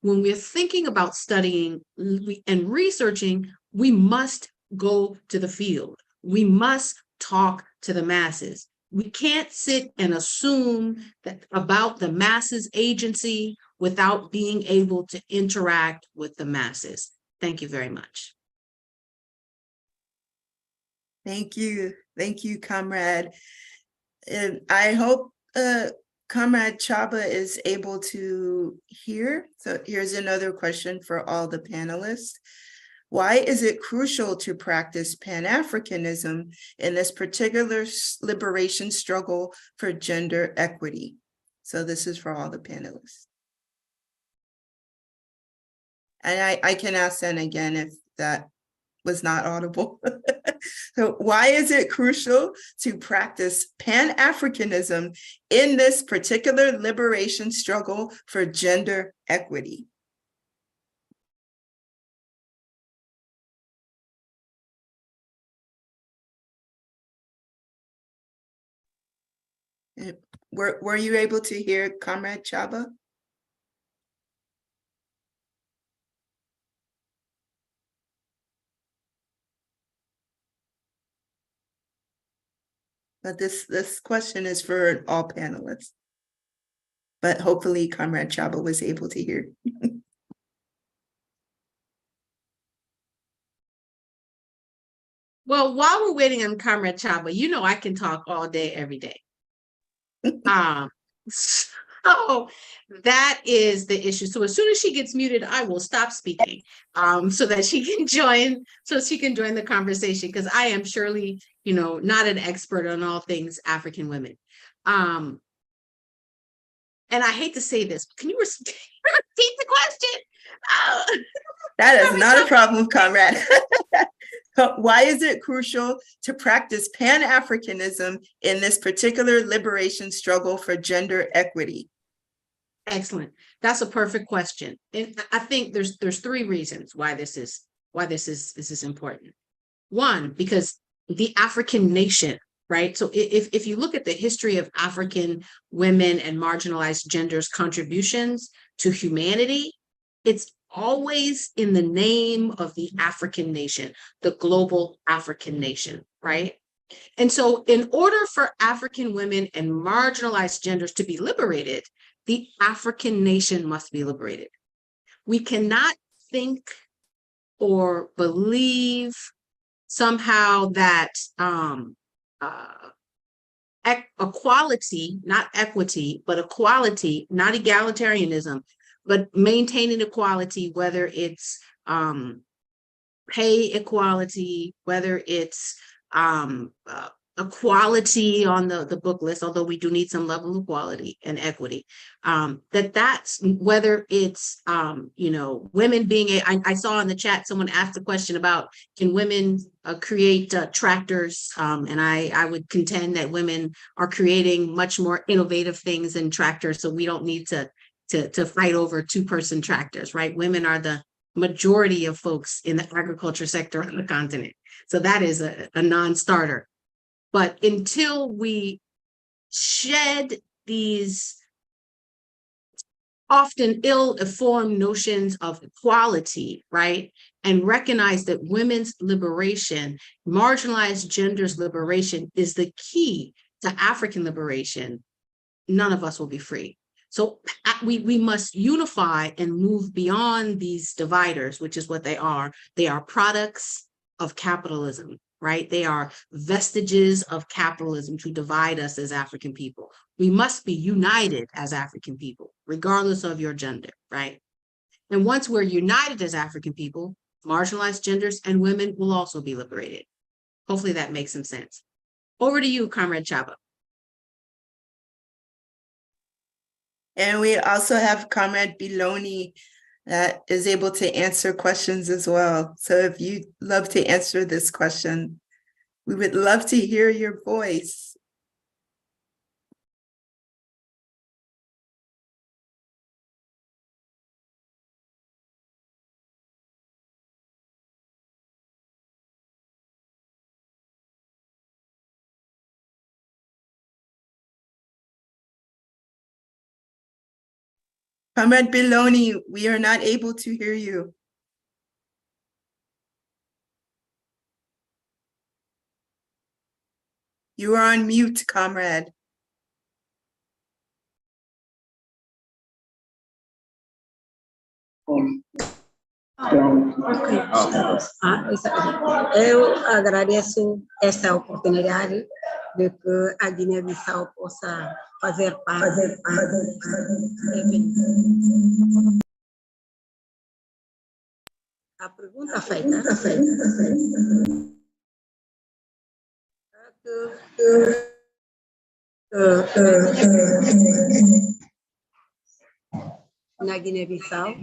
when we're thinking about studying and researching, we must go to the field. We must talk to the masses. We can't sit and assume that about the masses agency without being able to interact with the masses. Thank you very much. Thank you. Thank you, Comrade. And I hope Comrade Chaba is able to hear. So here's another question for all the panelists. Why is it crucial to practice Pan-Africanism in this particular liberation struggle for gender equity? So this is for all the panelists. And I can ask then again if that was not audible. So why is it crucial to practice Pan-Africanism in this particular liberation struggle for gender equity? Were you able to hear Comrade Chaba? But this question is for all panelists. But hopefully Comrade Chaba was able to hear. Well, while we're waiting on Comrade Chaba, you know I can talk all day, every day. So that is the issue. So as soon as she gets muted, I will stop speaking so that she can join the conversation, because I am surely, not an expert on all things African women. And I hate to say this, but can you repeat the question? That is not a problem, Comrade. Why is it crucial to practice Pan-Africanism in this particular liberation struggle for gender equity? Excellent. That's a perfect question. And I think there's three reasons why this is important. One, because the African nation, right? So if you look at the history of African women and marginalized genders' contributions to humanity, it's always in the name of the African nation, the global African nation, right? And so in order for African women and marginalized genders to be liberated, the African nation must be liberated. We cannot think or believe somehow that equality, not equity, but equality, not egalitarianism, but maintaining equality, whether it's pay equality, whether it's equality on the book list, although we do need some level of equality and equity, that's whether it's, women being I saw in the chat, someone asked a question about, can women create tractors? And I would contend that women are creating much more innovative things than tractors. So we don't need to fight over two-person tractors, right? Women are the majority of folks in the agriculture sector on the continent. So that is a non-starter. But until we shed these often ill-informed notions of equality, right, and recognize that women's liberation, marginalized genders' liberation is the key to African liberation, none of us will be free. So we must unify and move beyond these dividers, which is what they are. They are products of capitalism, right? They are vestiges of capitalism to divide us as African people. We must be united as African people, regardless of your gender, right? And once we're united as African people, marginalized genders and women will also be liberated. Hopefully that makes some sense. Over to you, Comrade Chaba. And we also have Comrade Biloni that is able to answer questions as well. So if you'd love to answer this question, we would love to hear your voice. Comrade Biloni, we are not able to hear you. You are on mute, comrade. Eu agradeço essa oportunidade de que a Guiné-Bissau possa fazer parte desse evento. A pergunta feita na Guiné-Bissau,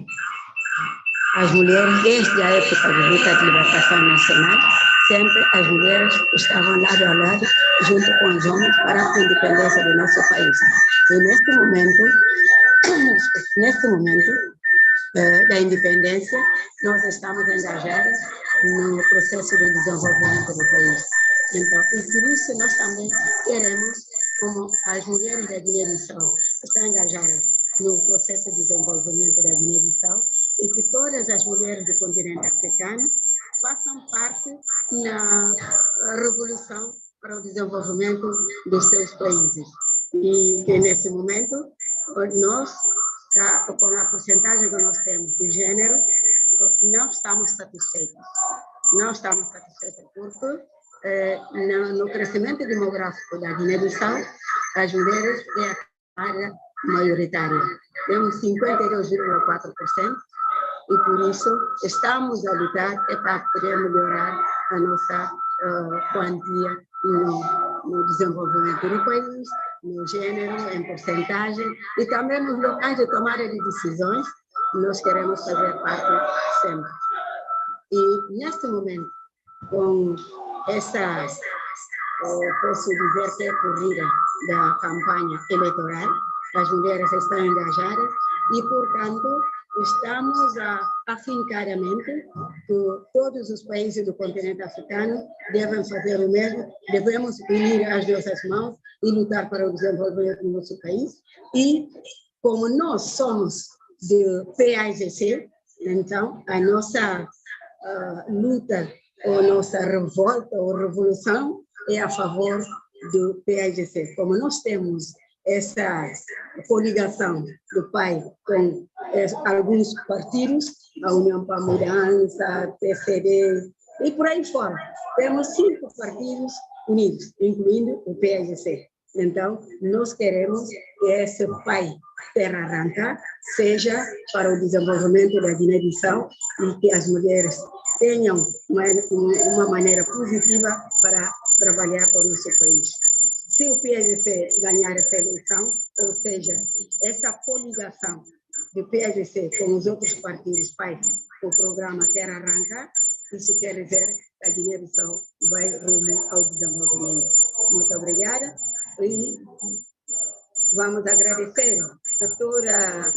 as mulheres, desde a época da luta de libertação nacional, sempre as mulheres estavam lado a lado, junto com os homens, para a independência do nosso país. E neste momento da independência, nós estamos engajados no processo de desenvolvimento do país. Então, e por isso nós também queremos, como as mulheres da Guiné-Bissau estão engajadas no processo de desenvolvimento da Guiné-Bissau, e que todas as mulheres do continente africano façam parte na revolução para o desenvolvimento dos seus países. E que nesse momento, nós, com a porcentagem que nós temos de gênero, não estamos satisfeitos. Não estamos satisfeitos porque no crescimento demográfico da Guiné-Bissau, as mulheres é a área maioritária. Temos 52,4%. E por isso estamos a lutar para poder melhorar a nossa quantia no desenvolvimento do país, no gênero, em porcentagem, e também nos locais de tomada de decisões, nós queremos fazer parte sempre. E neste momento, com essa, posso dizer que é corrida da campanha eleitoral. As mulheres estão engajadas e, portanto, estamos a afincar a mente que todos os países do continente africano devem fazer o mesmo, devemos unir as nossas mãos e lutar para o desenvolvimento do nosso país. E, como nós somos do PAIGC, então, a nossa luta, ou nossa revolta ou revolução é a favor do PAIGC. Como nós temos essa coligação do PAI com alguns partidos, a União para a Mudança, a PCD e por aí fora. Temos 5 partidos unidos, incluindo o PAIGC. Então, nós queremos que esse PAI Terra Arranca seja para o desenvolvimento da Guiné-Bissau e que as mulheres tenham uma maneira positiva para trabalhar para o nosso país. Se o PAIGC ganhar essa eleição, ou seja, essa coligação do PAIGC com os outros partidos PAI, o programa Terra Arranca, isso quer dizer que a Guiné-Bissau vai rumo ao desenvolvimento. Muito obrigada e vamos agradecer a toda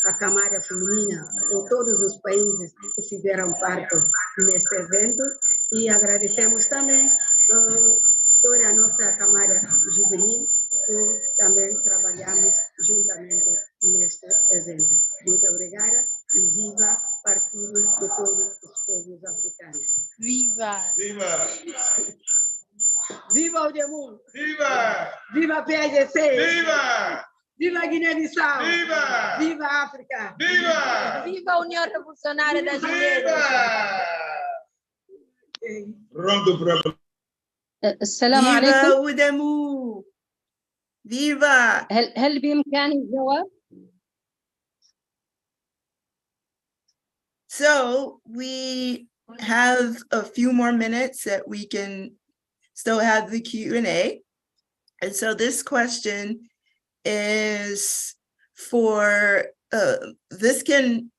a Câmara Feminina, ou todos os países que fizeram parte neste evento, e agradecemos também toda a nossa Câmara Juvenil, que também trabalhamos juntamente neste evento. Muito obrigada e viva o Partido de Todos os Povos Africanos. Viva! Viva! Viva o Demu! Viva! Viva a PAIGC! Viva! Viva a Guiné-Bissau! Viva! Viva a África! Viva! Viva a União Revolucionária das Mulheres! Pronto, السلام Viva عليكم. o Demu! Viva! هل بإمكاني الجواب؟ So we have a few more minutes that we can still have the Q&A. And so this question is for, this can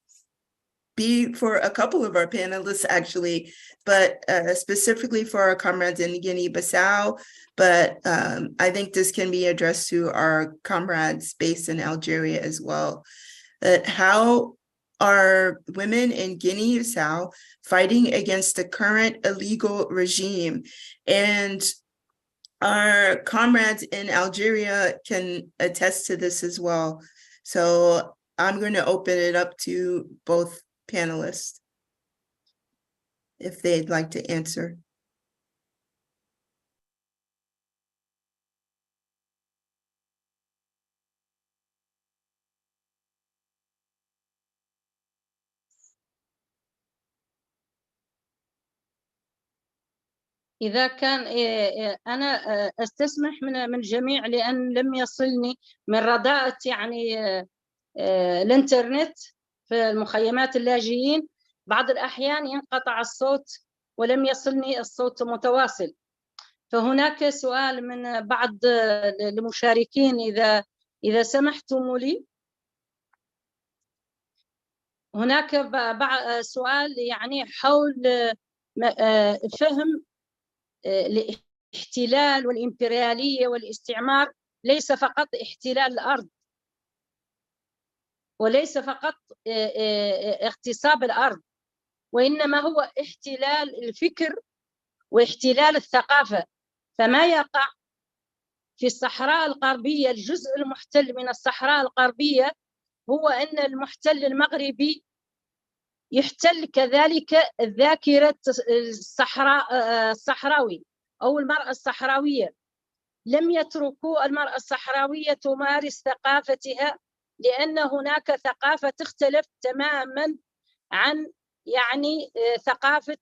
be for a couple of our panelists actually, but specifically for our comrades in Guinea-Bissau. But I think this can be addressed to our comrades based in Algeria as well. That how are women in Guinea-Bissau fighting against the current illegal regime? And our comrades in Algeria can attest to this as well. So I'm going to open it up to both panelists if they'd like to answer. إذا كان أنا أستسمح من الجميع لأن لم يصلني من رداءة يعني الإنترنت في المخيمات اللاجئين بعض الأحيان ينقطع الصوت ولم يصلني الصوت متواصل. فهناك سؤال من بعض المشاركين إذا سمحتم لي. هناك سؤال يعني حول فهم الاحتلال والإمبريالية والاستعمار ليس فقط احتلال الأرض وليس فقط اغتصاب الأرض، وإنما هو احتلال الفكر واحتلال الثقافة. فما يقع في الصحراء الغربية، الجزء المحتل من الصحراء الغربية هو أن المحتل المغربي يحتل كذلك الذاكرة الصحراوي أو المرأة الصحراوية. لم يتركوا المرأة الصحراوية تمارس ثقافتها لأن هناك ثقافة تختلف تماما عن يعني ثقافة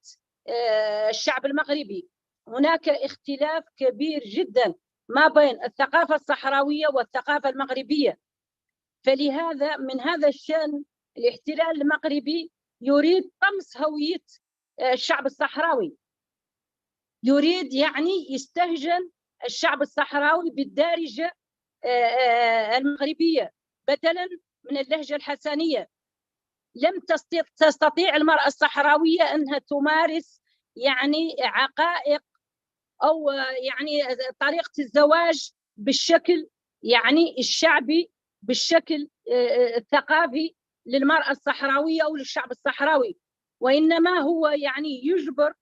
الشعب المغربي. هناك اختلاف كبير جدا ما بين الثقافة الصحراوية والثقافة المغربية. فلهذا من هذا الشأن الاحتلال المغربي يريد طمس هوية الشعب الصحراوي، يريد يعني يستهجن الشعب الصحراوي بالدارجة المغربية بدلا من اللهجة الحسانية. لم تستطيع المرأة الصحراوية أنها تمارس يعني عقائق أو يعني طريقة الزواج بالشكل يعني الشعبي، بالشكل الثقافي للمرأة الصحراوية أو للشعب الصحراوي، وإنما هو يعني يجبر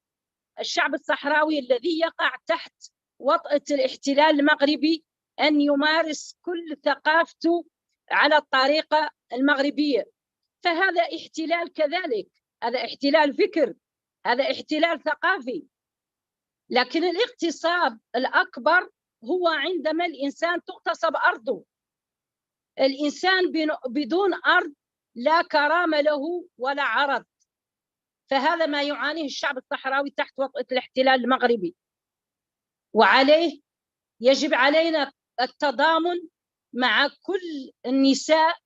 الشعب الصحراوي الذي يقع تحت وطأة الاحتلال المغربي أن يمارس كل ثقافته على الطريقة المغربية. فهذا احتلال كذلك، هذا احتلال فكر، هذا احتلال ثقافي. لكن الاغتصاب الأكبر هو عندما الإنسان تغتصب أرضه. الإنسان بدون أرض لا كرامة له ولا عرض. فهذا ما يعانيه الشعب الصحراوي تحت وطأة الاحتلال المغربي، وعليه يجب علينا التضامن مع كل النساء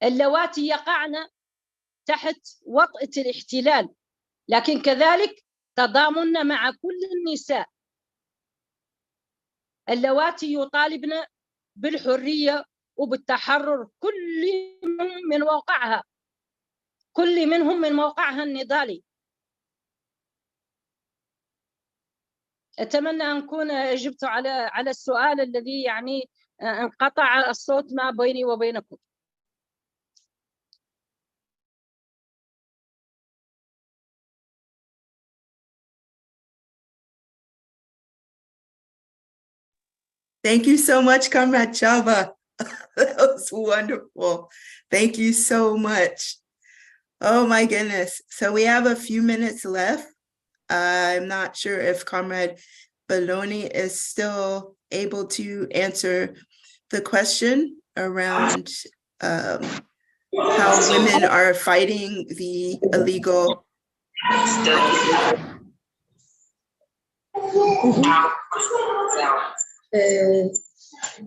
اللواتي يقعن تحت وطأة الاحتلال، لكن كذلك تضامننا مع كل النساء اللواتي يطالبن بالحرية وبالتحرر، كل من موقعها، كل منهم من موقعها النضالي. أتمنى أن أكون أجبت على السؤال الذي يعني انقطع الصوت ما بيني وبينكم. Thank you so much, Comrade Chava. That was wonderful. Thank you so much. Oh my goodness. So we have a few minutes left. I'm not sure if Comrade Baloney is still able to answer the question around how women are fighting the illegal.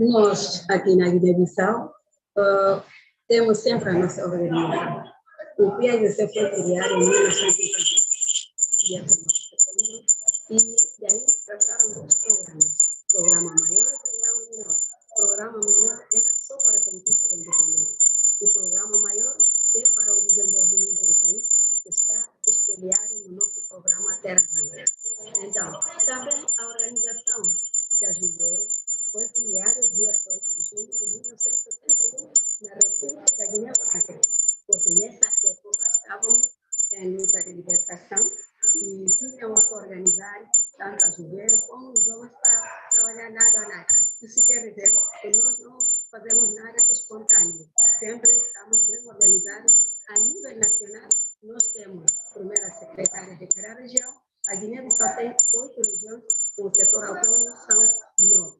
Nós, aqui na Guiné-Bissau, temos sempre a nossa organização. O PAGC foi criado em 1950, e daí passaram dois programas, programa maior e programa menor. O programa menor era só para a conquista da independência. O programa maior é para o desenvolvimento do país, que está espelhado no nosso programa Terra Randa. Então, também a organização das mulheres foi criada dia 8 de junho de 1971 na República da Guiné-Conakry, porque nessa época estávamos em luta de libertação e tínhamos que organizar tanto as mulheres como os homens para trabalhar lado a lado. Isso quer dizer que nós não fazemos nada espontâneo, sempre estamos bem organizados. A nível nacional, nós temos primeira secretária de cada região. A Guiné-Bissau tem 8 regiões, o setor autônomo são 9.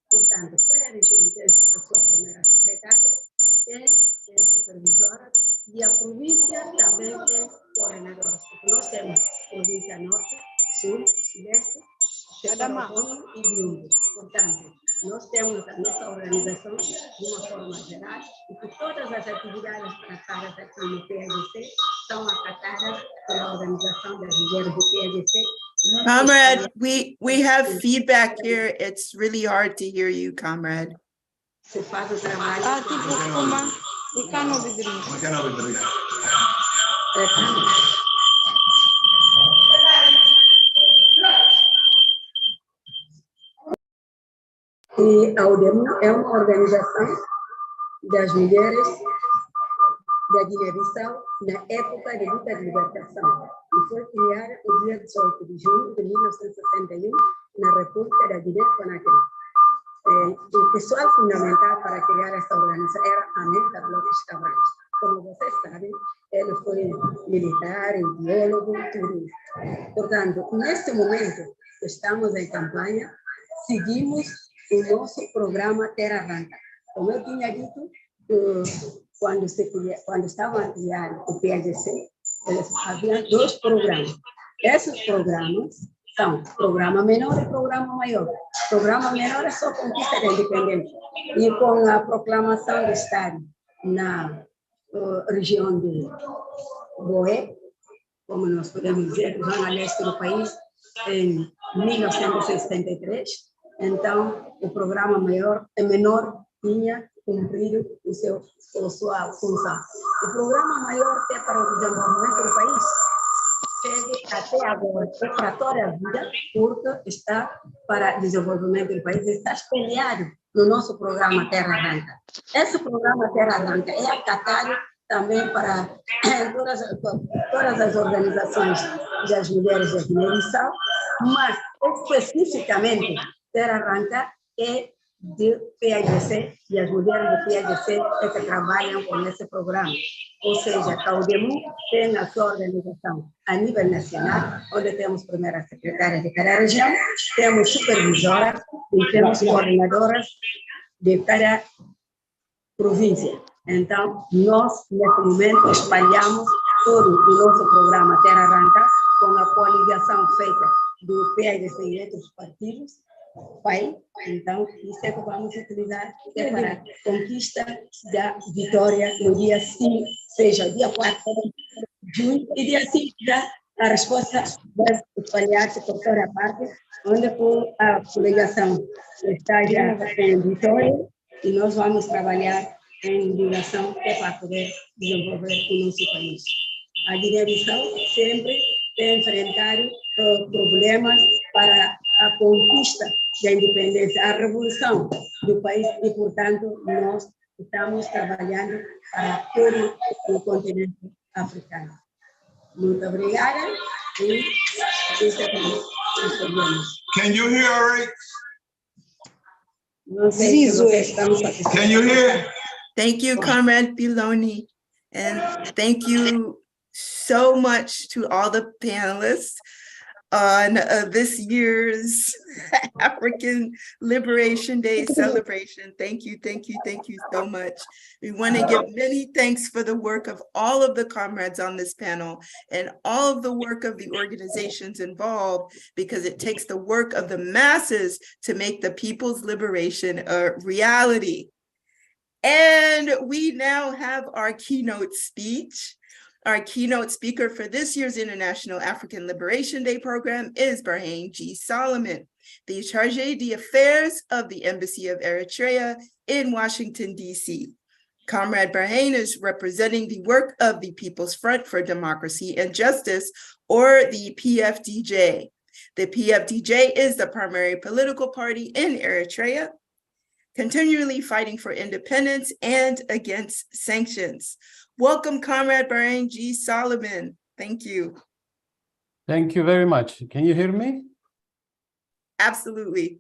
Portanto, cada região tem a sua primeira secretária, tem supervisora, e a província também tem coordenadores. Nós temos província norte, sul, leste, setor autônomo e biúndio. Portanto, nós temos a nossa organização de uma forma geral, e que todas as atividades tratadas aqui no PAGC são acatadas pela organização das mulheres do PAGC. Comrade, we have feedback here. It's really hard to hear you, comrade. Se faz o trabalho. E a UDEMU é uma organização das mulheres da Guiné-Bissau na época de luta de libertação, e foi criada no dia 18 de junho de 1961 na República da Guiné-Conakry. O pessoal fundamental para criar essa organização era América Lopes Cabral. Como vocês sabem, ele foi militar, ideólogo, tudo isso. Portanto, neste momento, estamos em campanha, seguimos o nosso programa Terra Randa. Como eu tinha dito, quando estavam a criar o PAGC, havia 2 programas. Esses programas são programa menor e programa maior. Programa menor é só conquista da independência. E com a proclamação do Estado na região de Boé, como nós podemos dizer, zona leste do país, em 1973, então o programa menor tinha cumprido a sua função. O programa maior é para o desenvolvimento do país, chegue até agora. O trator a vida curta está para desenvolvimento do país, está espelhado no nosso programa Terra Arranca. Esse programa Terra Arranca é acatado também para todas as organizações das mulheres da Guiné-Bissau, mas especificamente Terra Arranca é de PAGC e as mulheres do PAGC é que trabalham com esse programa. Ou seja, a Caudemu tem a sua organização a nível nacional, onde temos primeira secretária de cada região, temos supervisoras e temos coordenadoras de cada província. Então, nós, nesse momento, espalhamos todo o nosso programa Terra Arranca com a coligação feita do PAGC e outros partidos, então, isso é que vamos utilizar para a conquista da vitória no dia 5, seja dia 4 de junho, e dia 5 a resposta vai espalhar-se por toda a parte, onde a coligação está já em vitória, e nós vamos trabalhar em ligação para poder desenvolver o nosso país. A Guiné-Bissau sempre tem enfrentado problemas para a conquista da independência, a revolução do país, e, portanto, nós estamos trabalhando para todo o continente africano. Muito obrigada e isso é como nós podemos. Can you hear, Rick? Não sei se vocês estão satisfeitos. Can you hear? Thank you, Comrade Biloni. And thank you so much to all the panelists on this year's African Liberation Day celebration. Thank you, thank you, thank you so much. We want to give many thanks for the work of all of the comrades on this panel and all of the work of the organizations involved, because it takes the work of the masses to make the people's liberation a reality. And we now have our keynote speech. Our keynote speaker for this year's International African Liberation Day program is Barhane G. Solomon, the Chargé d'Affaires of the Embassy of Eritrea in Washington, D.C. Comrade Barhane is representing the work of the People's Front for Democracy and Justice, or the PFDJ. The PFDJ is the primary political party in Eritrea, continually fighting for independence and against sanctions. Welcome, Comrade Barhane G. Solomon. Thank you. Thank you very much. Can you hear me? Absolutely.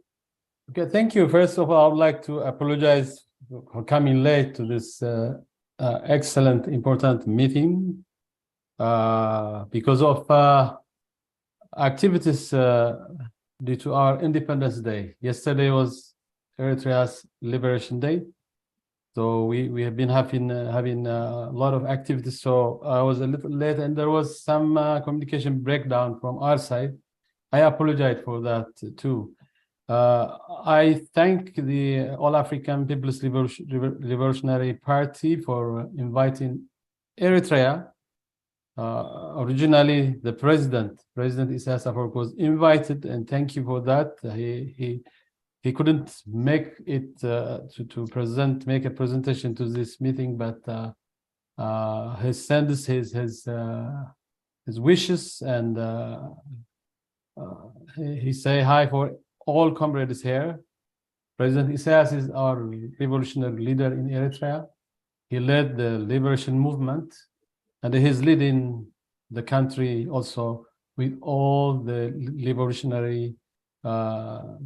Okay, thank you. First of all, I would like to apologize for coming late to this excellent, important meeting because of activities due to our Independence Day. Yesterday was Eritrea's Liberation Day. So we have been having a lot of activities. So I was a little late, and there was some communication breakdown from our side. I apologize for that too. I thank the All African People's Revolutionary Party for inviting Eritrea. Originally, the President Isaias Afwerki, was invited, and thank you for that. He couldn't make it make a presentation to this meeting, but he sends his wishes, and he say hi for all comrades here. President Isaias is our revolutionary leader in Eritrea. He led the liberation movement, and he's leading the country also with all the revolutionary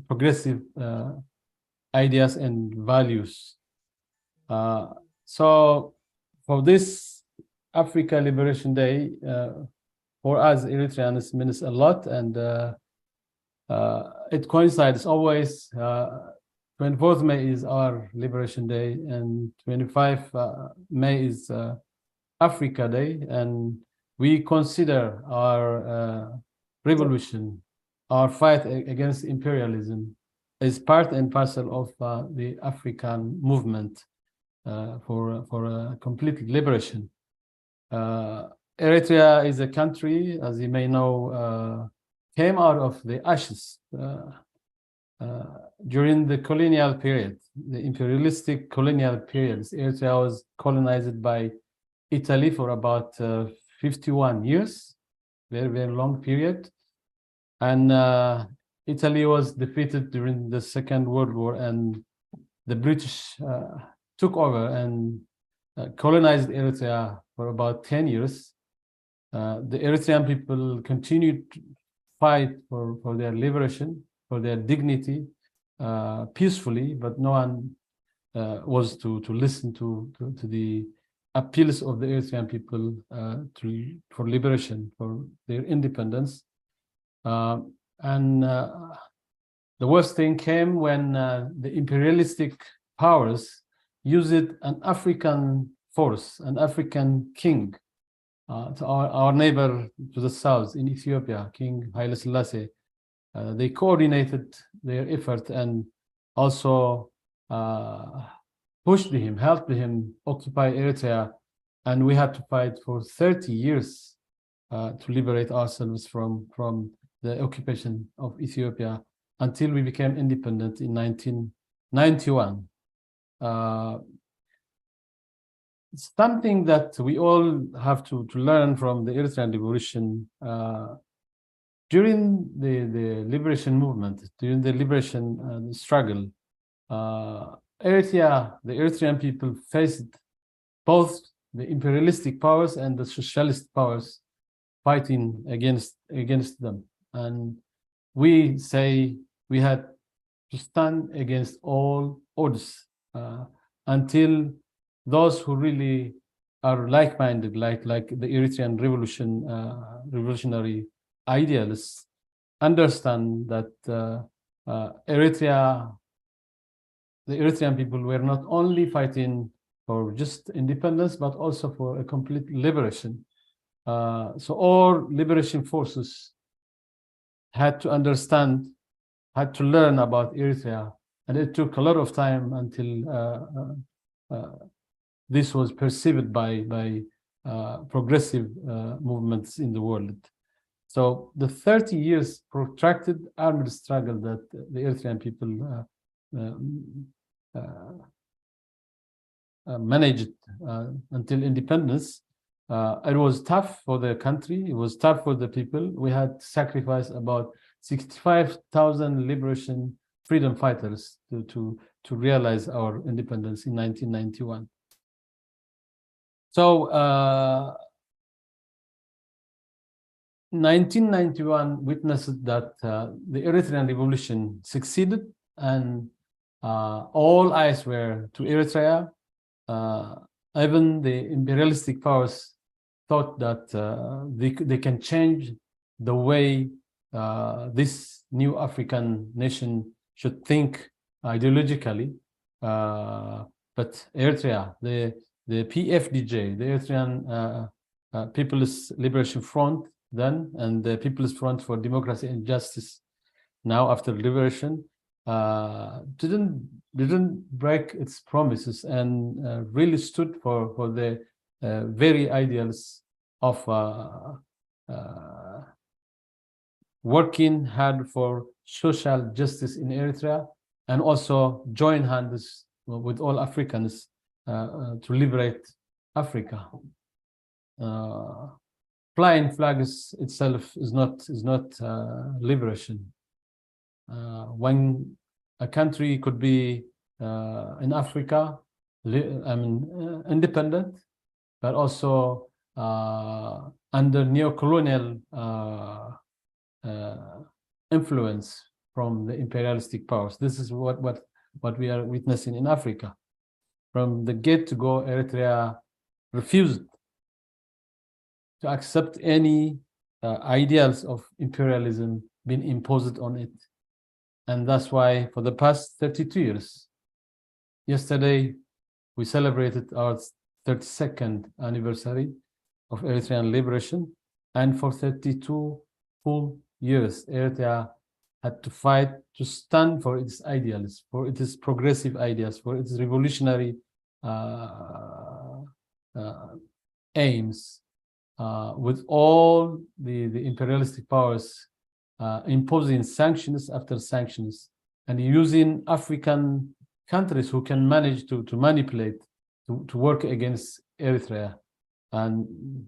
progressive ideas and values. So for this Africa Liberation Day, for us Eritreans, means a lot, and it coincides always. 24th May is our Liberation Day, and 25 May is Africa Day, and we consider our revolution, our fight against imperialism, is part and parcel of the African movement for a complete liberation. Eritrea is a country, as you may know, came out of the ashes during the colonial period, the imperialistic colonial period. Eritrea was colonized by Italy for about 51 years. very long period. And Italy was defeated during the Second World War, and the British took over and colonized Eritrea for about 10 years. The Eritrean people continued to fight for their liberation, for their dignity, peacefully, but no one was to listen to the appeals of the Eritrean people for liberation, for their independence. And the worst thing came when the imperialistic powers used an African force, an African king, to our neighbor to the south in Ethiopia, King Haile Selassie. They coordinated their effort and also pushed him, helped him occupy Eritrea, and we had to fight for 30 years to liberate ourselves from the occupation of Ethiopia until we became independent in 1991. Something that we all have to learn from the Eritrean Revolution. During the liberation movement, during the liberation struggle, Eritrea, the Eritrean people faced both the imperialistic powers and the socialist powers fighting against them. And we say we had to stand against all odds until those who really are like-minded, like the Eritrean revolutionary idealists, understand that Eritrea, the Eritrean people were not only fighting for just independence, but also for a complete liberation. So all liberation forces had to understand, had to learn about Eritrea, and it took a lot of time until this was perceived by progressive movements in the world. So the 30 years protracted armed struggle that the Eritrean people managed until independence, it was tough for the country, it was tough for the people. We had to sacrifice about 65,000 liberation freedom fighters to realize our independence in 1991. So 1991 witnessed that the Eritrean revolution succeeded, and all eyes were to Eritrea. Even the imperialistic powers thought that they can change the way this new African nation should think ideologically. But Eritrea, the PFDJ, the Eritrean People's Liberation Front then, and the People's Front for Democracy and Justice now after liberation, didn't break its promises and really stood for the very ideals of working hard for social justice in Eritrea, and also join hands with all Africans to liberate Africa. Flying flags itself is not liberation. When a country could be in Africa, independent, but also under neo-colonial influence from the imperialistic powers. This is what we are witnessing in Africa. From the get-go, Eritrea refused to accept any ideals of imperialism being imposed on it. And that's why for the past 32 years, yesterday, we celebrated our 32nd anniversary of Eritrean liberation. And for 32 full years, Eritrea had to fight to stand for its ideals, for its progressive ideas, for its revolutionary aims, with all the imperialistic powers imposing sanctions after sanctions, and using African countries who can manage to manipulate, to work against Eritrea. And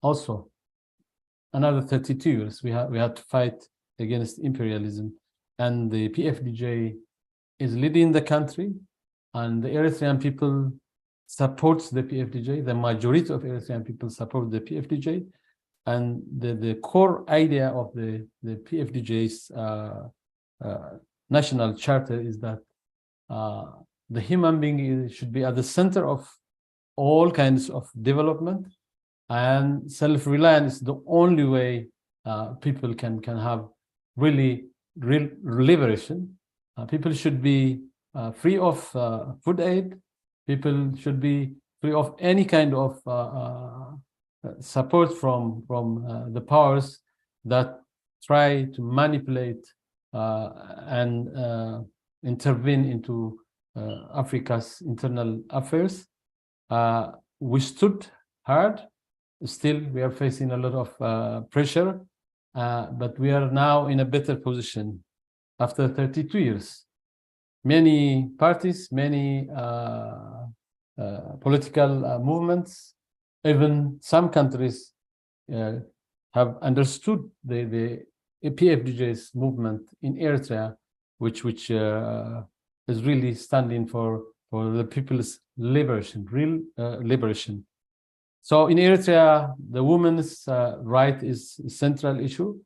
also another 32 years. We had to fight against imperialism, and the PFDJ is leading the country, and the Eritrean people supports the PFDJ. The majority of Eritrean people support the PFDJ, and the core idea of the PFDJ's national charter is that the human being should be at the center of all kinds of development, and self-reliance is the only way people can have real liberation. People should be free of food aid. People should be free of any kind of support from the powers that try to manipulate and intervene into Africa's internal affairs. We stood hard. Still, we are facing a lot of pressure, but we are now in a better position after 32 years. Many parties, many political movements, even some countries have understood the PFDJ's movement in Eritrea, which is really standing for the people's liberation, real liberation. So in Eritrea, the women's right is a central issue.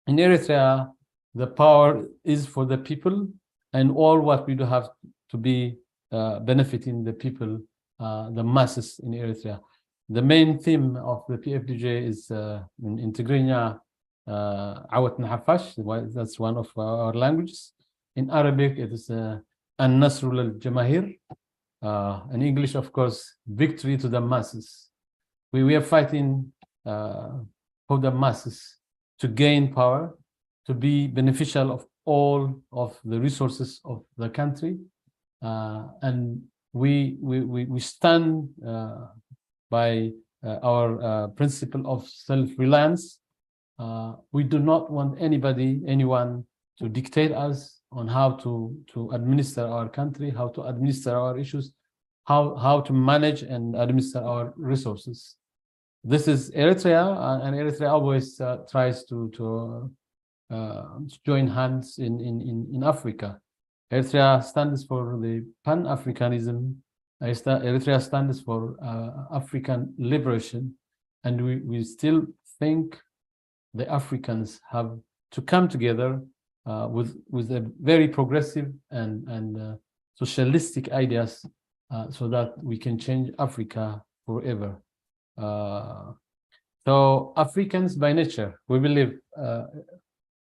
In Eritrea, the power is for the people, and all what we do have to be benefiting the people, the masses in Eritrea. The main theme of the PFDJ is in Tigrinya, Awat Nahafash, that's one of our languages. In Arabic, it is An-Nasrul al-Jamahir. In English, of course, victory to the masses. We are fighting for the masses to gain power, to be beneficial of all of the resources of the country, and we stand by our principle of self-reliance. We do not want anyone to dictate us on how to administer our country, how to administer our issues, how to manage and administer our resources. This is Eritrea, and Eritrea always tries to join hands in Africa. Eritrea stands for the Pan Africanism. Eritrea stands for African liberation, and we still think the Africans have to come together with a very progressive and socialistic ideas so that we can change Africa forever. So Africans by nature, we believe,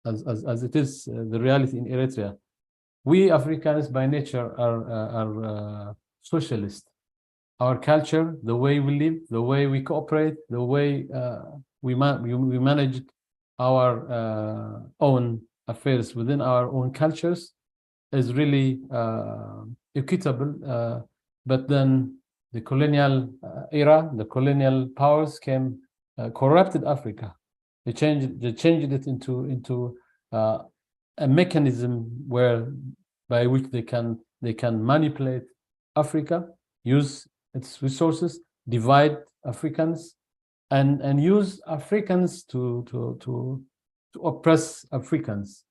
as it is the reality in Eritrea, we Africans by nature are socialist. Our culture, the way we live, the way we cooperate, the way we manage our own affairs within our own cultures is really equitable. But then the colonial era, the colonial powers came, corrupted Africa. They changed it into a mechanism by which they can manipulate Africa, use its resources, divide Africans, and use Africans to oppress Africans.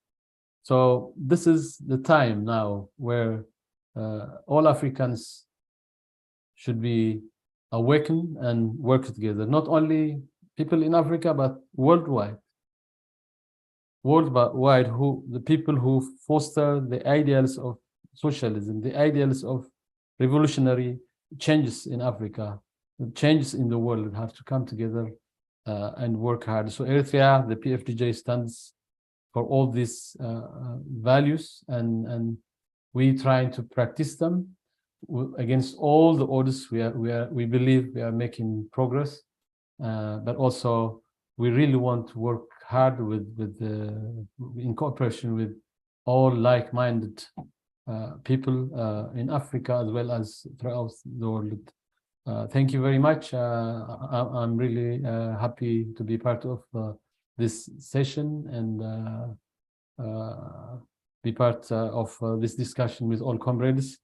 So this is the time now where all Africans should be awakened and work together. Not only people in Africa, but worldwide. Worldwide, the people who foster the ideals of socialism, the ideals of revolutionary changes in Africa, the changes in the world have to come together and work hard. So Eritrea, the PFDJ stands for all these values, and we try to practice them against all the orders. We believe we are making progress, but also we really want to work hard in cooperation with all like-minded people in Africa as well as throughout the world. Thank you very much. I'm really happy to be part of this session and be part of this discussion with all comrades.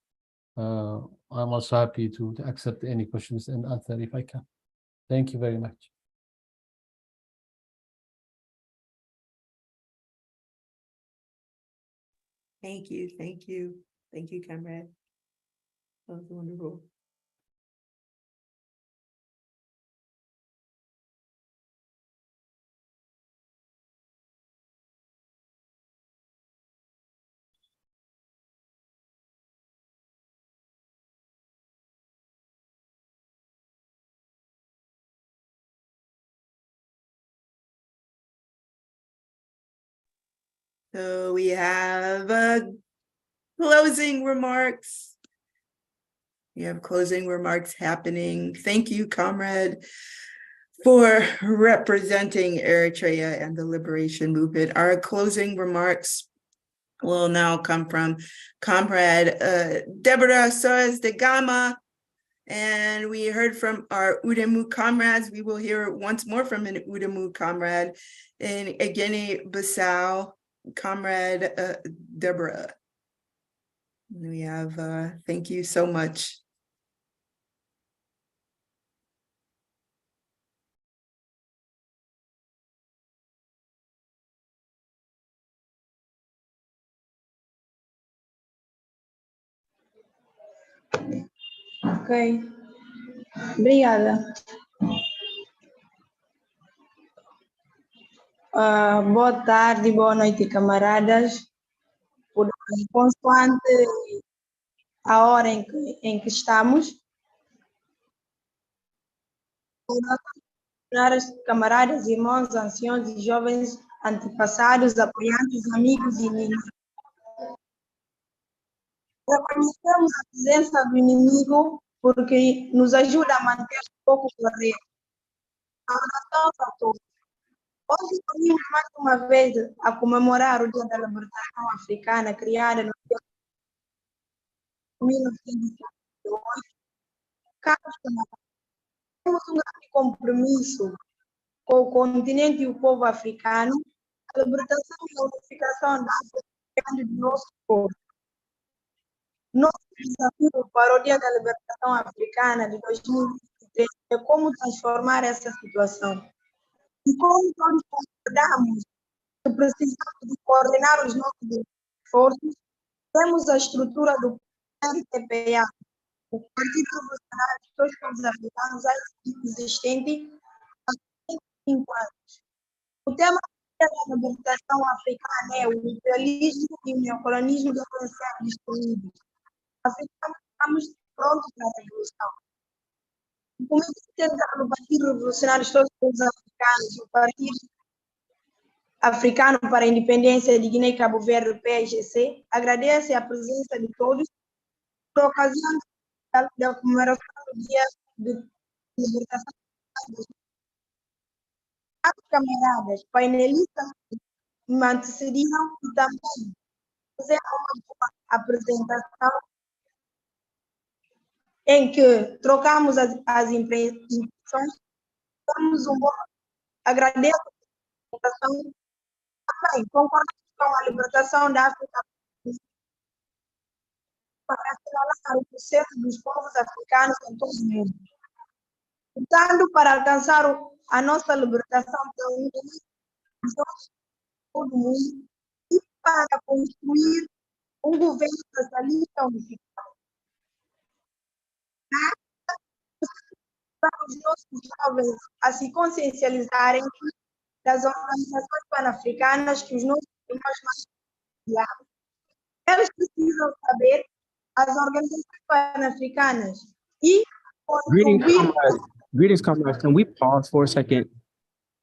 I'm also happy to accept any questions and answer if I can. Thank you very much. Thank you, thank you. Thank you, comrade. That was wonderful. So we have closing remarks. We have closing remarks happening. Thank you, comrade, for representing Eritrea and the liberation movement. Our closing remarks will now come from Comrade Deborah Soares de Gama. And we heard from our Udemu comrades. We will hear once more from an Udemu comrade in Guinea-Bissau, Comrade Deborah. We have, thank you so much. Ok, obrigada. Boa tarde, boa noite, camaradas. Consoante a hora em que estamos, camaradas, irmãos, anciãos e jovens antepassados, apoiantes, amigos e inimigos. Reconhecemos a presença do inimigo porque nos ajuda a manter um pouco correto. Saudações a todos. Hoje reunimos mais uma vez a comemorar o Dia da Libertação Africana, criada no dia 1978. Caros camaradas, temos um grande compromisso com o continente e o povo africano, a libertação e a unificação da África do nosso povo. Nosso desafio para o Dia da Libertação Africana de 2023 é como transformar essa situação. E como todos concordamos que precisamos de coordenar os nossos esforços, temos a estrutura do PRTPA, o Partido Revolucionário dos Povos Africanos, existente há 25 anos. O tema da libertação africana é o imperialismo e o neocolonismo devem ser destruídos. Estamos prontos para a revolução. O Comitê do Partido Revolucionário dos Povos Africanos, o Partido Africano para a Independência de Guiné e Cabo Verde, PAIGC, agradece a presença de todos por ocasião da comemoração do Dia de Libertação. As camaradas panelistas me antecederam e também fizeram uma boa apresentação em que trocamos as impressões, damos um bom agradeço a apresentação, também concordamos com a libertação da África para assinalar o processo dos povos africanos em todo o mundo. Lutando para alcançar a nossa libertação pelo todo o mundo e para construir um governo socialista unificado. Para os nossos jovens a se consciencializarem das organizações pan-africanas que os nossos irmãos mais criaram. Eles precisam saber as organizações pan-africanas e Greetings, comrades. Can we pause for a second?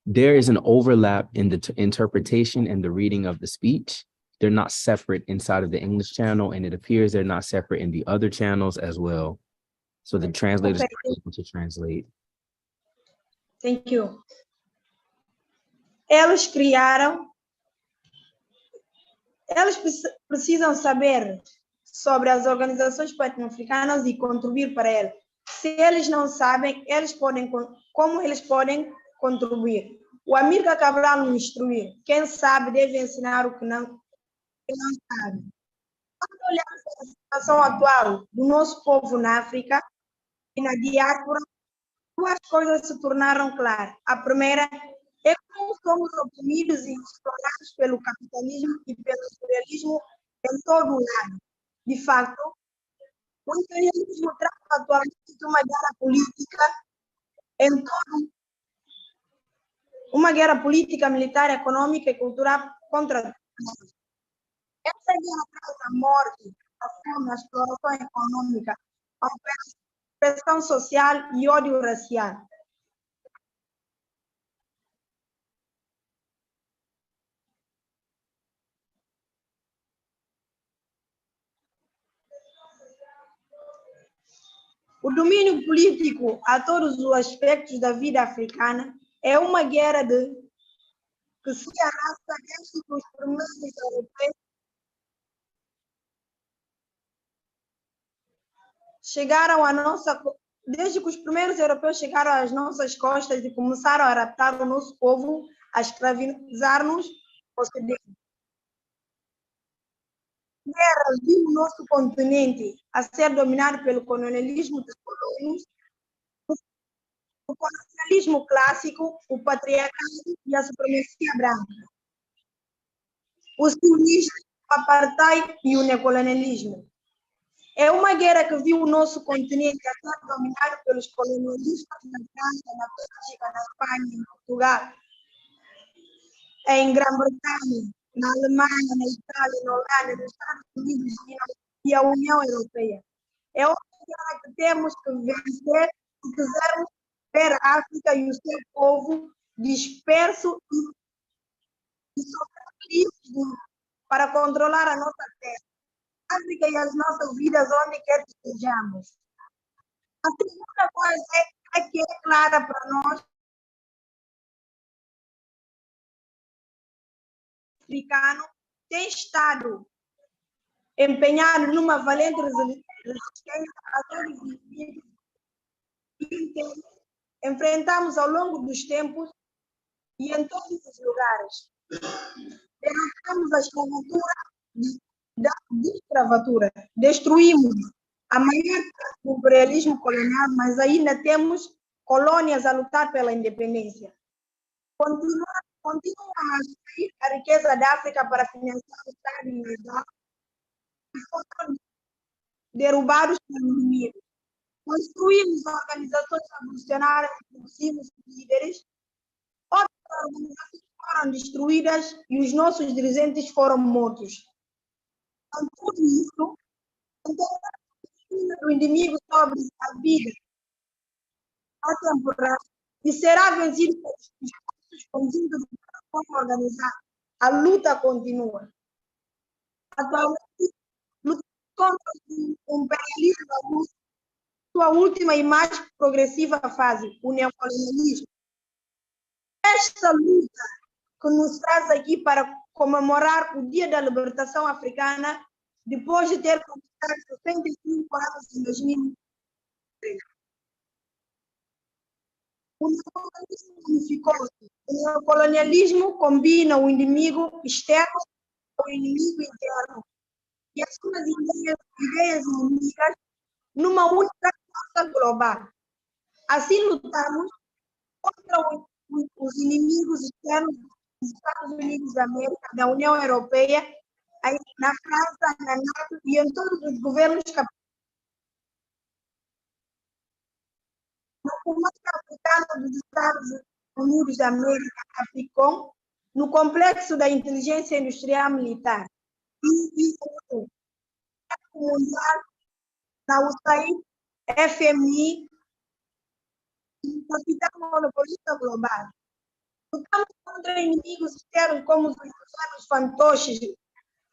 There is an overlap in the interpretation and the reading of the speech. They're not separate inside of the English channel, and it appears they're not separate in the other channels as well. So the translators are able to translate. Thank you. Eles precisam saber sobre as organizações pan-africanas e contribuir para elas. Se eles não sabem, como eles podem contribuir? O Amílcar Cabral nos instruir. Quem sabe deve ensinar o que não sabe. Quando olhamos a situação atual do nosso povo na África e na diáspora, duas coisas se tornaram claras. A primeira é como somos oprimidos e explorados pelo capitalismo e pelo imperialismo em todo o lado. De facto, o imperialismo trata atualmente de uma guerra política em todo, uma guerra política, militar, econômica e cultural contra todos. Essa guerra traz a morte, a fome, a exploração econômica, a opressão social e ódio racial. O domínio político a todos os aspectos da vida africana é uma guerra que se arrasta desde que os primeiros europeus chegaram às nossas costas e começaram a raptar o nosso povo, a escravizar-nos no Ocidente. Guerra viu o nosso continente a ser dominado pelo colonialismo dos colonos, o colonialismo clássico, o patriarcado e a supremacia branca, o sionismo, o apartheid e o neocolonialismo. É uma guerra que viu o nosso continente a ser dominado pelos colonialistas na França, na Bélgica, na Espanha, em Portugal, em Grã-Bretanha, na Alemanha, na Itália, na Holanda, nos Estados Unidos e a União Europeia. É uma guerra que temos que vencer se quisermos ver a África e o seu povo disperso e livres para controlar a nossa terra. África e as nossas vidas onde quer que estejamos. A segunda coisa é que é clara para nós, africano tem estado empenhado numa valente resistência a todos os inimigos que enfrentamos ao longo dos tempos e em todos os lugares. Derrotamos a escravatura, destruímos a maior parte do imperialismo colonial, mas ainda temos colônias a lutar pela independência. Continuam a extrair a riqueza da África para financiar o Estado ilegal e foram derrubados pelo inimigo. Construímos organizações revolucionárias e produzimos líderes. Outras organizações foram destruídas e os nossos dirigentes foram mortos. Com tudo isso, o inimigo sobre a vida temporária e será vencido pelos esforços conjuntos de forma organizada. A luta continua. Atualmente, luta contra o imperialismo, sua última e mais progressiva fase, o neocolonialismo. Esta luta que nos traz aqui para comemorar o Dia da Libertação Africana, depois de ter completado 65 anos em 2003. O neocolonialismo unificou-se. O neocolonialismo combina o inimigo externo com o inimigo interno e as suas ideias inimigas numa única força global. Assim lutamos contra os inimigos externos dos Estados Unidos da América, da União Europeia, na França, na NATO e em todos os governos capitalistas. No Comando Africano dos Estados Unidos da América, AFRICOM, no Complexo da Inteligência Industrial Militar, e no Mundial, na USAID, FMI, e Capital Monopolista Global. Lutamos contra inimigos externos como os governos fantoches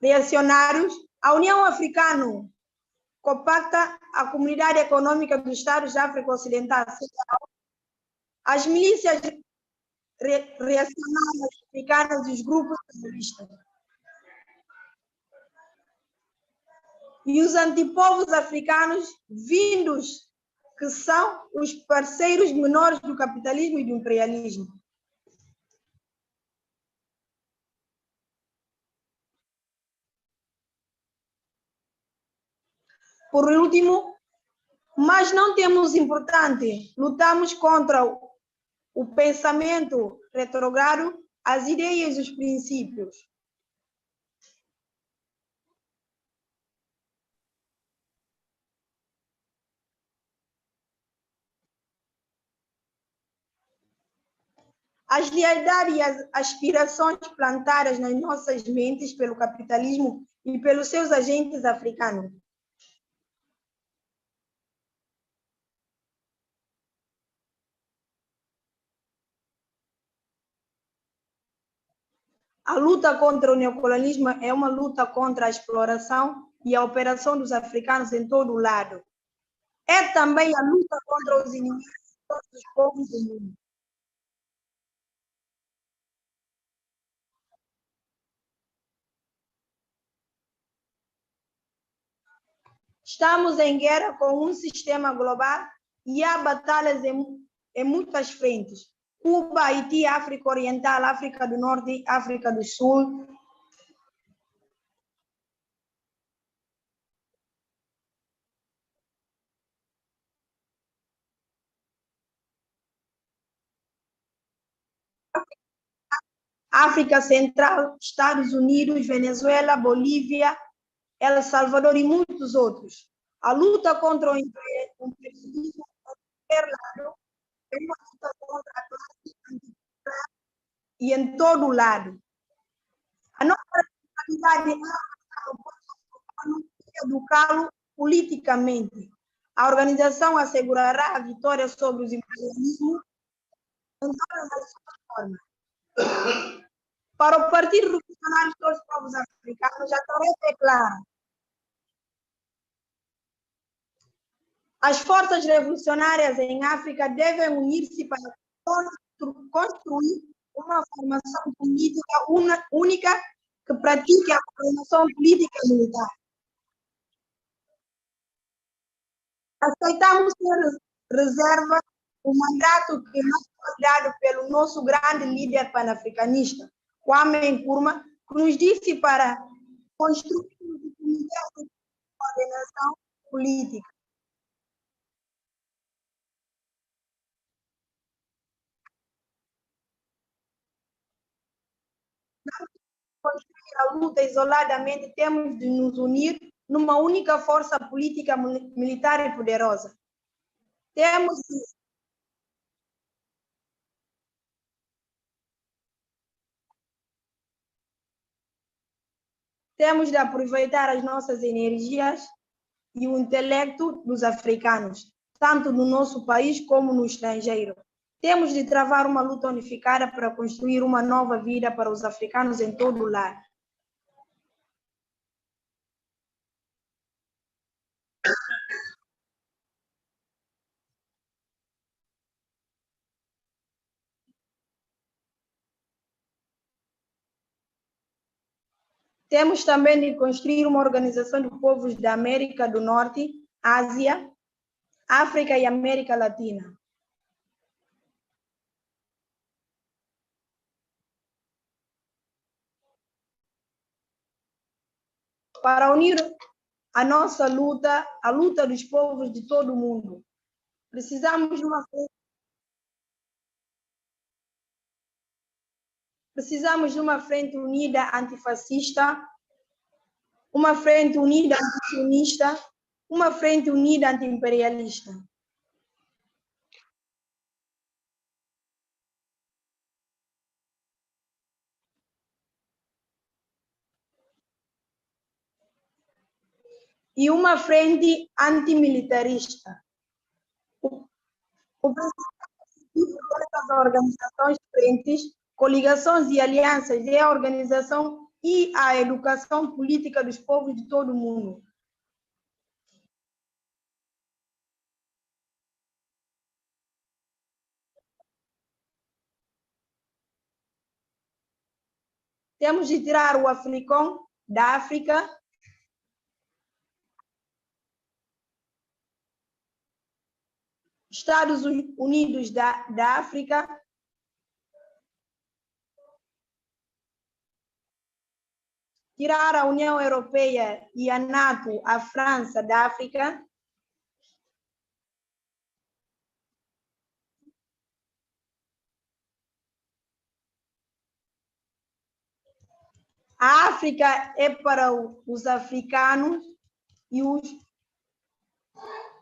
reacionários. A União Africana compacta a Comunidade Econômica dos Estados da África Ocidental, as milícias reacionárias africanas e os grupos terroristas. E os antipovos africanos vindos, que são os parceiros menores do capitalismo e do imperialismo. Por último, mas não temos importante, lutamos contra o pensamento retrogrado, as ideias e os princípios. As lealdades e as aspirações plantadas nas nossas mentes pelo capitalismo e pelos seus agentes africanos. A luta contra o neocolonialismo é uma luta contra a exploração e a operação dos africanos em todo o lado. É também a luta contra os inimigos de todos os povos do mundo. Estamos em guerra com um sistema global e há batalhas em muitas frentes. Cuba, Haiti, África Oriental, África do Norte, África do Sul. África Central, Estados Unidos, Venezuela, Bolívia, El Salvador e muitos outros. A luta contra o imperialismo é uma luta contra a classe e em todo o lado. A nossa responsabilidade é educá-lo politicamente. A organização assegurará a vitória sobre os imperialismos em todas as suas formas. Para o Partido Revolucionário dos Povos Africanos, a tarefa é clara. As forças revolucionárias em África devem unir-se para construir uma formação política única que pratique a formação política militar. Aceitamos sem reserva o mandato que nos foi dado pelo nosso grande líder panafricanista, Kwame Nkrumah, que nos disse para construir um comitê de coordenação política. Não construir a luta isoladamente, temos de nos unir numa única força política militar e poderosa. Temos de aproveitar as nossas energias e o intelecto dos africanos, tanto no nosso país como no estrangeiro. Temos de travar uma luta unificada para construir uma nova vida para os africanos em todo o lar. Temos também de construir uma organização de povos da América do Norte, Ásia, África e América Latina. Para unir a nossa luta, a luta dos povos de todo o mundo, precisamos de uma frente unida antifascista, uma frente unida antisionista, uma frente unida antiimperialista. E uma frente antimilitarista. O principal dessas organizações, frentes, coligações e alianças é a organização e a educação política dos povos de todo o mundo. Temos de tirar o africão da África, Estados Unidos da África, tirar a União Europeia e a NATO, a França da África, a África é para os africanos e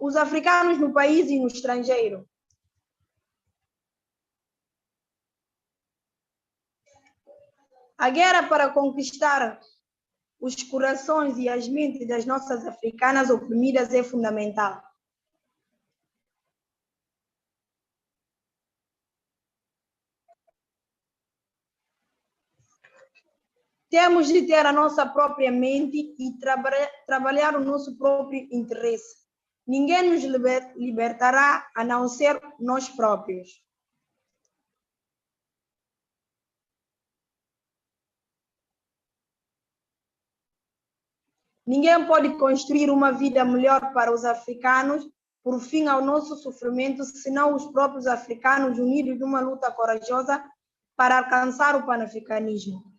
os africanos no país e no estrangeiro. A guerra para conquistar os corações e as mentes das nossas africanas oprimidas é fundamental. Temos de ter a nossa própria mente e trabalhar o nosso próprio interesse. Ninguém nos libertará a não ser nós próprios. Ninguém pode construir uma vida melhor para os africanos por fim ao nosso sofrimento, senão os próprios africanos unidos numa luta corajosa para alcançar o panafricanismo.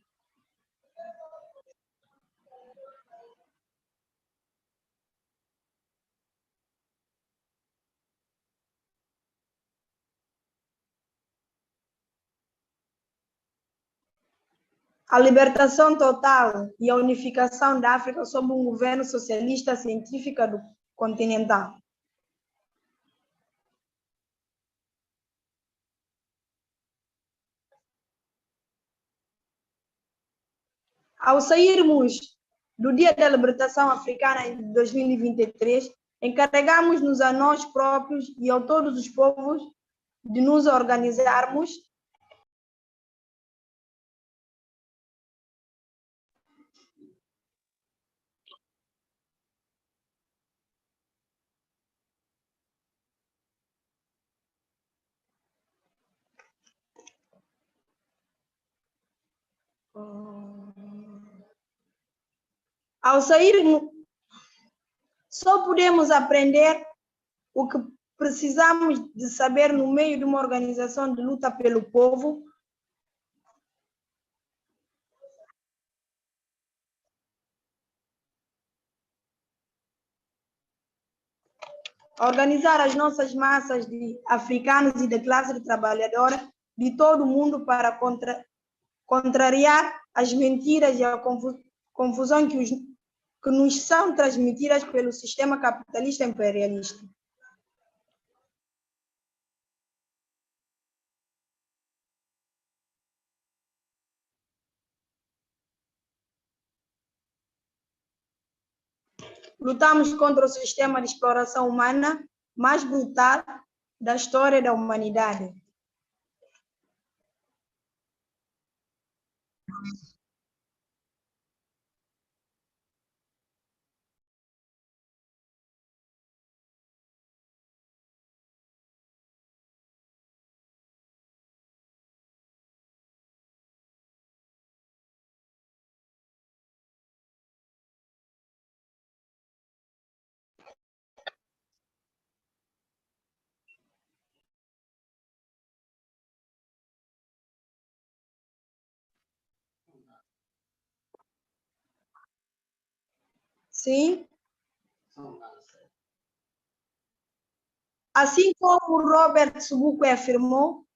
A libertação total e a unificação da África sob um governo socialista científico do continental. Ao sairmos do Dia da Libertação Africana em 2023, encarregamos-nos a nós próprios e a todos os povos de nos organizarmos ao sairmos, só podemos aprender o que precisamos de saber no meio de uma organização de luta pelo povo, organizar as nossas massas de africanos e de classe trabalhadora de todo o mundo para contrariar as mentiras e a confusão que nos são transmitidas pelo sistema capitalista imperialista. Lutamos contra o sistema de exploração humana mais brutal da história da humanidade. Sim. Assim como Robert Sobukwe afirmou,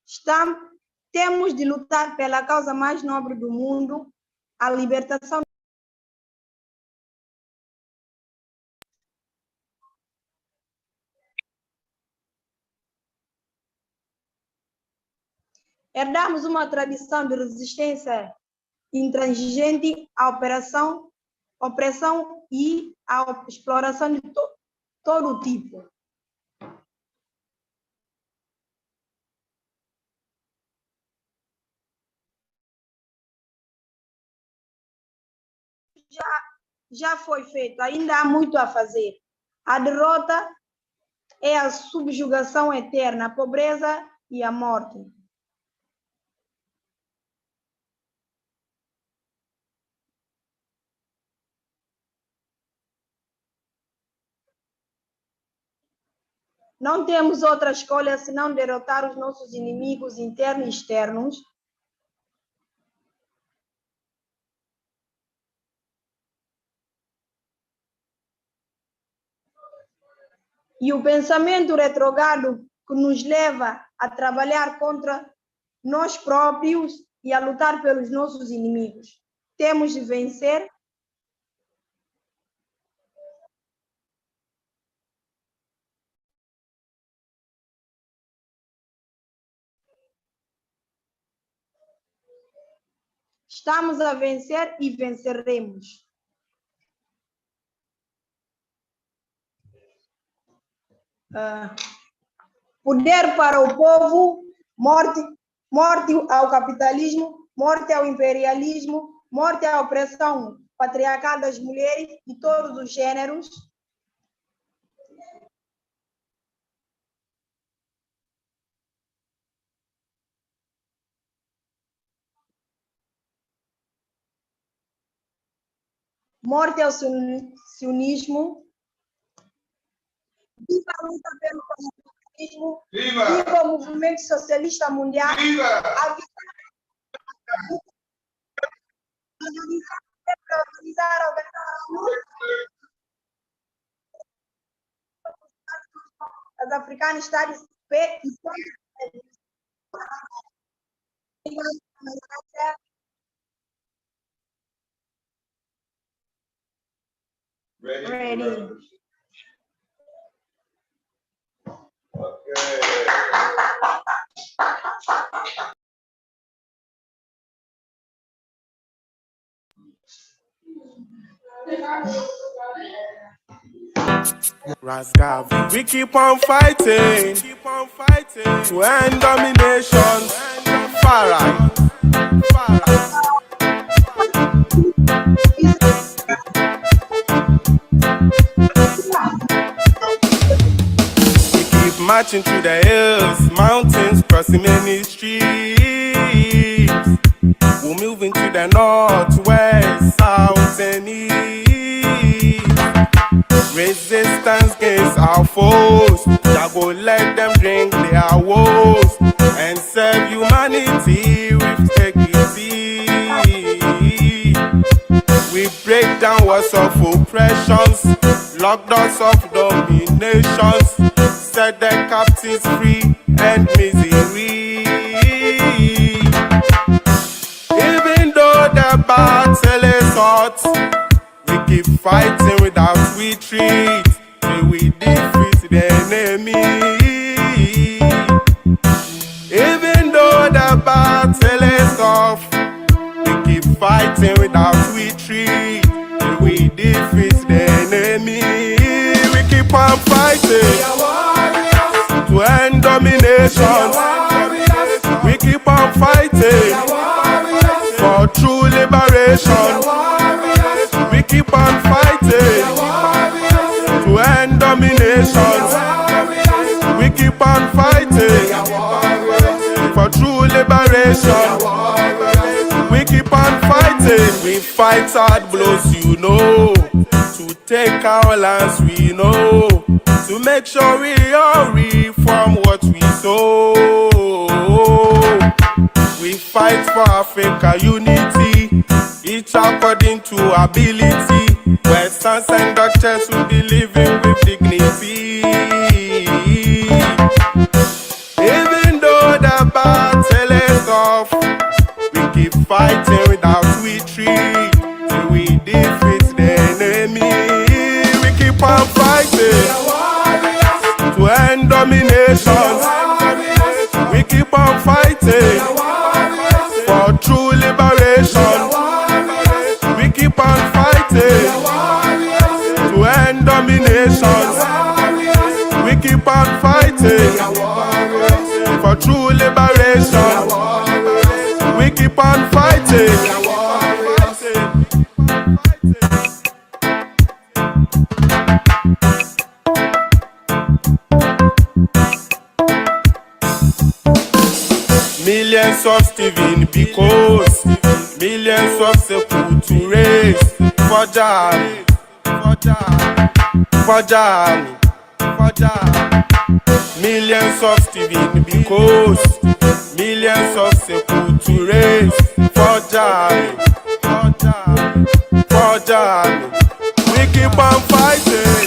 temos de lutar pela causa mais nobre do mundo, a libertação. Herdamos uma tradição de resistência intransigente à opressão e à exploração de todo tipo. Já foi feito, ainda há muito a fazer. A derrota é a subjugação eterna, a pobreza e a morte. Não temos outra escolha senão derrotar os nossos inimigos internos e externos. E o pensamento retrógrado que nos leva a trabalhar contra nós próprios e a lutar pelos nossos inimigos. Temos de vencer. Estamos a vencer e venceremos. Poder para o povo, morte ao capitalismo, morte ao imperialismo, morte à opressão patriarcal das mulheres e todos os gêneros. Morte ao sionismo. Viva a luta pelo capitalismo. Viva o movimento socialista mundial. Viva! As africanas estarem pé e ready. Rasgavi, we keep on fighting to end domination. Farah. We keep marching through the hills, mountains, crossing many streams. We're moving to the north, west, south, and east. Resistance against our foes. Jah go let them drink their woes and serve humanity with equity. We break down walls of oppressions, lock doors of dominations, set the captives free and misery. Even though the battle is hot, we keep fighting without retreat till we defeat the enemy. Even though the battle is tough, we keep fighting without retreat till we defeat the enemy. We keep on fighting to end domination. We keep on fighting for true liberation. We keep on fighting to end domination. We keep on fighting for true liberation. We keep on fighting. We fight hard blows, you know, to take our lands, we know, to make sure we all reap from what we sow. We fight for Africa unity, each according to ability, where sons and daughters will be living with dignity. Even though the battle is tough, we keep fighting without retreat till we defeat the enemy. We keep on fighting to end domination. We keep on fighting for true liberation. We keep on fighting to end domination. We keep on fighting for true liberation. We keep on fighting. Millions of Stephen because millions of Sekou to raise for Jam, for Jam. Millions of Stephen because millions of Sekou to raise for Jam, for Jam. We keep on fighting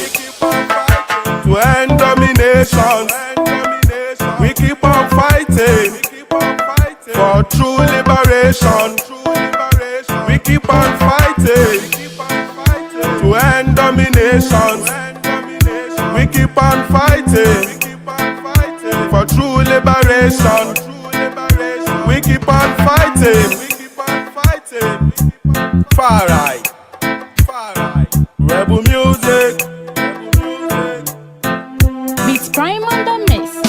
to end domination. We keep on fighting for true liberation. We keep on fighting to end domination. We keep on fighting for true liberation. We keep on fighting. Far right. Rebel music. Beats Prime on the mix.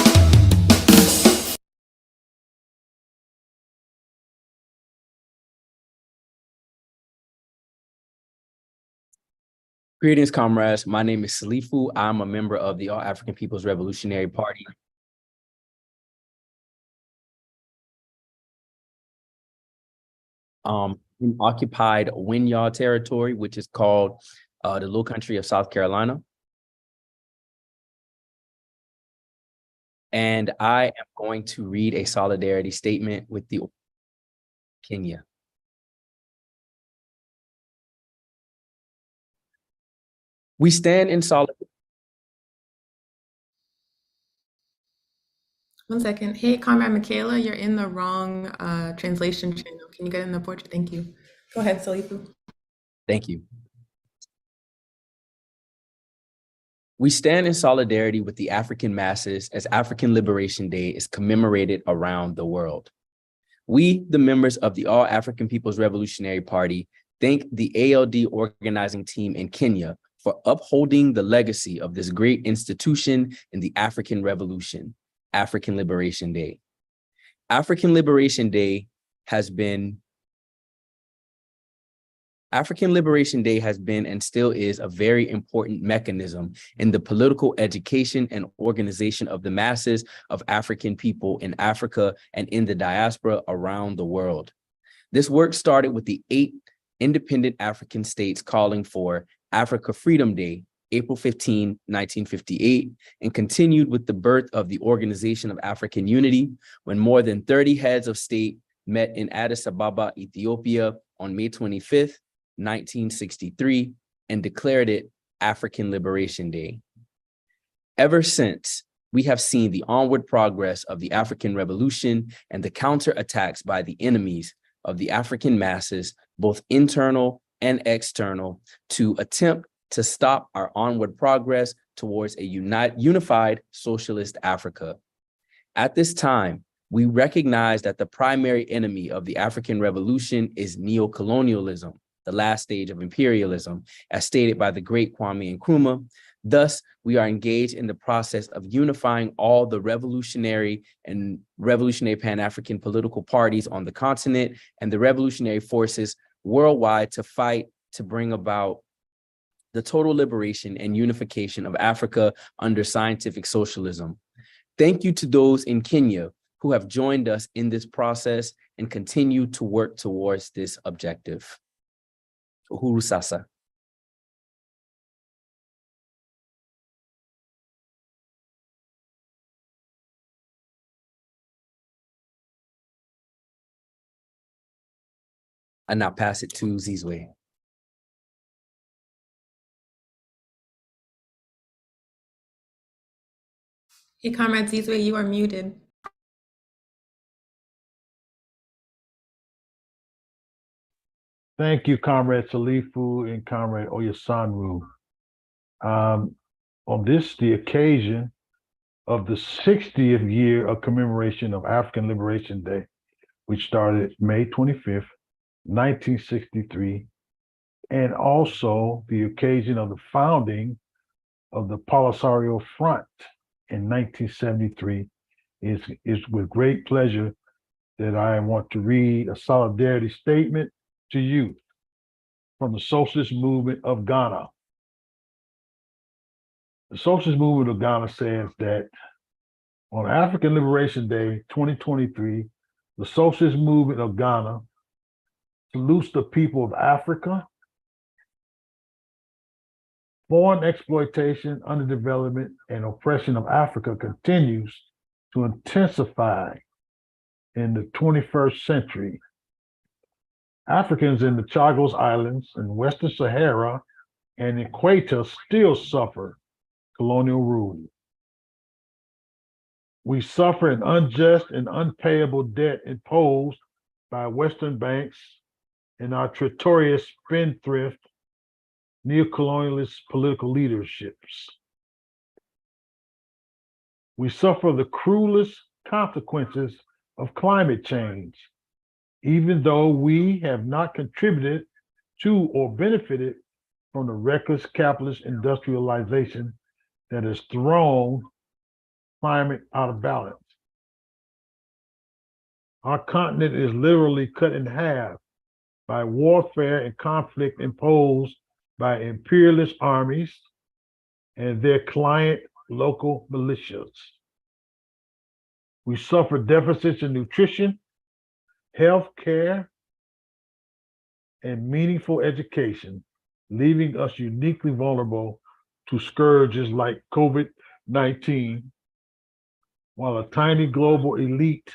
Greetings, comrades. My name is Salifu. I'm a member of the All African People's Revolutionary Party. In occupied Winyah territory, which is called the Low Country of South Carolina. And I am going to read a solidarity statement with the Kenya. We stand in solidarity. One second. Hey, Comrade Michaela, you're in the wrong translation channel. Can you get in the portrait? Thank you. Go ahead, Salifu. Thank you. We stand in solidarity with the African masses as African Liberation Day is commemorated around the world. We, the members of the All African People's Revolutionary Party, thank the ALD organizing team in Kenya for upholding the legacy of this great institution in the African Revolution, African Liberation Day. African Liberation Day has been and still is a very important mechanism in the political education and organization of the masses of African people in Africa and in the diaspora around the world. This work started with the 8 independent African states calling for Africa Freedom Day, April 15, 1958, and continued with the birth of the Organization of African Unity, when more than 30 heads of state met in Addis Ababa, Ethiopia on May 25th, 1963, and declared it African Liberation Day. Ever since, we have seen the onward progress of the African Revolution and the counterattacks by the enemies of the African masses, both internal and external, to attempt to stop our onward progress towards a unified socialist Africa. At this time, we recognize that the primary enemy of the African Revolution is neo-colonialism, the last stage of imperialism, as stated by the great Kwame Nkrumah. Thus, we are engaged in the process of unifying all the revolutionary and revolutionary Pan-African political parties on the continent and the revolutionary forces worldwide to fight to bring about the total liberation and unification of Africa under scientific socialism. Thank you to those in Kenya who have joined us in this process and continue to work towards this objective. Uhuru sasa. I now pass it to Zizwe. Hey, Comrade Zizwe, you are muted. Thank you, Comrade Salifu and Comrade Oyesanwu. On this, the occasion of the 60th year of commemoration of African Liberation Day, which started May 25th, 1963, and also the occasion of the founding of the Polisario Front in 1973, is with great pleasure that I want to read a solidarity statement to you from the Socialist Movement of Ghana. The Socialist Movement of Ghana says that on African Liberation Day 2023, the Socialist Movement of Ghana salutes the people of Africa. Foreign exploitation, underdevelopment, and oppression of Africa continues to intensify in the 21st century. Africans in the Chagos Islands and Western Sahara and Equator still suffer colonial rule. We suffer an unjust and unpayable debt imposed by Western banks and our traitorous spendthrift neo-colonialist political leaderships. We suffer the cruelest consequences of climate change, even though we have not contributed to or benefited from the reckless capitalist industrialization that has thrown climate out of balance. Our continent is literally cut in half by warfare and conflict imposed by imperialist armies and their client local militias. We suffer deficits in nutrition, health care, and meaningful education, leaving us uniquely vulnerable to scourges like COVID-19, while a tiny global elite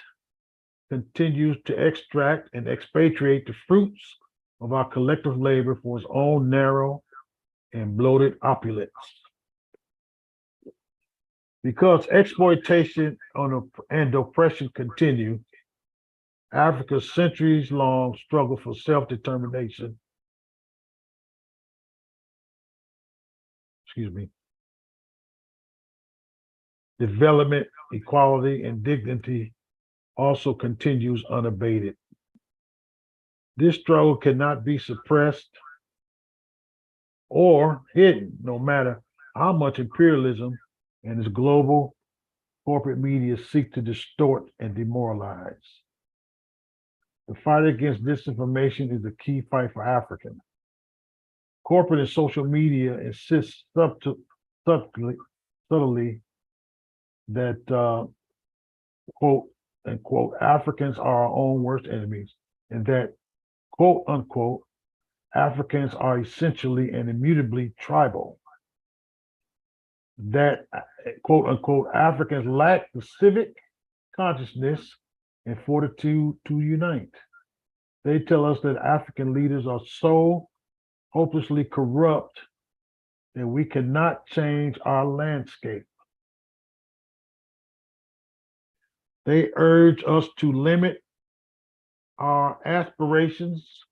continues to extract and expatriate the fruits of our collective labor for its own narrow and bloated opulence. Because exploitation and oppression continue, Africa's centuries-long struggle for self-determination, development, equality, and dignity also continues unabated. This struggle cannot be suppressed or hidden, no matter how much imperialism and its global corporate media seek to distort and demoralize. The fight against disinformation is the key fight for Africans. Corporate and social media insist subtly that, quote unquote, Africans are our own worst enemies, and that, quote unquote, Africans are essentially and immutably tribal. That, quote unquote, Africans lack the civic consciousness and fortitude to unite. They tell us that African leaders are so hopelessly corrupt that we cannot change our landscape. They urge us to limit our aspirations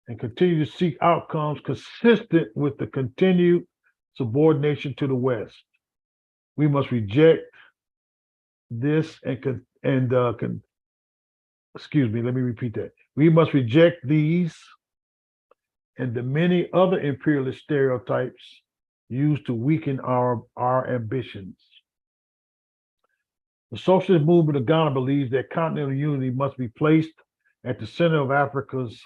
and continue to seek outcomes consistent with the continued subordination to the West. We must reject this We must reject these and the many other imperialist stereotypes used to weaken our ambitions. The socialist movement of Ghana believes that continental unity must be placed at the center of Africa's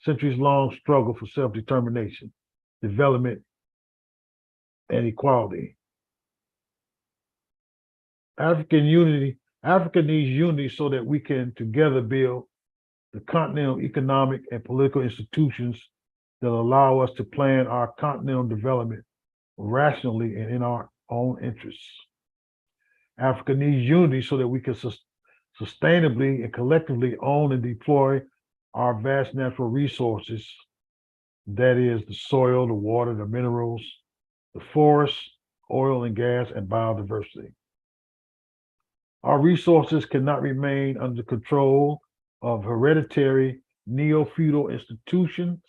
centuries-long struggle for self-determination, development, and equality. Africa needs unity so that we can together build the continental economic and political institutions that allow us to plan our continental development rationally and in our own interests. Africa needs unity so that we can sustainably and collectively own and deploy our vast natural resources, that is the soil, the water, the minerals, the forests, oil and gas, and biodiversity. Our resources cannot remain under the control of hereditary neo-feudal institutions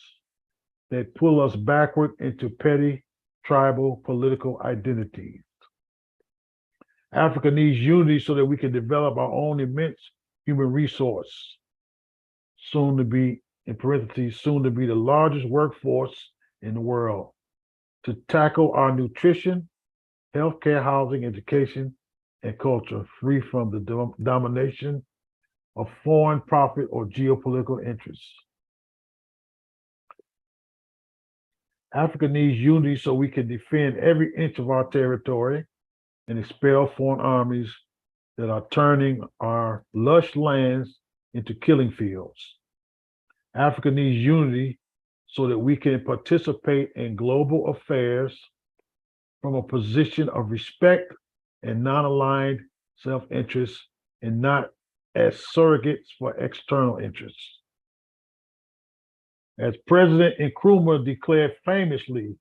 that pull us backward into petty tribal political identities. Africa needs unity so that we can develop our own immense human resource, soon to be, in parentheses, soon to be the largest workforce in the world, to tackle our nutrition, healthcare, housing, education, and culture free from the domination of foreign profit or geopolitical interests. Africa needs unity so we can defend every inch of our territory and expel foreign armies that are turning our lush lands into killing fields. Africa needs unity so that we can participate in global affairs from a position of respect and non-aligned self-interest, and not as surrogates for external interests. As President Nkrumah declared famously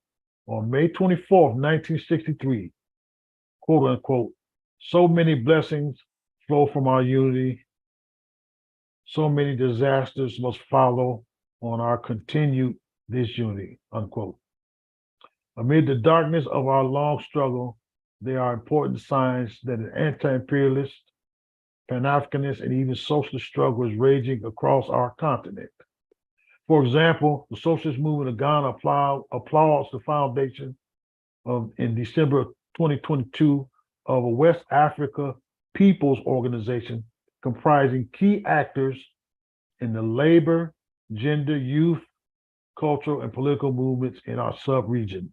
on May 24th, 1963, quote unquote, so many blessings flow from our unity, so many disasters must follow on our continued disunity, unquote. Amid the darkness of our long struggle, there are important signs that an anti-imperialist, Pan Africanist, and even socialist struggle is raging across our continent. For example, the socialist movement of Ghana applauds the foundation in December 2022 of a West Africa People's Organization comprising key actors in the labor, gender, youth, cultural, and political movements in our sub-region.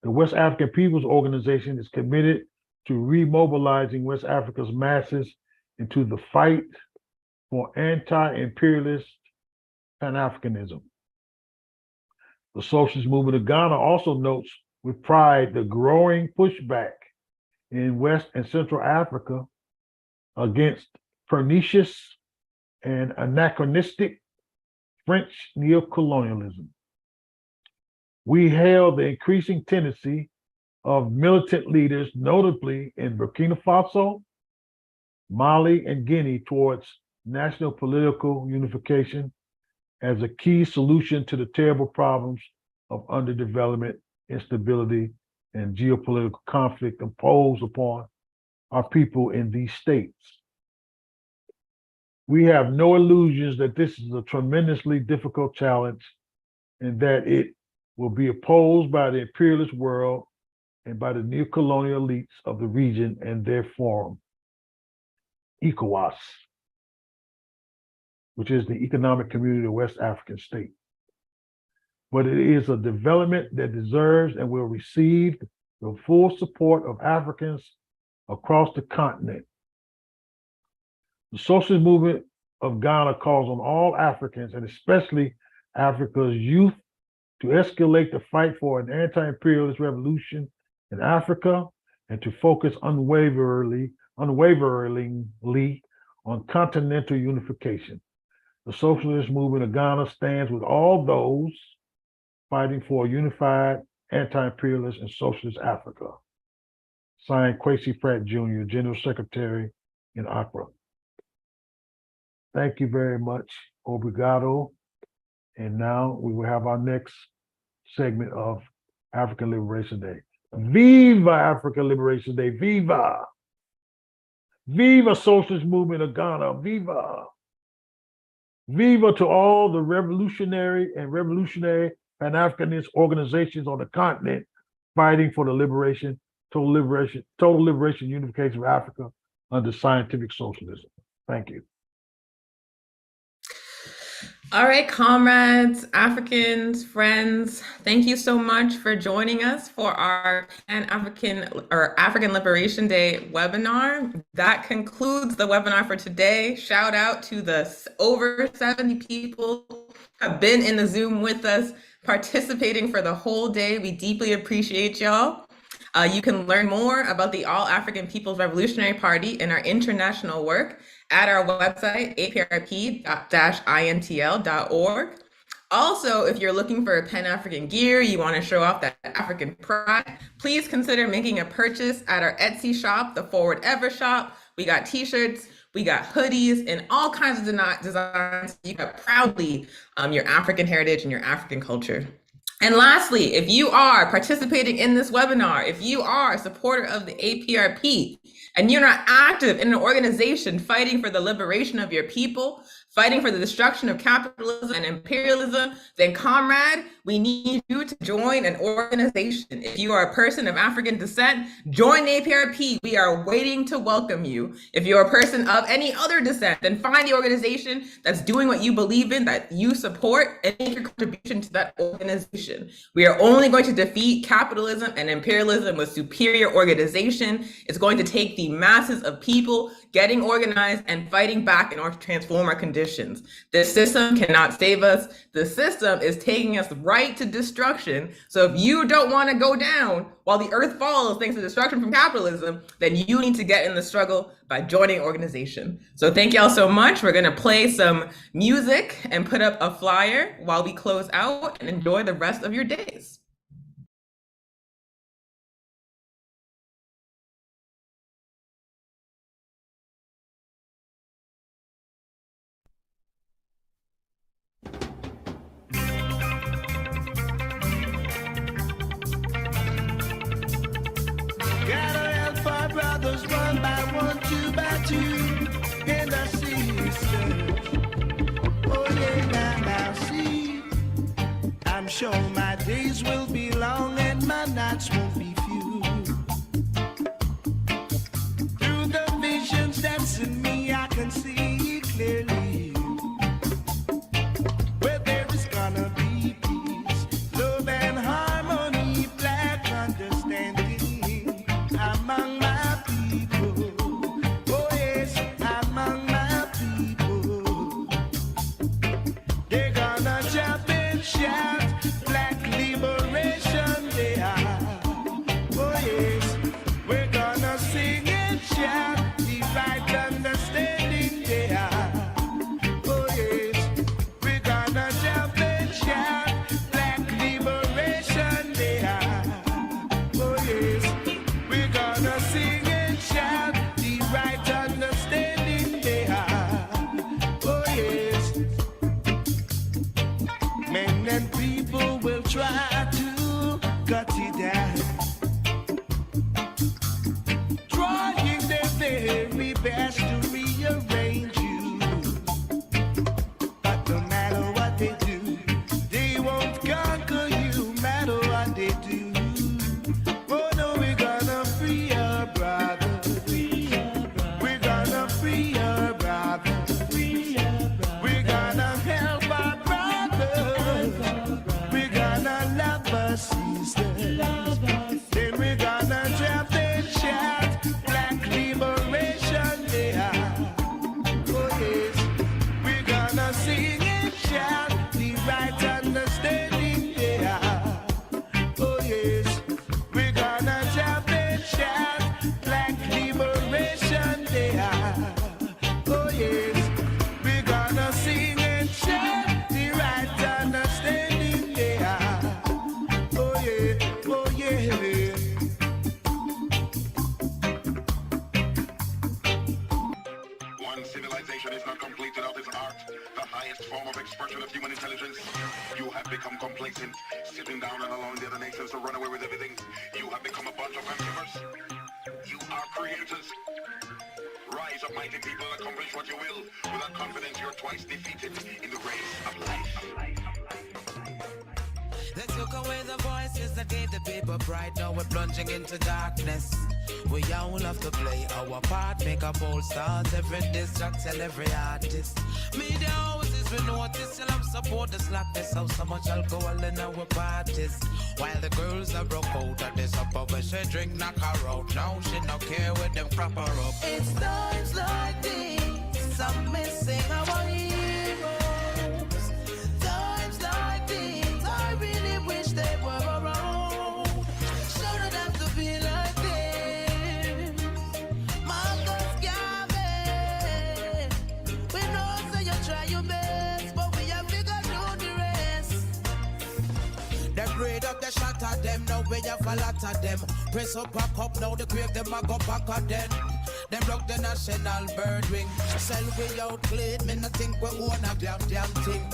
The West African People's Organization is committed to remobilizing West Africa's masses into the fight for anti-imperialist Pan-Africanism. The socialist movement of Ghana also notes with pride the growing pushback in West and Central Africa against pernicious and anachronistic French neo-colonialism. We hail the increasing tendency of militant leaders, notably in Burkina Faso, Mali, and Guinea, towards national political unification as a key solution to the terrible problems of underdevelopment, instability, and geopolitical conflict imposed upon our people in these states. We have no illusions that this is a tremendously difficult challenge and that it will be opposed by the imperialist world and by the neo-colonial elites of the region and their forum, ECOWAS, which is the Economic Community of West African States. But it is a development that deserves and will receive the full support of Africans across the continent. The socialist movement of Ghana calls on all Africans, and especially Africa's youth, to escalate the fight for an anti-imperialist revolution in Africa and to focus unwaveringly on continental unification. The socialist movement of Ghana stands with all those fighting for a unified anti-imperialist and socialist Africa. Signed, Kwesi Pratt Jr., General Secretary in Accra. Thank you very much. Obrigado. And now we will have our next segment of African Liberation Day. Viva African Liberation Day, viva! Viva Socialist Movement of Ghana, viva! Viva to all the revolutionary Pan-Africanist organizations on the continent fighting for the liberation, total liberation, unification of Africa under scientific socialism. Thank you. All right, comrades, Africans, friends, thank you so much for joining us for our African Liberation Day webinar. That concludes the webinar for today. Shout out to the over 70 people who have been in the Zoom with us, participating for the whole day. We deeply appreciate y'all. You can learn more about the All African People's Revolutionary Party and our international work at our website, aprp-intl.org. Also, if you're looking for Pan-African gear, you want to show off that African pride, please consider making a purchase at our Etsy shop, the Forward Ever shop. We got t-shirts, we got hoodies, and all kinds of designs. You got proudly your African heritage and your African culture. And lastly, if you are participating in this webinar, if you are a supporter of the APRP, and you're not active in an organization fighting for the liberation of your people, fighting for the destruction of capitalism and imperialism, then comrade, we need you to join an organization. If you are a person of African descent, join the APRP. We are waiting to welcome you. If you're a person of any other descent, then find the organization that's doing what you believe in, that you support, and make your contribution to that organization. We are only going to defeat capitalism and imperialism with superior organization. It's going to take the masses of people getting organized and fighting back in order to transform our conditions. This system cannot save us. The system is taking us right to destruction. So if you don't want to go down while the earth falls thanks to destruction from capitalism, then you need to get in the struggle by joining an organization. So thank y'all so much. We're going to play some music and put up a flyer while we close out, and enjoy the rest of your days. Brothers one by one, two by two, and I see you say, oh yeah, now sure my days will be long and my nights won't be few. Through the visions that's in me, I can see clearly where there is gonna be peace, love and harmony, black understanding among my people. Oh yes, among my people. They're gonna jump and shout, black liberation they are. Oh yes, we're gonna sing and shout, the right understanding they are. Oh yes, we're gonna jump and shout, black liberation they are. Oh yes, we're gonna sing and shout, the right understanding they are. Oh yes, men and people will try to cut it down, trying their very best to rearrange you. But no matter what they do, they won't conquer you, matter what they do. Oh no, we're gonna free our brother. We're gonna free our brother. We're gonna help our brother. We're gonna love our sisters. Then we're gonna jump and shout, black liberation they are. Oh yes, we're gonna sing and shout, the right understanding they are. Oh yes, we're gonna jump and shout, black liberation they are. Oh yes, we're gonna sing and shout, the right understanding they are. Oh yeah, oh yeah. One civilization is not complete without its art, the highest form of expression of human intelligence. You have become complacent, sitting down and allowing the other nations to run away with everything. You have become a bunch of consumers. You are creators. Rise up, mighty people, accomplish what you will. Without confidence, you're twice defeated in the race of life. They took away the voices that gave the people pride. Now we're plunging into darkness. We all have to play our part, make a bold start. Every distract and every artist. Media houses we notice, still have support the slackness of so much alcohol in our parties. While the girls are broke out of this upper, but she drink, knock her out. Now she no care with them crop her up. It's times like these, I'm missing our heroes. Times like these, I really wish they were around. Shouldn't have to be like this. Marcus Garvey, we know say you try your best, but we have figured out the rest. They braid up the shot at them, now we have a lot of them. Press up, back up, now the grave them a go back at them. Them rock the national bird wing. Sell we out clean, me not think we own a damn thing.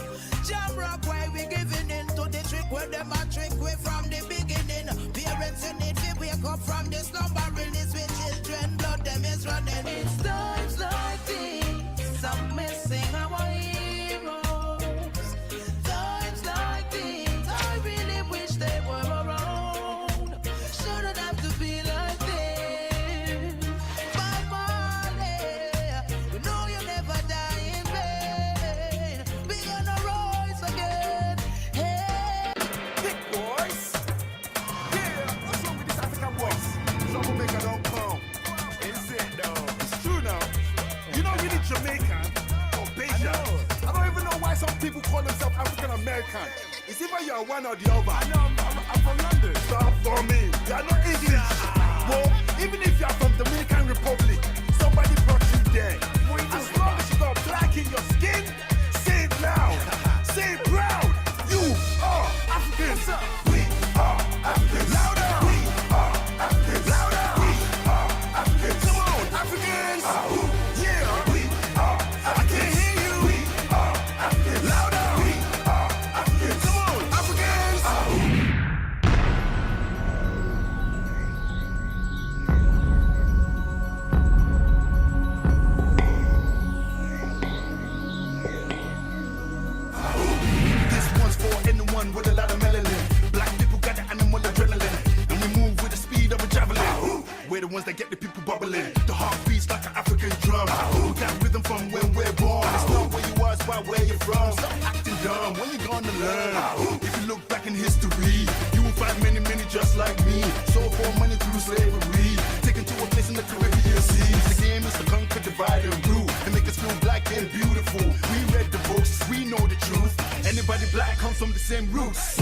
Jam rock, why we giving in to the trick where them a trick we from the beginning. Parents you need to wake up from this slumber, release with children, blood them is running. It's times like these, I'm missing our heroes. Times like these, I really wish they were around. Shouldn't have to be like this. Bad Marley, we know you never die in vain. We gonna rise again. Hey, Big boys. Yeah, what's wrong with this African boys? Troublemaker don't come. Is it though? It's true now. You're not really Jamaican or Bayesian. I don't even know why some people call themselves African American. It's either you're one or the other. I know, I'm from London. Stop for me. You're not English. Well, even if you're from Dominican Republic, somebody brought you there. As long as you got black in your skin, say it loud. Say it proud. You are Africans. We are Africans. Louder. We are Africans. Louder. We are Africans. Come on, Africans. Yeah. We are Africans. I can't hear you. We are Africans. Louder. We are Africans. Come on, Africans. beats like an African drum. We got rhythm from when we're born. It's not where you are, it's about where you're from. Stop acting dumb, when you gonna learn? If you look back in history, you will find many just like me. Sold for money through slavery, taken to a place in the Caribbean seas. The game is to conquer, divide and rule, and make us feel black and beautiful. We read the books, we know the truth. Anybody black comes from the same roots.